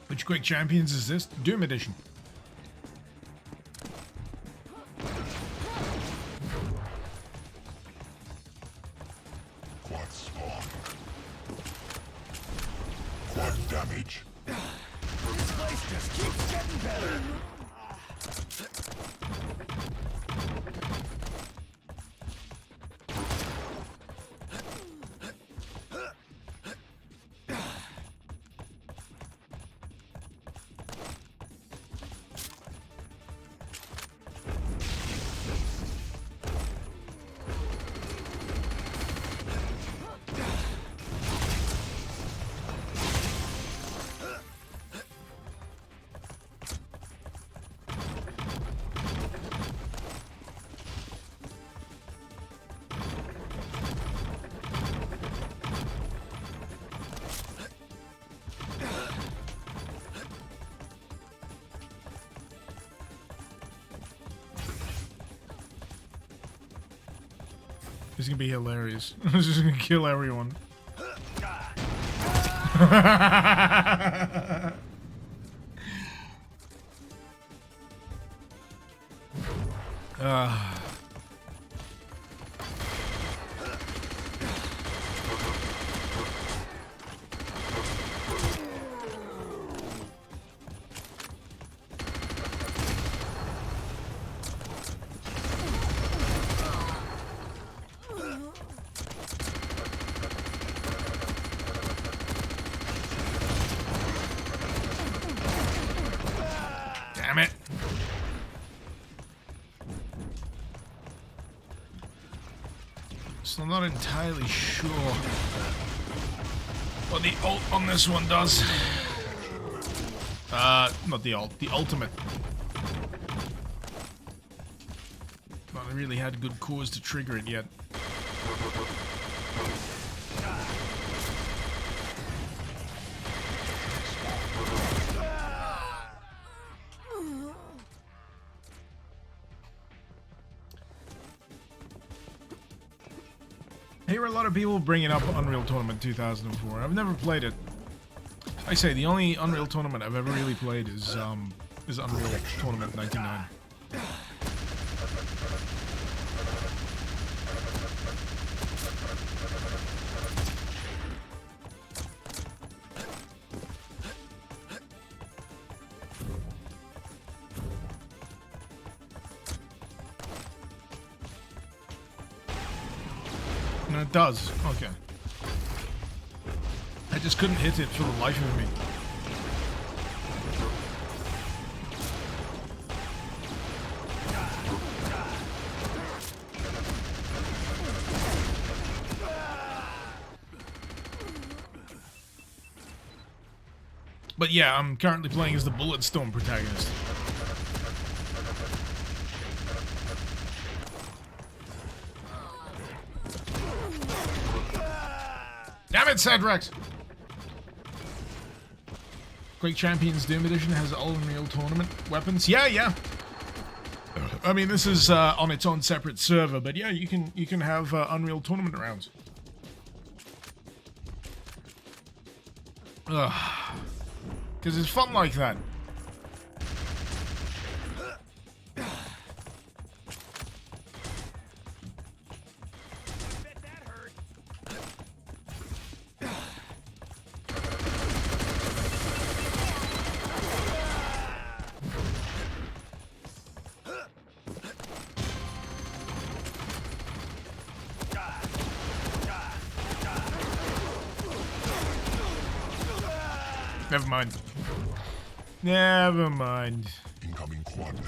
Which Quake Champions is this? Doom Edition. Quad spawn. Quad damage. This place just keeps getting better. This is gonna be hilarious. This is gonna kill everyone. Damn it. So I'm not entirely sure what the ult on this one does. Not the ult, the ultimate. Not really had good cause to trigger it yet. I hear a lot of people bringing up Unreal Tournament 2004. I've never played it. I say the only Unreal Tournament I've ever really played is Unreal Tournament 99. No, it does. Okay. I just couldn't hit it for the life of me. But yeah, I'm currently playing as the Bulletstorm protagonist. Damn it, Cedrex! Quake Champions Doom Edition has all Unreal Tournament weapons. Yeah. I mean, this is on its own separate server, but yeah, you can have Unreal Tournament rounds. Because it's fun like that. Never mind. Never mind. Incoming quad.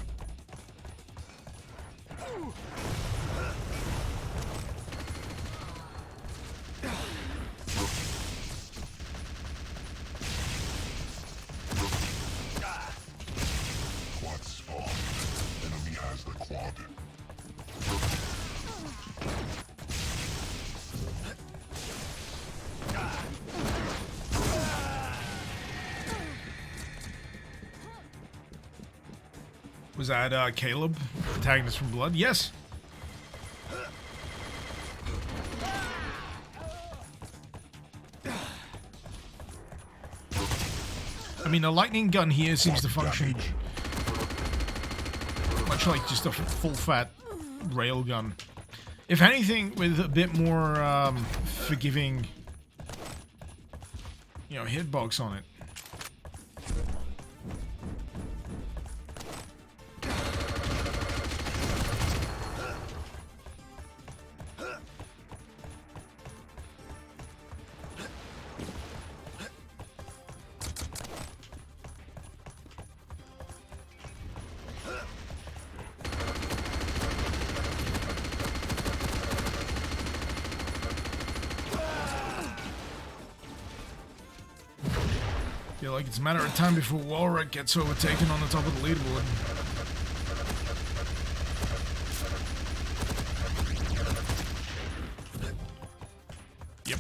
Quad spawn. Enemy has the quad. Was that Caleb, protagonist from Blood? Yes. I mean, the lightning gun here seems to function much like just a full-fat railgun. If anything, with a bit more forgiving, you know, hitbox on it. Feel like it's a matter of time before Walrek gets overtaken on the top of the leaderboard. Yep.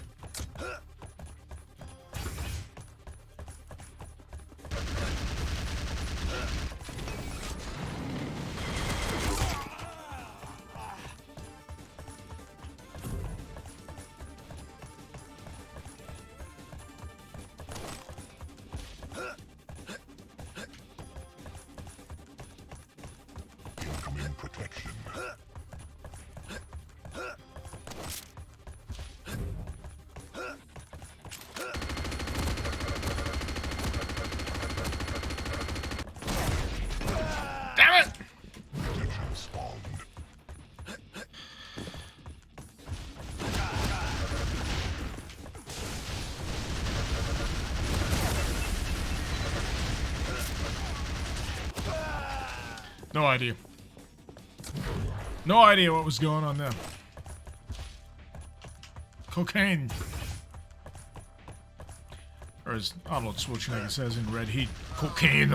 No idea. No idea what was going on there. Cocaine. Or as Arnold Schwarzenegger says in Red Heat, cocaine.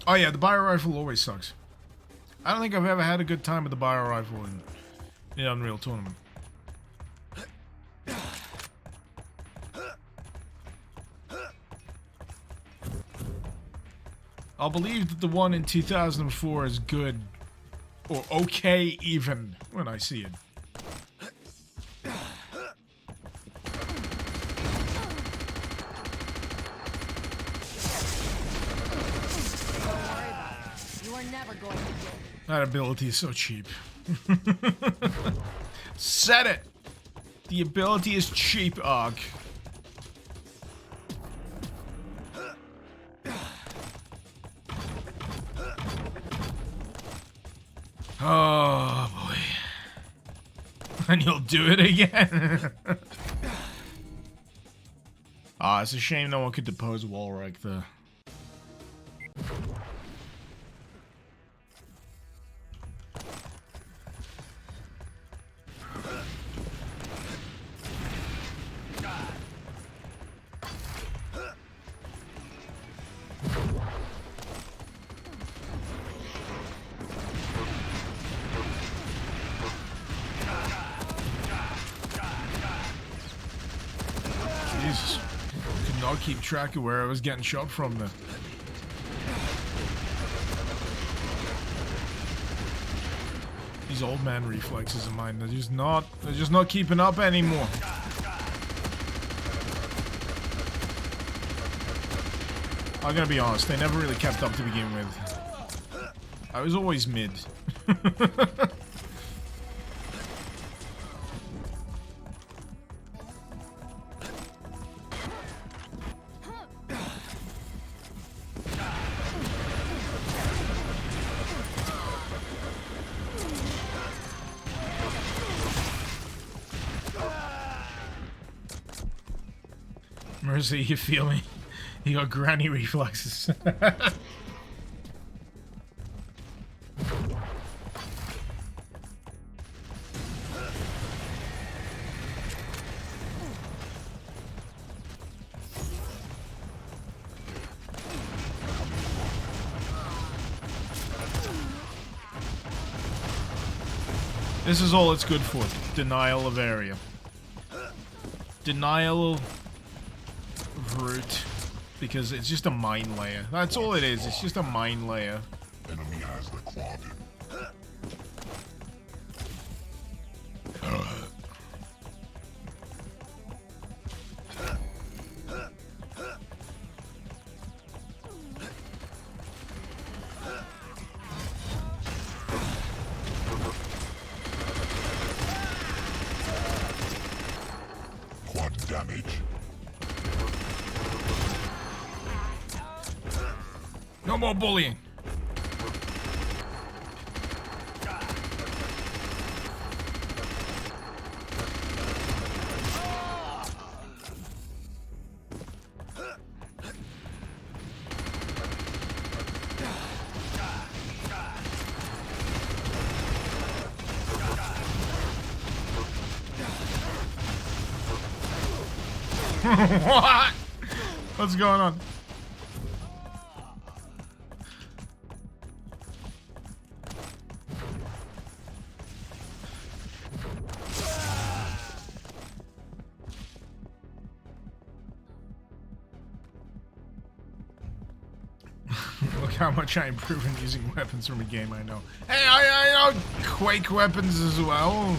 Oh yeah, the bio rifle always sucks. I don't think I've ever had a good time with the bio rifle in Unreal Tournament. I'll believe that the one in 2004 is good, or okay even, when I see it. That ability is so cheap. Said it! The ability is cheap, Og. Oh, boy. And you'll do it again. Ah, it's a shame no one could depose Walreich there. Jesus. Could not keep track of where I was getting shot from there. These old man reflexes of mine, they're just not keeping up anymore. I'm gonna be honest, they never really kept up to begin with. I was always mid. Mercy, you feel me? You got granny reflexes. This is all it's good for. Denial of area. Denial of route. Because it's just a mine layer. That's all it is. It's just a mine layer. Enemy has the quad. Quad damage. No more bullying. What? What's going on? Look how much I improve in using weapons from a game I know. Hey, I know Quake weapons as well.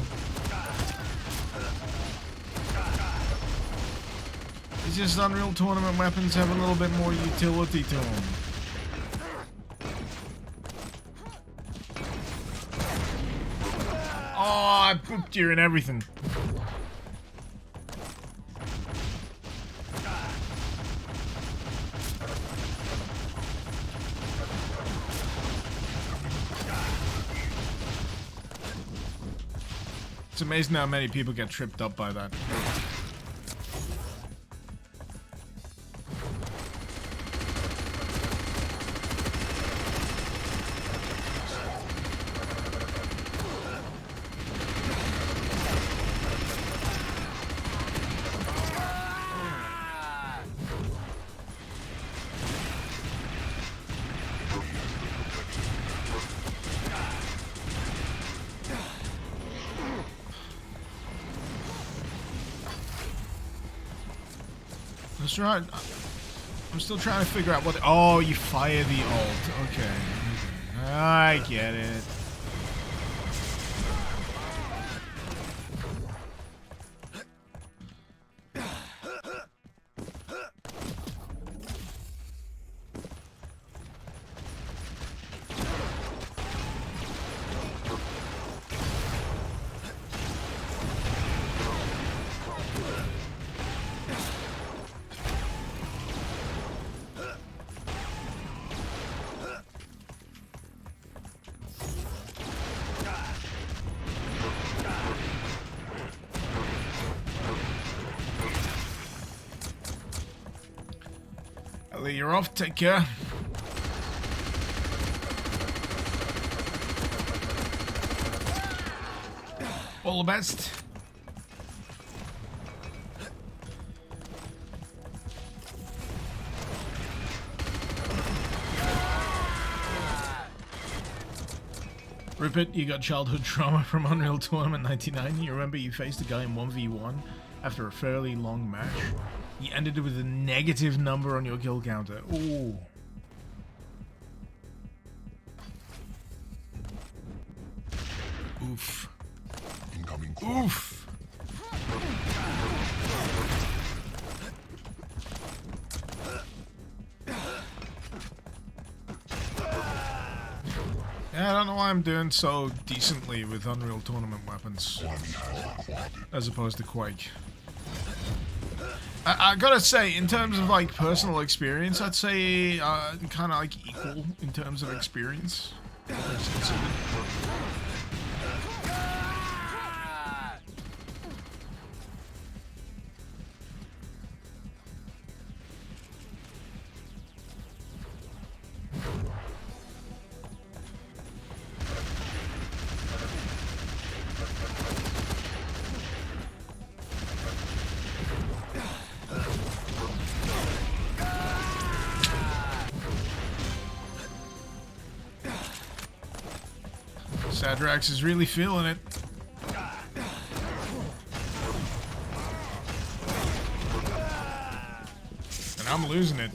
It's just Unreal Tournament weapons have a little bit more utility to them. Oh, I pooped you and everything. It's amazing how many people get tripped up by that. That's right. I'm still trying to figure out what. Oh, you fire the ult. Okay. I get it. Ellie, you're off. Take care. All the best. Rupert, you got childhood trauma from Unreal Tournament 99. You remember you faced a guy in 1v1 after a fairly long match? He ended with a negative number on your kill counter. Ooh. Oof. Incoming. Oof. Yeah, I don't know why I'm doing so decently with Unreal Tournament weapons as opposed to Quake. I gotta say, in terms of like personal experience, I'd say kind of like equal in terms of experience. Sadrax is really feeling it. And I'm losing it.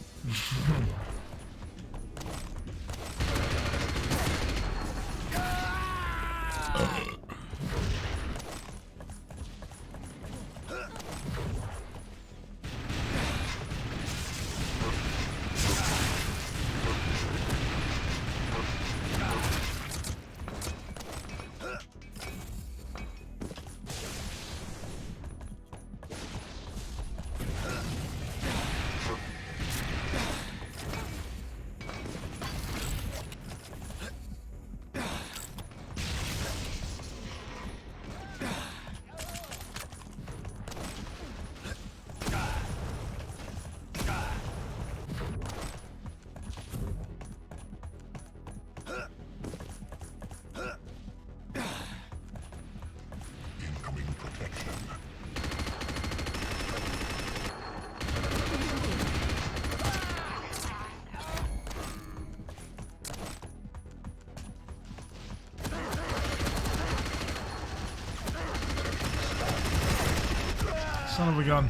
Son of a gun.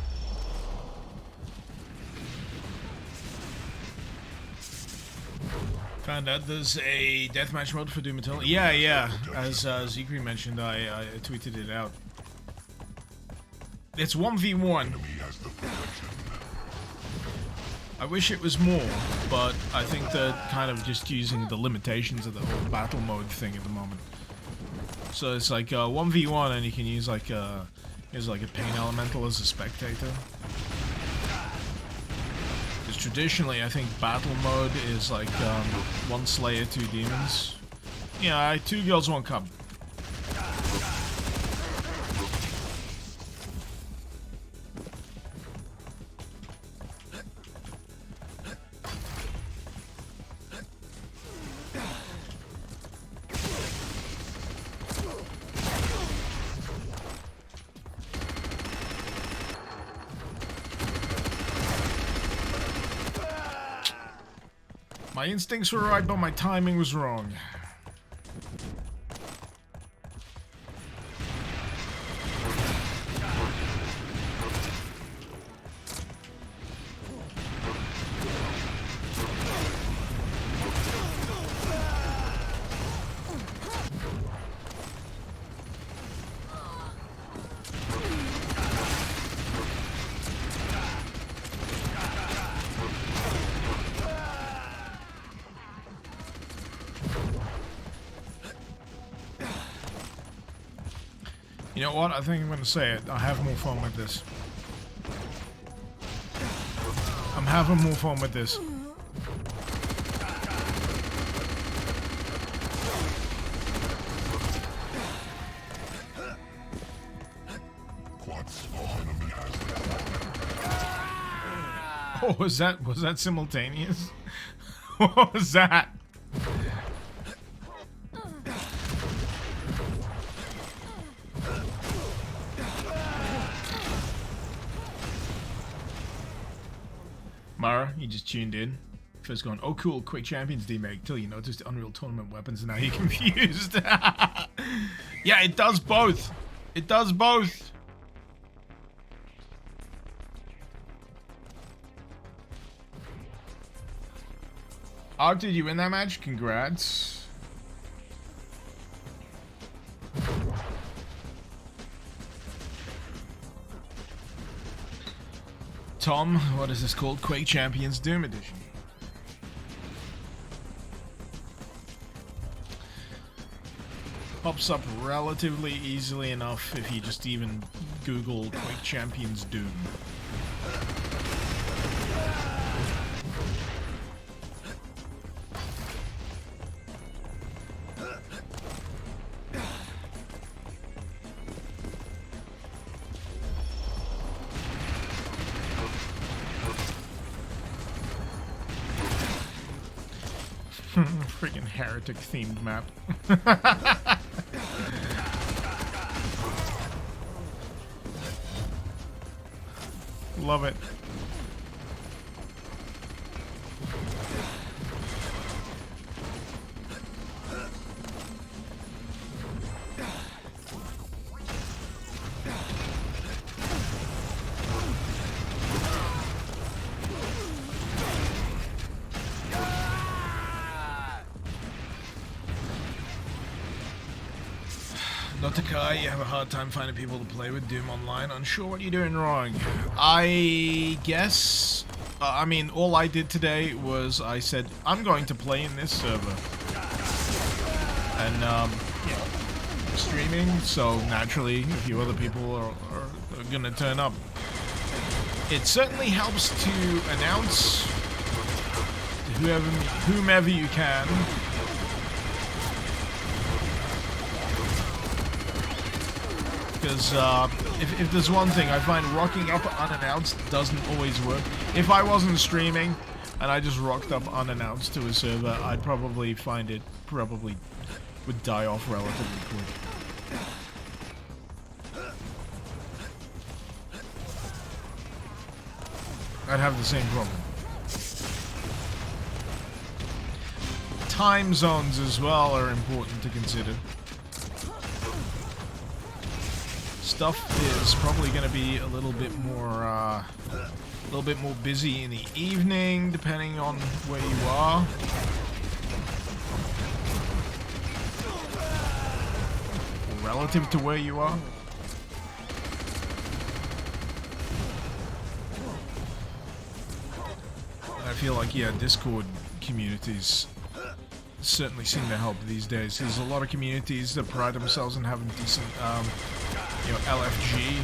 Found out there's a deathmatch mode for Doom Eternal. Yeah. As Zikri mentioned, I tweeted it out. It's 1v1. Enemy has the protection. I wish it was more, but I think they're kind of just using the limitations of the whole battle mode thing at the moment. So it's like 1v1, and you can use like a pain elemental as a spectator. Because traditionally, I think battle mode is like 1 Slayer, 2 demons. Yeah, 2 girls, 1 cup. My instincts were right, but my timing was wrong. You know what? I think I'm gonna say it. I have more fun with this. I'm having more fun with this. Oh, was that simultaneous? What was that? Mara, you just tuned in. First going, oh cool, Quake Champions demake, till you noticed Unreal Tournament weapons and now you're confused. Yeah, it does both. It does both. Ark, did you win that match? Congrats. Tom, what is this called? Quake Champions Doom Edition. Pops up relatively easily enough if you just even Google Quake Champions Doom. Freaking heretic themed map. Love it. Notakai, you have a hard time finding people to play with Doom Online. Unsure what you're doing wrong. I guess... I mean, all I did today was I said, I'm going to play in this server. And, you know, streaming, so naturally a few other people are gonna turn up. It certainly helps to announce to whomever you can. Because if there's one thing, I find rocking up unannounced doesn't always work. If I wasn't streaming and I just rocked up unannounced to a server, I'd probably find it probably would die off relatively quick. I'd have the same problem. Time zones as well are important to consider. Stuff is probably going to be a little bit more busy in the evening, depending on where you are. relative to where you are. I feel like, yeah, Discord communities certainly seem to help these days. There's a lot of communities that pride themselves in having decent, you know, LFG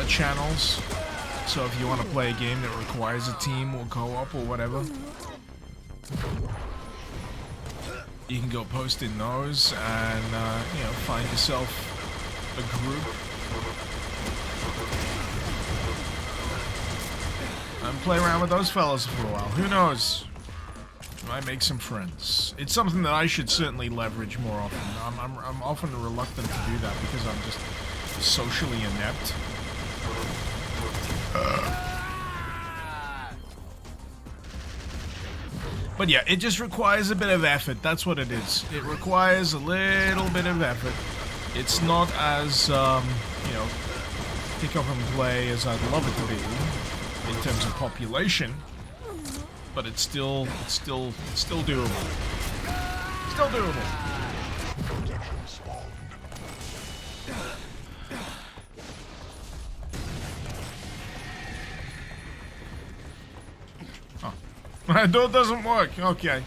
channels. So if you want to play a game that requires a team or co-op or whatever, you can go post in those and, you know, find yourself a group and play around with those fellas for a while. Who knows? I might make some friends. It's something that I should certainly leverage more often. I'm often reluctant to do that because I'm just socially inept. But yeah, it just requires a bit of effort. That's what it is. It requires a little bit of effort. It's not as, you know, pick up and play as I'd love it to be in terms of population, but it's still doable. Still doable. Protection spawned. My door doesn't work. Okay.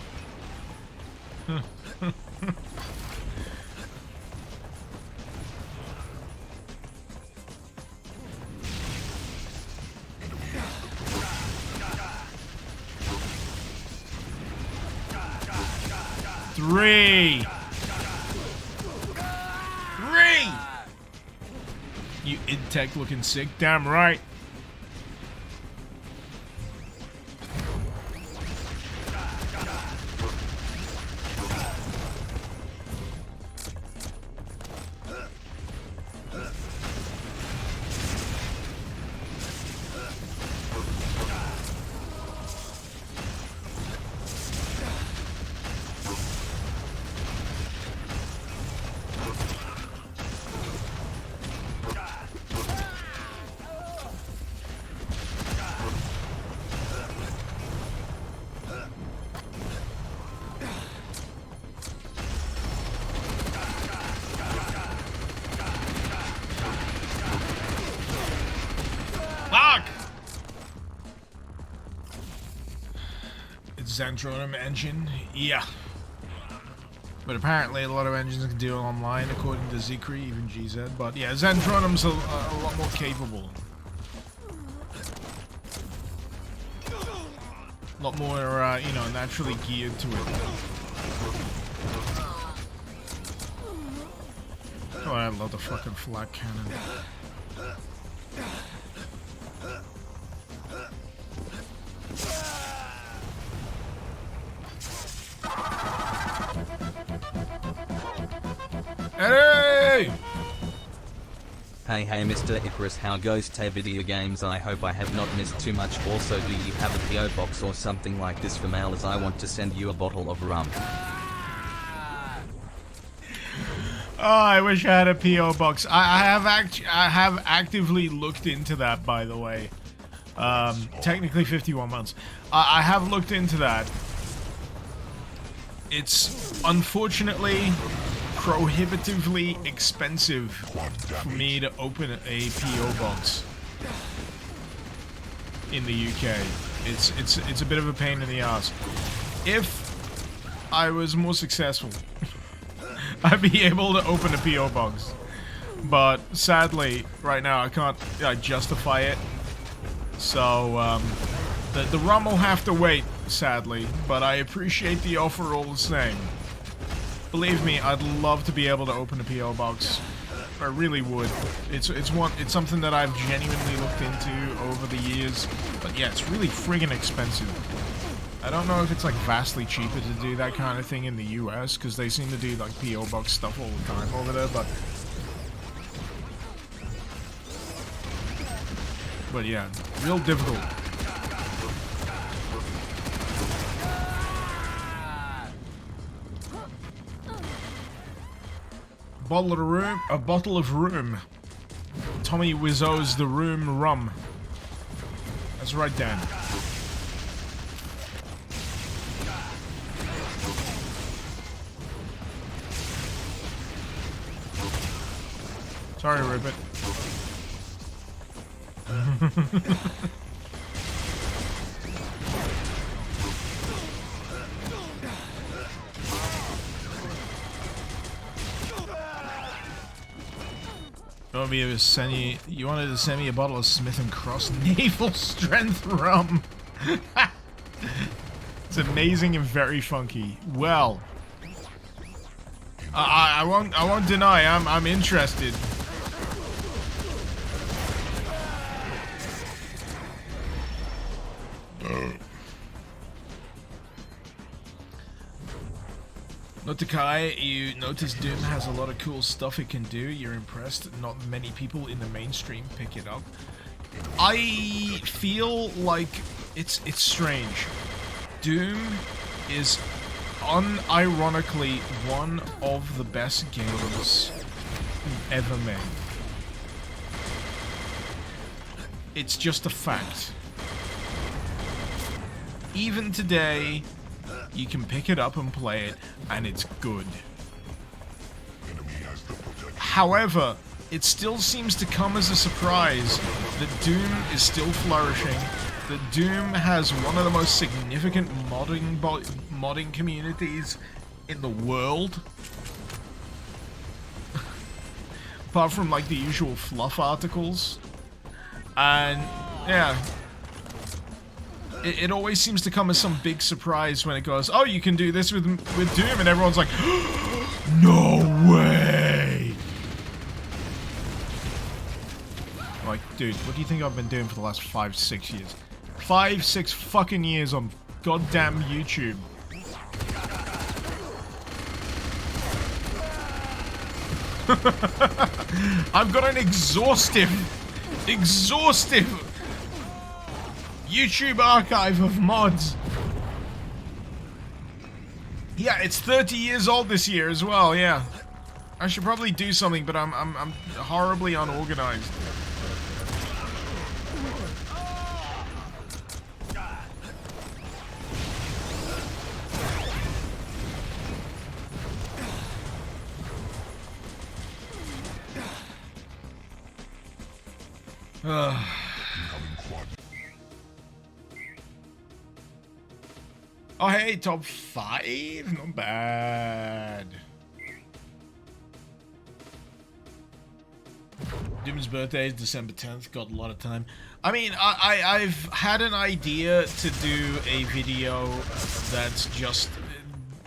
Three. You id-tech looking sick. Damn right. Xandronum engine, yeah. But apparently a lot of engines can do it online, according to Zikri, even GZ. But yeah, Xandronum's a lot more capable. A lot more, you know, naturally geared to it. Oh, I love the fucking flak cannon. Hey! Hey Mr. Icarus, how goes to video games? I hope I have not missed too much. Also, do you have a PO box or something like this for mail, as I want to send you a bottle of rum? Oh, I wish I had a PO box. I have actively looked into that, by the way. Technically 51 months. I have looked into that. It's unfortunately prohibitively expensive for me to open a PO box in the UK. It's a bit of a pain in the ass. If I was more successful, I'd be able to open a PO box. But sadly, right now I can't justify it. So the rum will have to wait, sadly. But I appreciate the offer all the same. Believe me, I'd love to be able to open a PO box. I really would. It's something that I've genuinely looked into over the years. But yeah, it's really friggin' expensive. I don't know if it's like vastly cheaper to do that kind of thing in the US, because they seem to do like PO box stuff all the time over there, but yeah, real difficult. A bottle of room. Tommy Wiseau's The Room Rum. That's right, Dan. Sorry, Ribbit. You wanted to send me a bottle of Smith & Cross Naval Strength Rum. It's amazing and very funky. Well, I won't deny. I'm interested. Notakai, you notice Doom has a lot of cool stuff it can do. You're impressed. Not many people in the mainstream pick it up. I feel like it's strange. Doom is unironically one of the best games ever made. It's just a fact. Even today, you can pick it up and play it, and it's good. However, it still seems to come as a surprise that Doom is still flourishing, that Doom has one of the most significant modding communities in the world. Apart from, like, the usual fluff articles. And, yeah. It always seems to come as some big surprise when it goes, oh, you can do this with Doom, and everyone's like, no way! Like, dude, what do you think I've been doing for the last 5-6 years? 5-6 fucking years on goddamn YouTube. I've got an exhaustive YouTube archive of mods. Yeah, it's 30 years old this year as well, yeah. I should probably do something, but I'm horribly unorganized. Oh hey, top 5? Not bad. Doom's birthday is December 10th, got a lot of time. I mean, I've had an idea to do a video that's just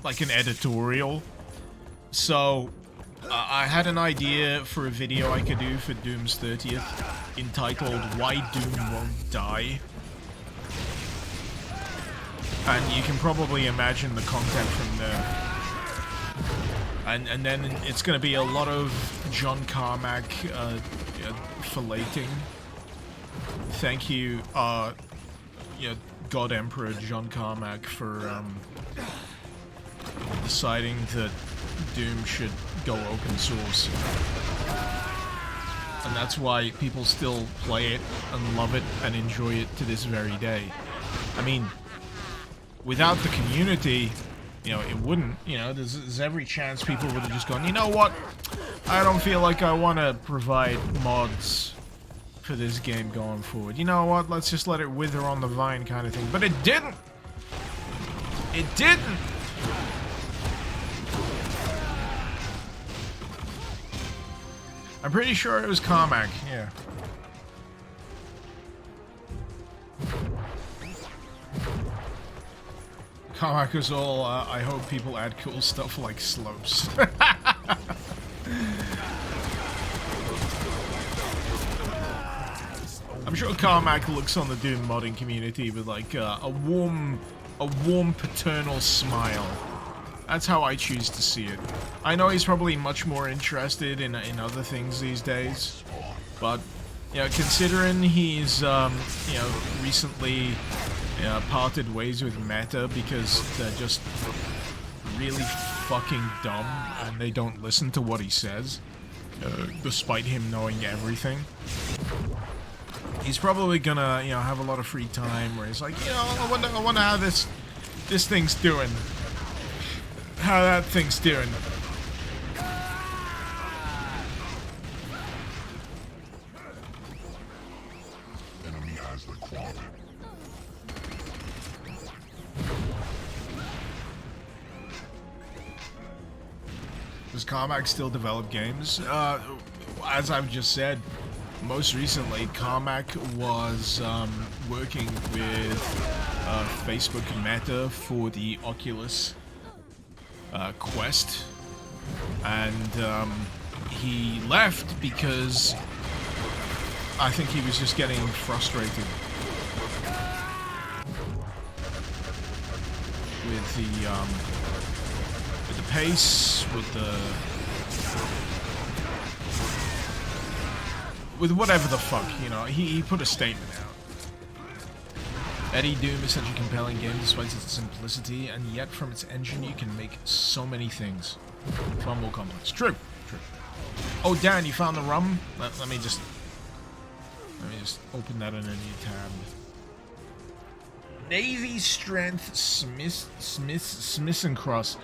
like an editorial. So, I had an idea for a video I could do for Doom's 30th entitled Why Doom Won't Die. And you can probably imagine the content from there. And then it's going to be a lot of John Carmack filleting. Thank you, God Emperor John Carmack for deciding that Doom should go open source. And that's why people still play it and love it and enjoy it to this very day. I mean, without the community, it wouldn't, there's every chance people would have just gone, you know what, I don't feel like I want to provide mods for this game going forward. You know what, let's just let it wither on the vine kind of thing. But it didn't! It didn't! I'm pretty sure it was Carmack, yeah. Carmack was all, I hope people add cool stuff like slopes. I'm sure Carmack looks on the Doom modding community with like a warm paternal smile. That's how I choose to see it. I know he's probably much more interested in other things these days, but considering he's recently parted ways with Meta because they're just really fucking dumb and they don't listen to what he says, despite him knowing everything. He's probably gonna, have a lot of free time where he's like, I wonder how this thing's doing. How that thing's doing. does Carmack still develop games? As I've just said, most recently, Carmack was working with Facebook Meta for the Oculus Quest, and he left because I think he was just getting frustrated with the pace, with whatever the fuck, you know. He put a statement out. Eddie Doom is such a compelling game despite its simplicity, and yet from its engine you can make so many things far more complex. True. Oh, Dan, you found the rum? Let me just open that in a new tab. Navy Strength Smith and Cross.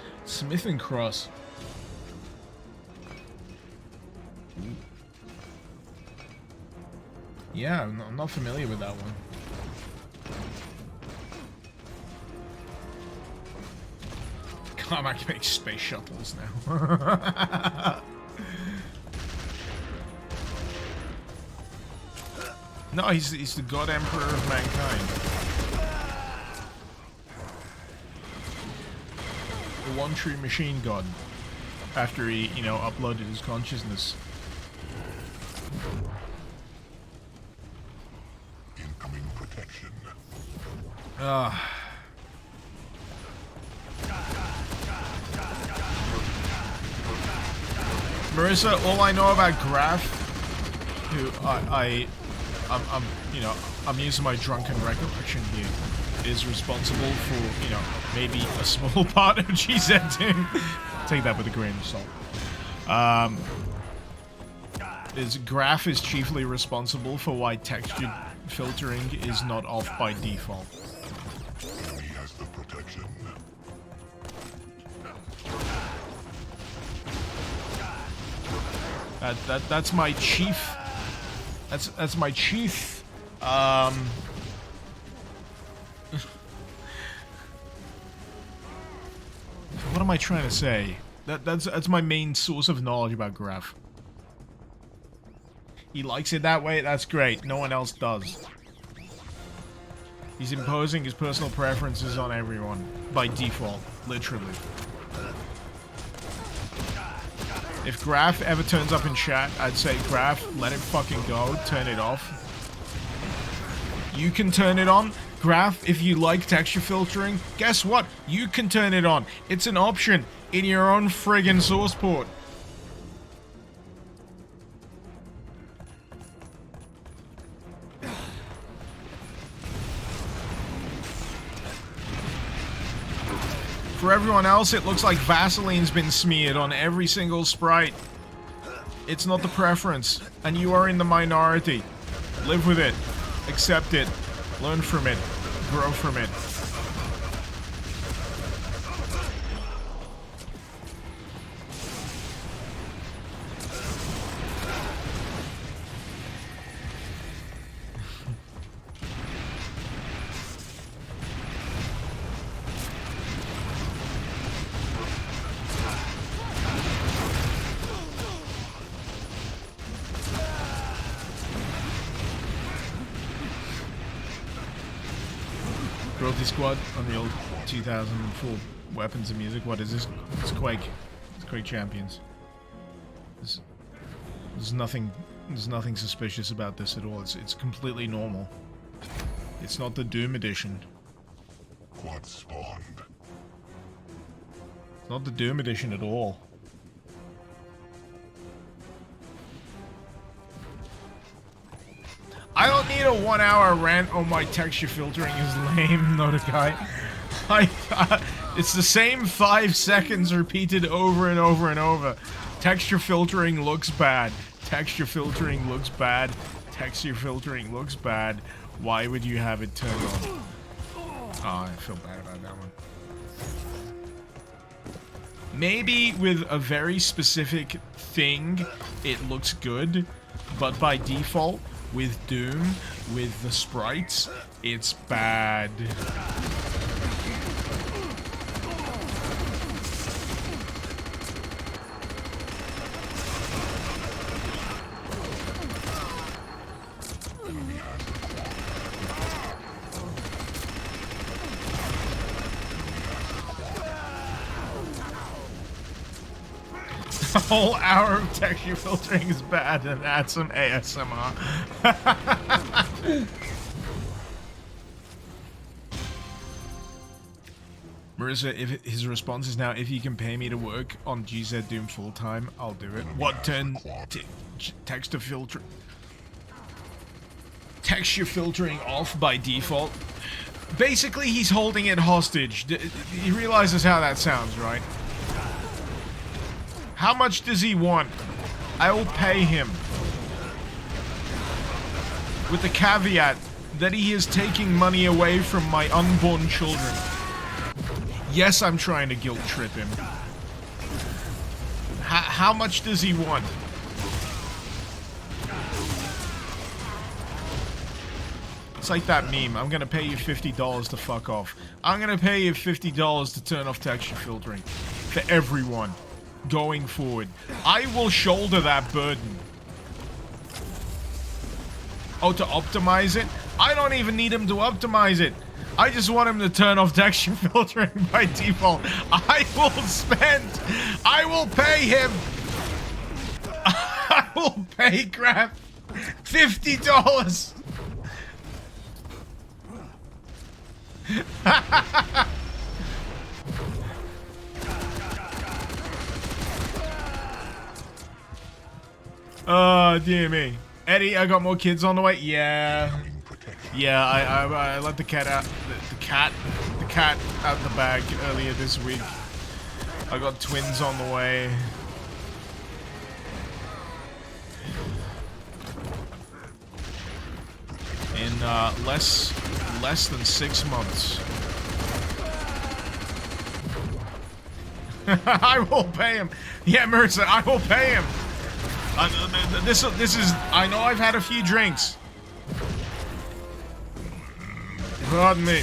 Yeah, I'm not familiar with that one. Carmack makes space shuttles now. No, he's the God Emperor of mankind. The one true machine god. After he, you know, uploaded his consciousness. Incoming protection. Marissa, all I know about Graf, who I'm using my drunken recollection here, is responsible for, you know, maybe a small part of GZing. Take that with a grain of salt. Graf is chiefly responsible for why texture filtering is not off by default. Enemy has the protection. That's my chief. That's my chief. What am I trying to say? That's my main source of knowledge about Graf. He likes it that way. That's great. No one else does. He's imposing his personal preferences on everyone by default, literally. If Graf ever turns up in chat, I'd say, Graf, let it fucking go. Turn it off. You can turn it on. Graf, if you like texture filtering, guess what? You can turn it on. It's an option in your own friggin' source port. For everyone else, it looks like Vaseline's been smeared on every single sprite. It's not the preference, and you are in the minority. Live with it. Accept it. Learn from it. Grow from it. Royalty Squad, Unreal 2004 Weapons and Music. What is this? It's Quake. It's Quake Champions. There's nothing suspicious about this at all. It's completely normal. It's not the Doom edition. Quad spawned. It's not the Doom edition at all. I don't need a 1 hour rant on my texture filtering is lame, not a guy. It's the same 5 seconds repeated over and over and over. Texture filtering looks bad. Texture filtering looks bad. Texture filtering looks bad. Why would you have it turned on? Oh, I feel bad about that one. Maybe with a very specific thing, it looks good, but by default, with Doom, with the sprites, it's bad. whole hour of texture filtering is bad and add some ASMR. Marissa, if his response is now, if you can pay me to work on GZ Doom full time, I'll do it. What turn texture filter? Texture filtering off by default. Basically, he's holding it hostage. He realizes how that sounds, right? How much does he want? I will pay him. With the caveat that he is taking money away from my unborn children. Yes, I'm trying to guilt trip him. How much does he want? It's like that meme. I'm gonna pay you $50 to fuck off. I'm gonna pay you $50 to turn off texture filtering. For everyone. Going forward. I will shoulder that burden. Oh, to optimize it? I don't even need him to optimize it. I just want him to turn off texture filtering by default. I will pay him. I will pay Grab $50. Oh, dear me. Eddie, I got more kids on the way. Yeah. Yeah, I let the cat out. The cat out the bag earlier this week. I got twins on the way. In less than 6 months. I will pay him. Yeah, Mertz, I will pay him. This is. I know I've had a few drinks. Pardon me.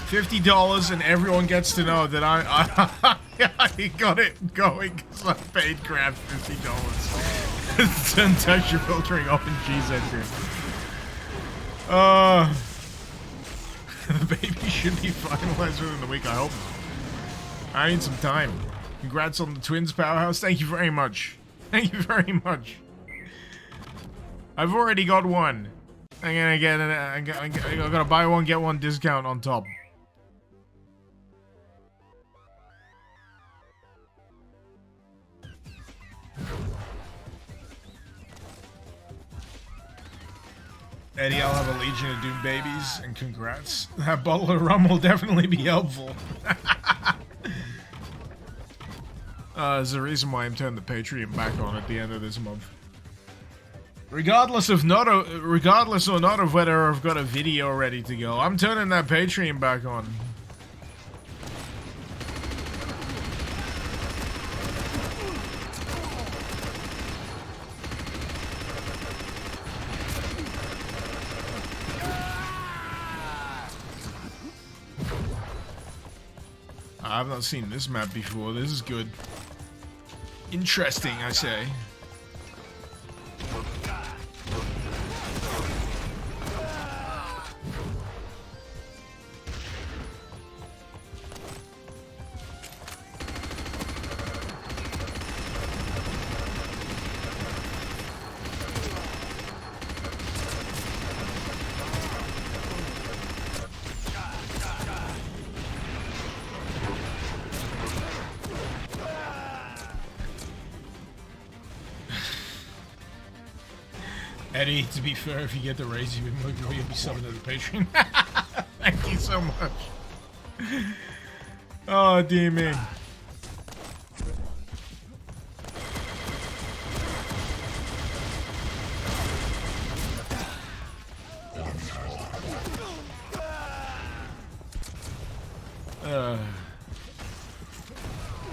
$50 and everyone gets to know that I got it going because I paid Grab $50. Turn texture filtering off in GZ. The baby should be finalized within the week, I hope. I need some time. Congrats on the twins, Powerhouse. Thank you very much. Thank you very much. I've already got one. I'm gonna get I gotta buy one, get one discount on top. Eddie, I'll have a Legion of Doom babies, and congrats. That bottle of rum will definitely be helpful. There's a reason why I'm turning the Patreon back on at the end of this month. Regardless or not of whether I've got a video ready to go, I'm turning that Patreon back on. I've not seen this map before. This is good. Interesting, I say. Eddie, to be fair, if you get the raise, you'll be subbing to the Patreon. Thank you so much. Oh, dear me.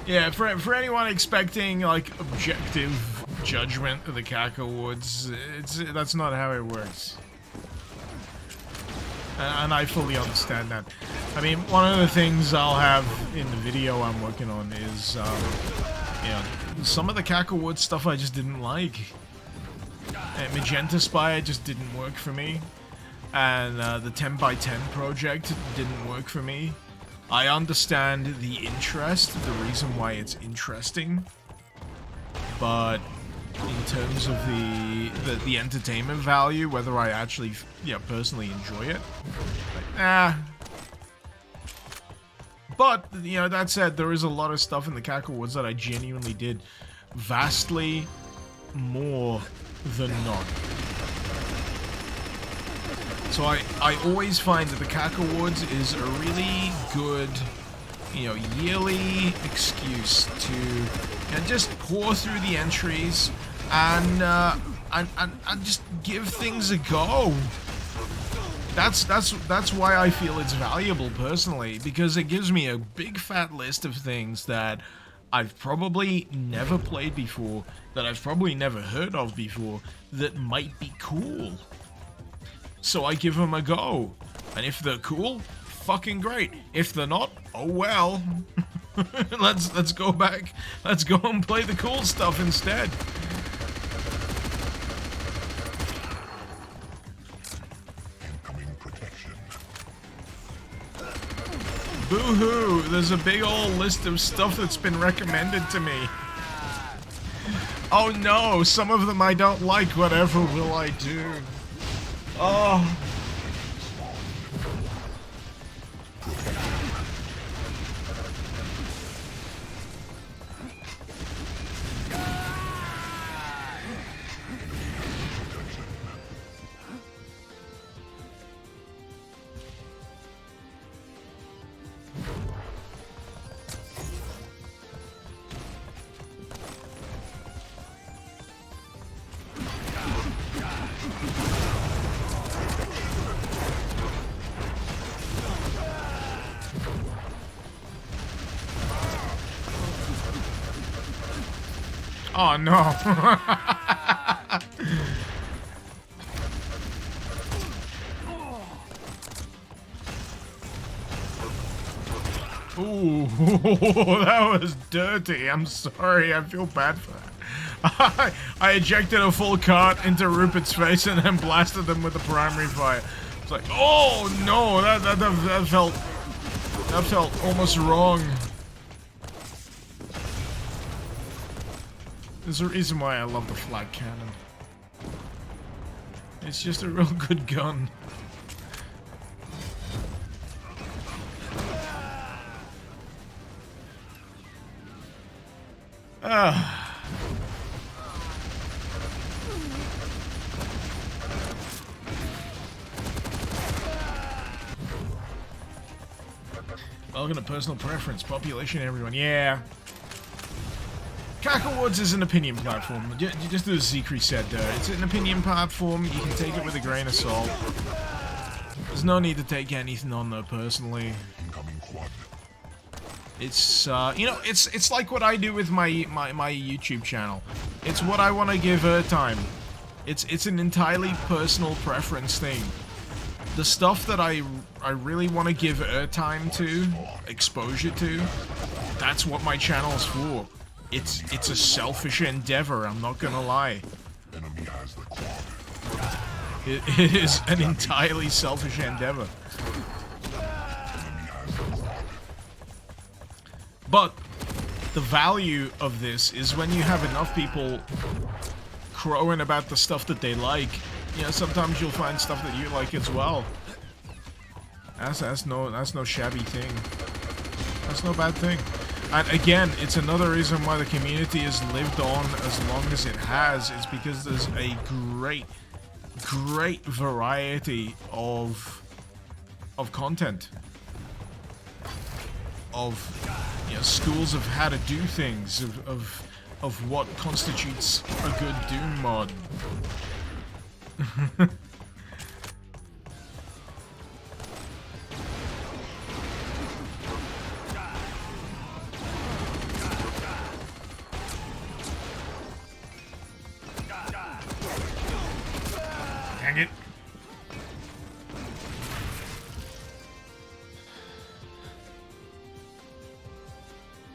Yeah, for anyone expecting like objective judgment of the CAC Awards, that's not how it works. And I fully understand that. I mean, one of the things I'll have in the video I'm working on is, you know, some of the CAC Awards stuff I just didn't like. Magenta Spire just didn't work for me. And the 10x10 project didn't work for me. I understand the interest, the reason why it's interesting, but in terms of the entertainment value, whether I actually, personally enjoy it, like, But, that said, there is a lot of stuff in the Cackle Woods that I genuinely did vastly more than not. So I always find that the Cackle Woods is a really good, yearly excuse to just pour through the entries and just give things a go. That's why I feel it's valuable personally, because it gives me a big fat list of things that I've probably never played before, that I've probably never heard of before, that might be cool. So I give them a go. And if they're cool, fucking great. If they're not, oh well. Let's go back. Let's go and play the cool stuff instead. Boo-hoo, there's a big old list of stuff that's been recommended to me. Oh no, some of them I don't like, whatever will I do? Oh. Oh no. Ooh, that was dirty. I'm sorry. I feel bad for that. I ejected a full cart into Rupert's face and then blasted them with the primary fire. It's like, oh no, that felt almost wrong. There's a reason why I love the flag cannon. It's just a real good gun. Welcome to personal preference, population, everyone. Yeah. Cackle Woods is an opinion platform. Just as Zekri said there, it's an opinion platform. You can take it with a grain of salt. There's no need to take anything on there personally. It's it's like what I do with my YouTube channel. It's what I want to give airtime. It's an entirely personal preference thing. The stuff that I really want to give airtime to, exposure to, that's what my channel's for. It's a selfish endeavor, I'm not gonna lie. It is an entirely selfish endeavor. But the value of this is when you have enough people crowing about the stuff that they like, sometimes you'll find stuff that you like as well. That's no shabby thing. That's no bad thing. And again, it's another reason why the community has lived on as long as it has. It's because there's a great variety of content, of schools of how to do things, of what constitutes a good Doom mod. Dang it.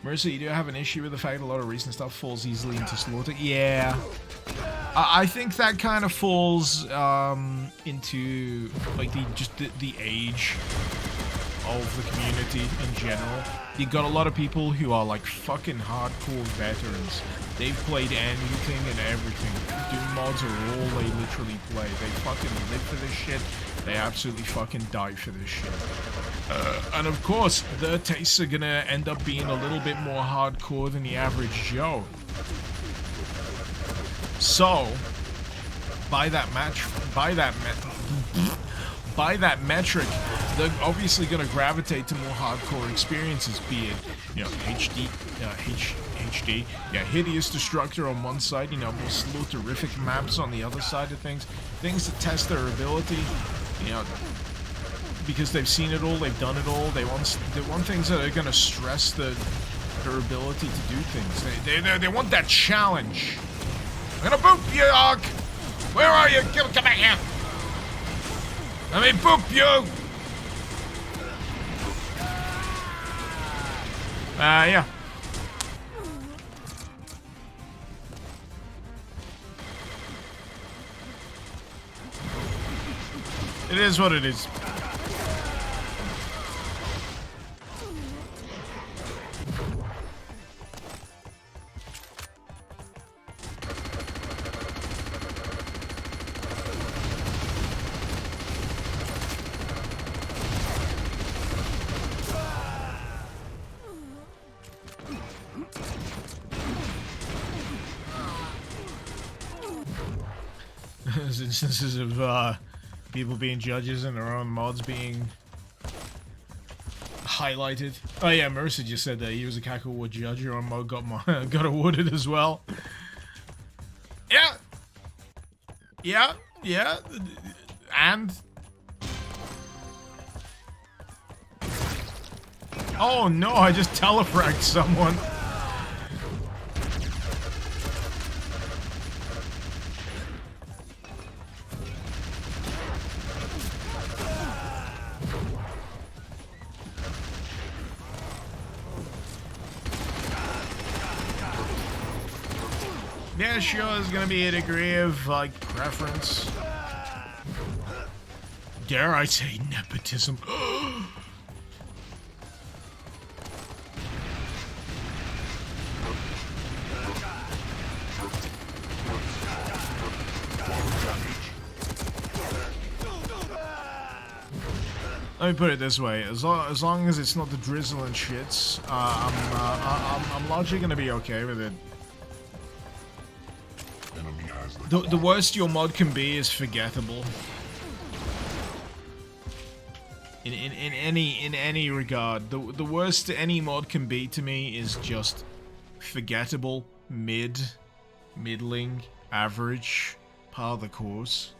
Mercy, you do have an issue with the fact a lot of recent stuff falls easily into slaughter? Yeah. I think that kind of falls into like the age of the community in general. You got a lot of people who are like fucking hardcore veterans. They've played anything and everything. Doom mods are all they literally play. They fucking live for this shit. They absolutely fucking die for this shit. And of course, their tastes are gonna end up being a little bit more hardcore than the average Joe. So, by that metric, they're obviously going to gravitate to more hardcore experiences, be it, you know, Hideous Destructor on one side, you know, more slow, terrific maps on the other side of things to test their ability, you know, because they've seen it all, they've done it all, they want things that are going to stress their ability to do things. They want that challenge. I'm gonna boop you, Ark! Where are you? Come back here! Let me boop you! Yeah. It is what it is. There's instances of people being judges and their own mods being highlighted. Oh yeah, Mercer just said that he was a Cackle Wood judge. Your own mod got awarded as well. Yeah, and oh no, I just telefragged someone. Yeah, sure, there's gonna be a degree of, like, preference. Dare I say nepotism? Let me put it this way: as long as it's not the drizzle and shits, I'm largely gonna be okay with it. The worst your mod can be is forgettable. In any regard, the worst any mod can be to me is just forgettable, middling, average, par the course.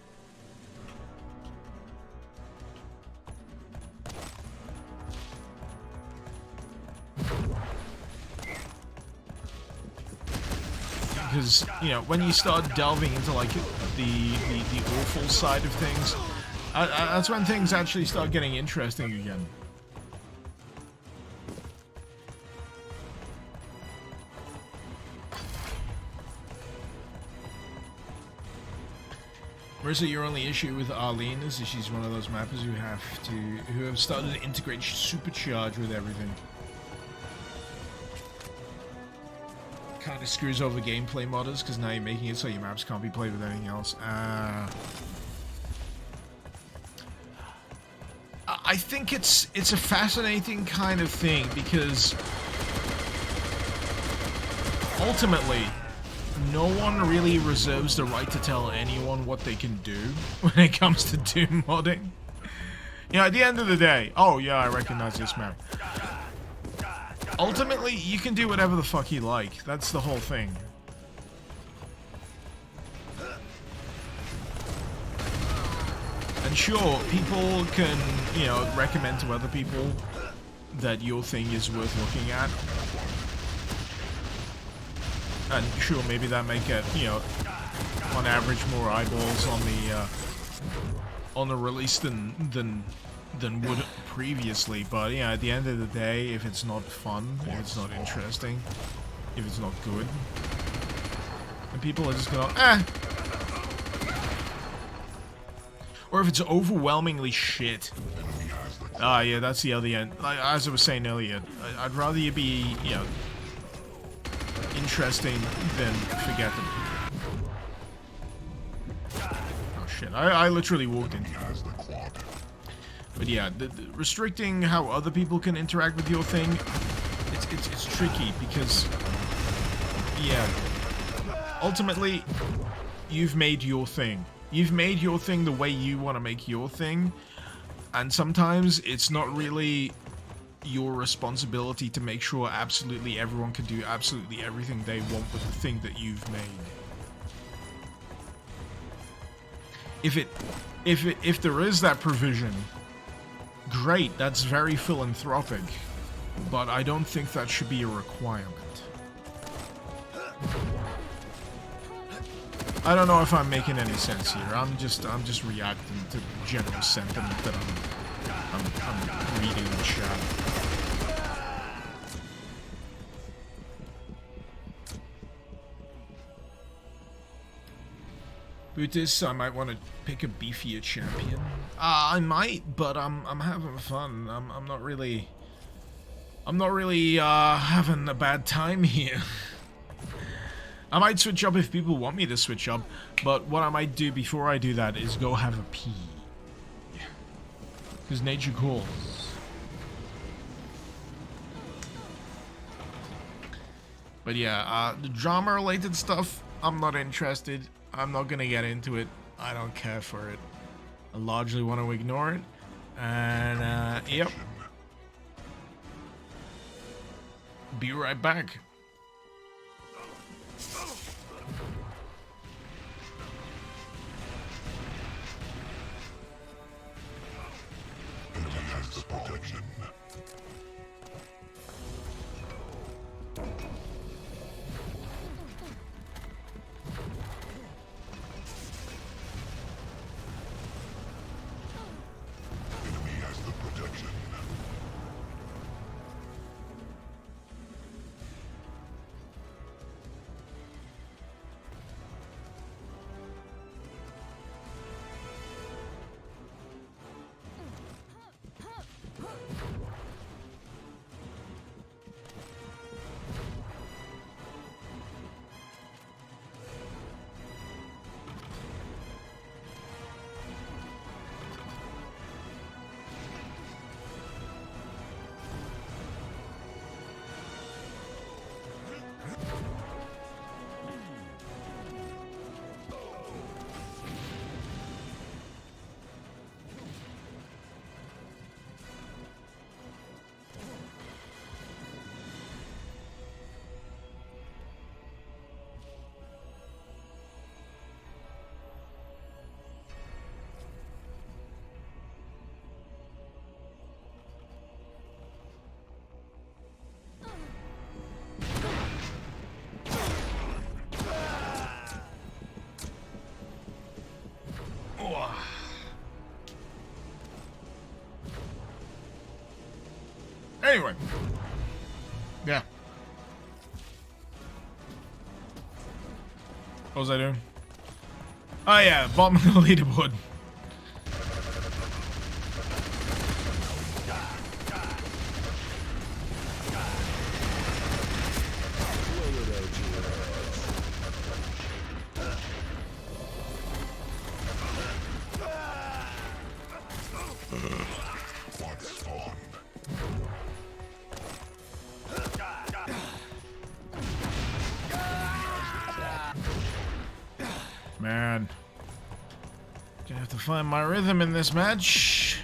Because, you know, when you start delving into, like, the awful side of things, that's when things actually start getting interesting again. Marissa, your only issue with Arlene is that she's one of those mappers who have started to integrate supercharge with everything. Kind of screws over gameplay modders because now you're making it so your maps can't be played with anything else. I think it's a fascinating kind of thing because ultimately no one really reserves the right to tell anyone what they can do when it comes to Doom modding. You know, at the end of the day, oh yeah, I recognize this map. Ultimately, you can do whatever the fuck you like. That's the whole thing. And sure, people can, you know, recommend to other people that your thing is worth looking at. And sure, maybe that may get, you know, on average more eyeballs on the release than would previously, but yeah, at the end of the day, if it's not fun, if it's not interesting, if it's not good, then people are just gonna, eh. Or if it's overwhelmingly shit, Ah, yeah, that's the other end. Like, as I was saying earlier, I'd rather you be, you know, interesting than forgettable. Oh shit, I literally walked into it. But yeah, the restricting how other people can interact with your thing, it's tricky because, yeah, ultimately, you've made your thing. You've made your thing the way you want to make your thing, and sometimes it's not really your responsibility to make sure absolutely everyone can do absolutely everything they want with the thing that you've made. If there is that provision, great, that's very philanthropic, but I don't think that should be a requirement. I don't know if I'm making any sense here. I'm just reacting to general sentiment that I'm reading in the chat. Bootis, I might want to pick a beefier champion. I might, but I'm having fun. I'm not really having a bad time here. I might switch up if people want me to switch up, but what I might do before I do that is go have a pee. Because nature calls. But yeah, the drama-related stuff, I'm not interested. I'm not gonna get into it. I don't care for it. I largely want to ignore it. And, yep. Be right back. Enemy protection. Enemy has the protection. Anyway. Yeah. What was I doing? Oh yeah, bottom of the leaderboard. Man. Gonna have to find my rhythm in this match.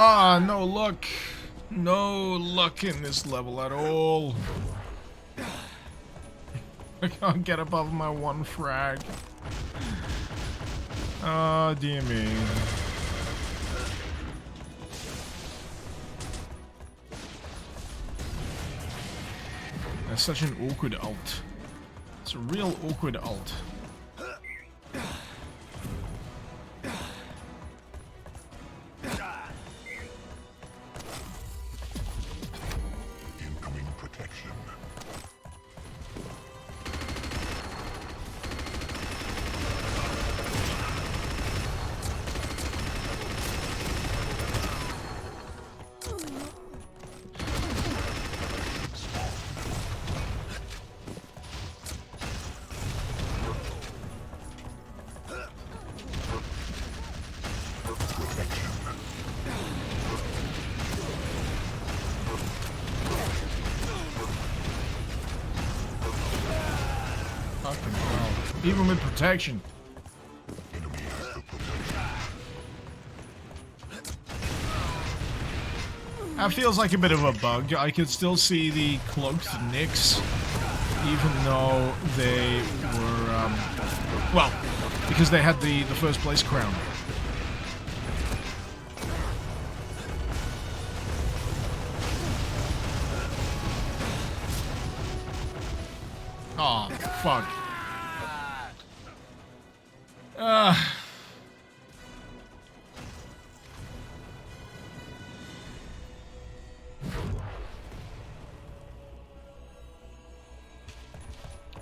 Ah, no luck. No luck in this level at all. I can't get above my one frag. Oh, dear me. That's such an awkward ult. It's a real awkward ult. Incoming protection. Fucking hell. Even with protection. Enemy has the protection. That feels like a bit of a bug. I could still see the cloaked Nyx, even though they were, well, because they had the first place crown. Oh, fuck.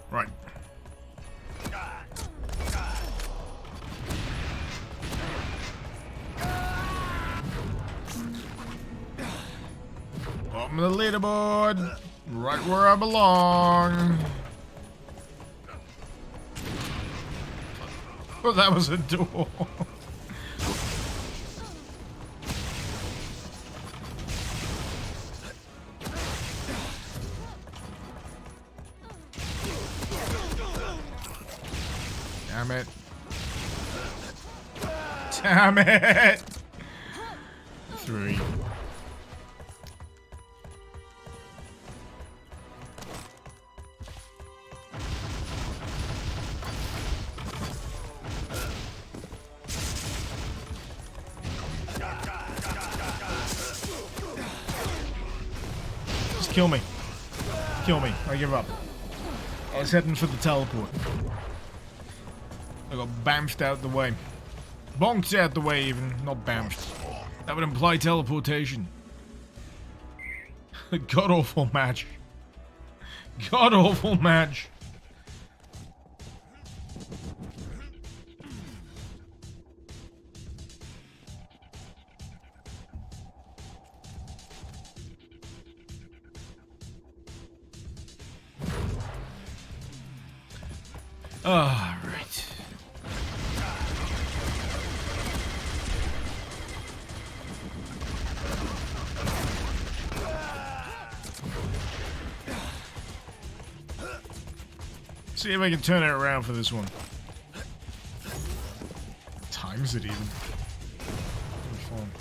Right. Bottom of the leaderboard. Right where I belong. Oh, that was a door. Damn it. Damn it. 3. Just kill me. Kill me. I give up. I was heading for the teleport. I got bamfed out the way. Bonked out the way even, not bamfed. That would imply teleportation. God awful match. God awful match. Ah, right. See if I can turn it around for this one. What time is it even? Fun.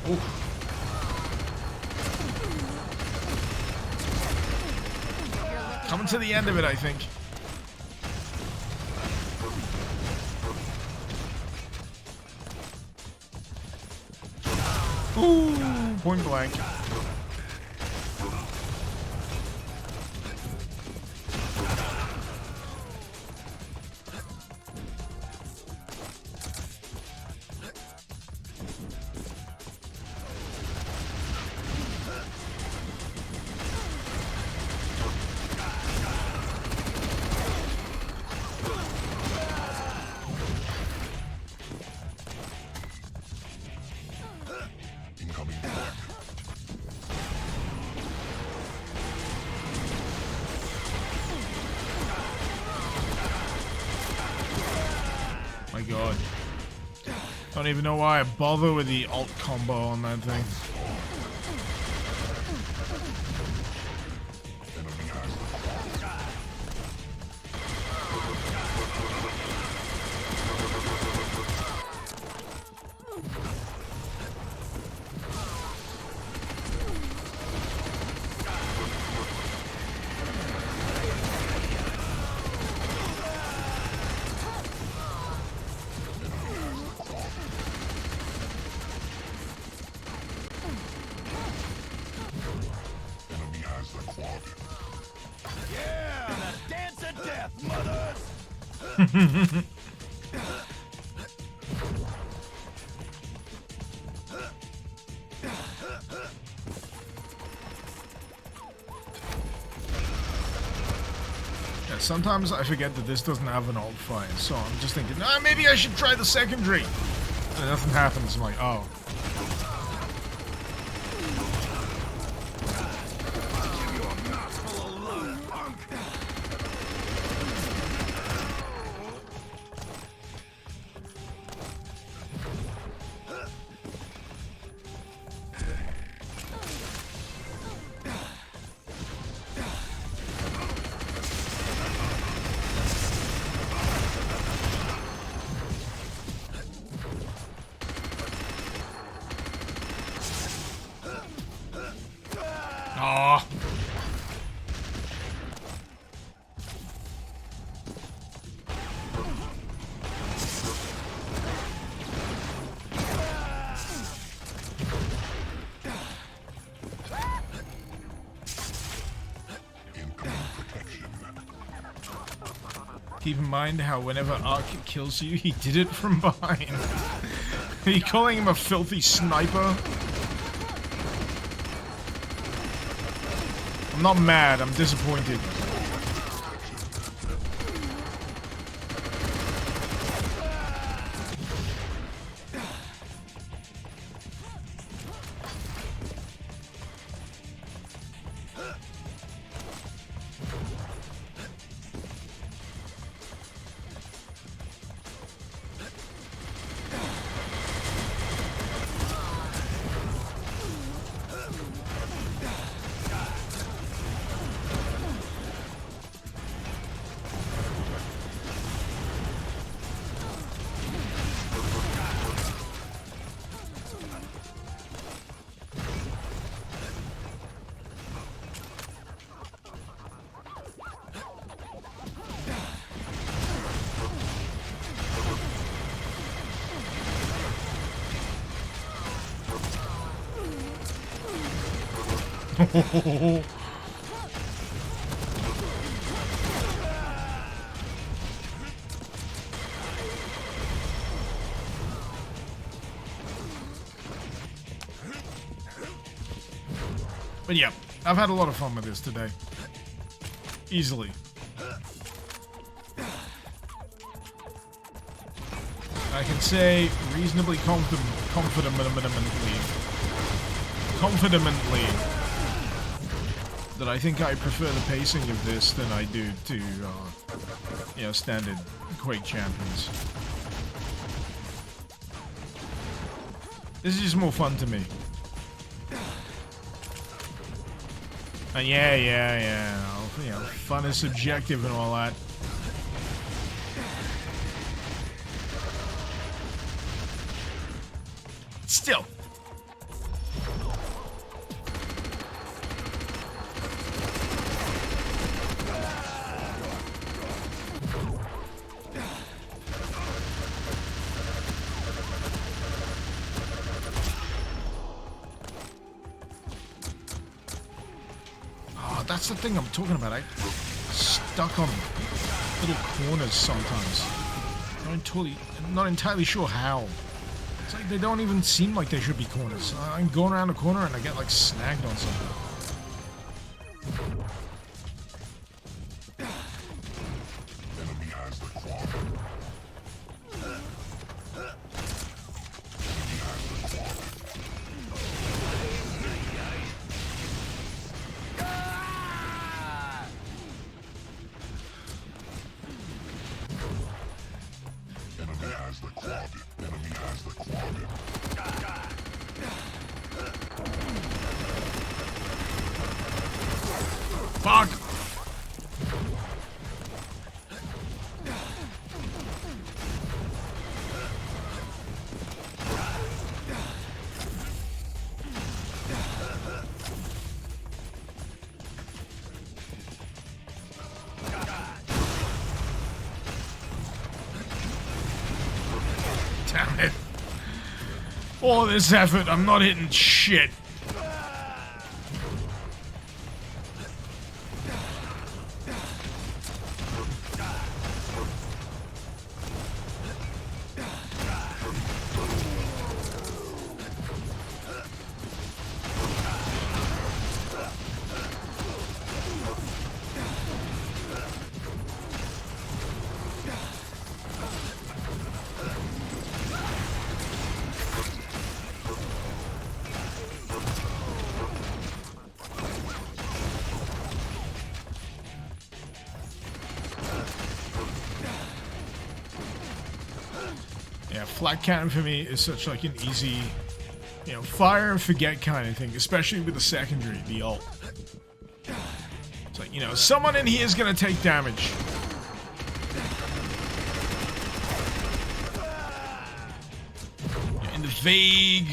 Oh. Coming to the end of it, I think. Ooh, point blank. Incoming back. My god. Don't even know why I bother with the alt combo on that thing. Enemy has the Yeah, sometimes I forget that this doesn't have an alt fire, so I'm just thinking, maybe I should try the secondary. And nothing happens. I'm like, oh. Aw. Keep in mind how whenever Ark kills you, he did it from behind. Are you calling him a filthy sniper? I'm not mad, I'm disappointed. But yeah, I've had a lot of fun with this today. Easily. I can say reasonably confidently that I think I prefer the pacing of this than I do to, standard Quake Champions. This is just more fun to me. And yeah. Fun is subjective and all that. Still. That's the thing I'm talking about. I stuck on little corners sometimes. Not entirely sure how. It's like they don't even seem like they should be corners. I'm going around a corner and I get like snagged on something. Enemy has the quad. Enemy has the quad. Enemy has the quad. Fuck! Damn it. All this effort, I'm not hitting shit. flat cannon for me is such like an easy, you know, fire and forget kind of thing, especially with the secondary, the ult. It's like, you know, someone in here is gonna take damage. In the vague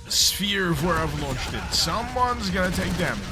sphere of where I've launched it, someone's gonna take damage.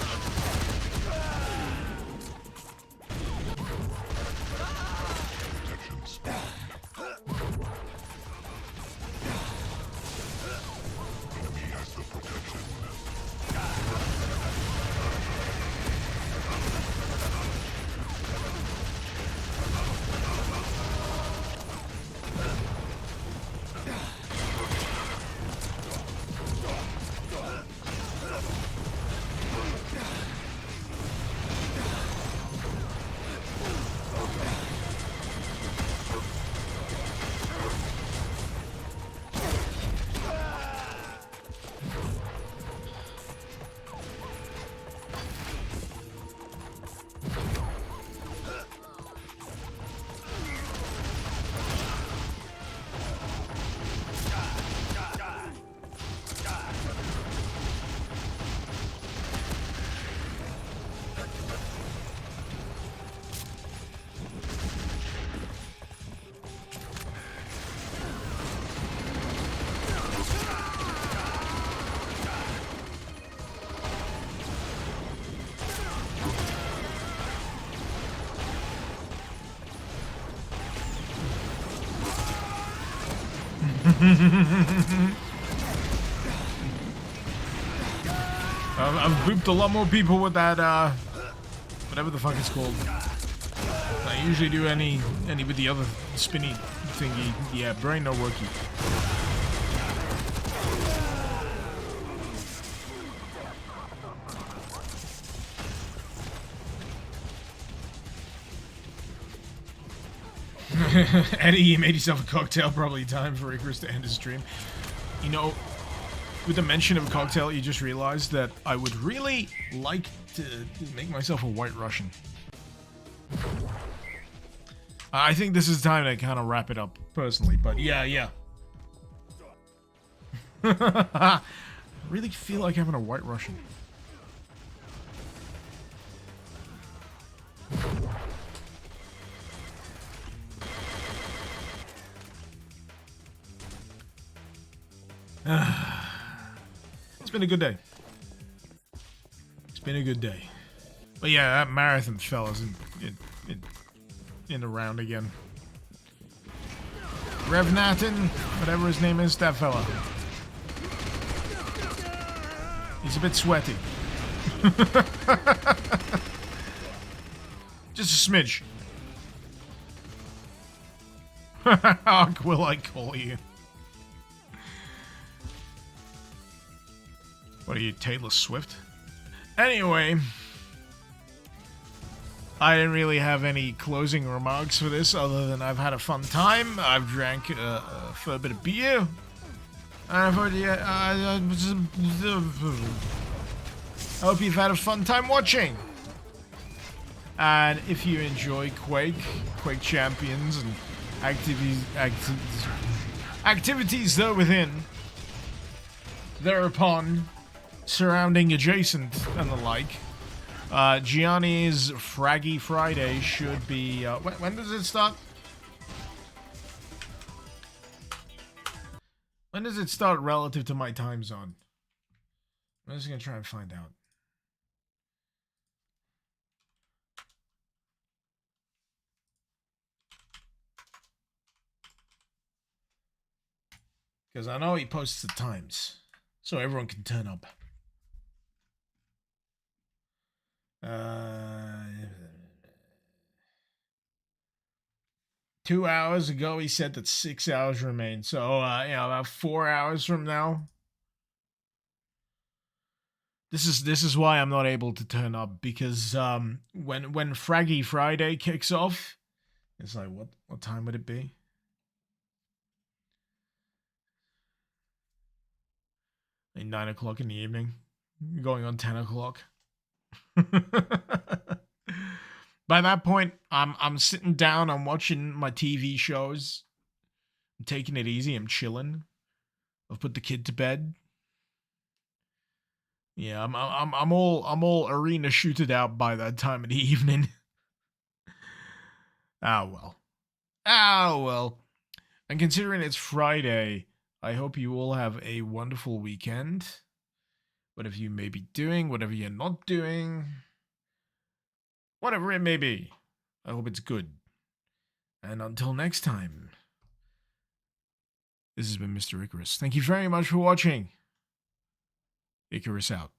I've booped a lot more people with that, whatever the fuck it's called. I usually do any with the other spinny thingy. Yeah, brain no worky. Eddie, you made yourself a cocktail. Probably time for Icarus to end his stream. You know, with the mention of a cocktail, you just realized that I would really like to make myself a White Russian. I think this is time to kind of wrap it up, personally, but yeah. I really feel like having a White Russian. It's been a good day. It's been a good day. But yeah, that marathon fella's in the round again. Revnatin, whatever his name is, that fella. He's a bit sweaty. Just a smidge. How will I call you? What are you, Taylor Swift? Anyway, I didn't really have any closing remarks for this other than I've had a fun time. I've drank a fair bit of beer. And I hope you've had a fun time watching. And if you enjoy Quake Champions, and activities there within, thereupon, surrounding adjacent and the like, Gianni's Fraggy Friday should be, when does it start? When does it start relative to my time zone? I'm just gonna try and find out. Because I know he posts the times, so everyone can turn up. 2 hours ago, he said that 6 hours remain. So, you know, about 4 hours from now. This is why I'm not able to turn up, because when Fraggy Friday kicks off, it's like, what time would it be? Like 9 o'clock in the evening, going on 10 o'clock. By that point, I'm sitting down, I'm watching my TV shows, I'm taking it easy. I'm chilling. I've put the kid to bed. Yeah, I'm all arena shooted out by that time of the evening. Ah well. Ah well. And considering it's Friday, I hope you all have a wonderful weekend. Whatever you may be doing, whatever you're not doing, whatever it may be. I hope it's good. And until next time, this has been Mr. Icarus. Thank you very much for watching. Icarus out.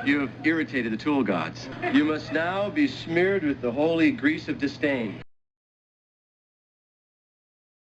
You have irritated the tool gods. You must now be smeared with the holy grease of disdain.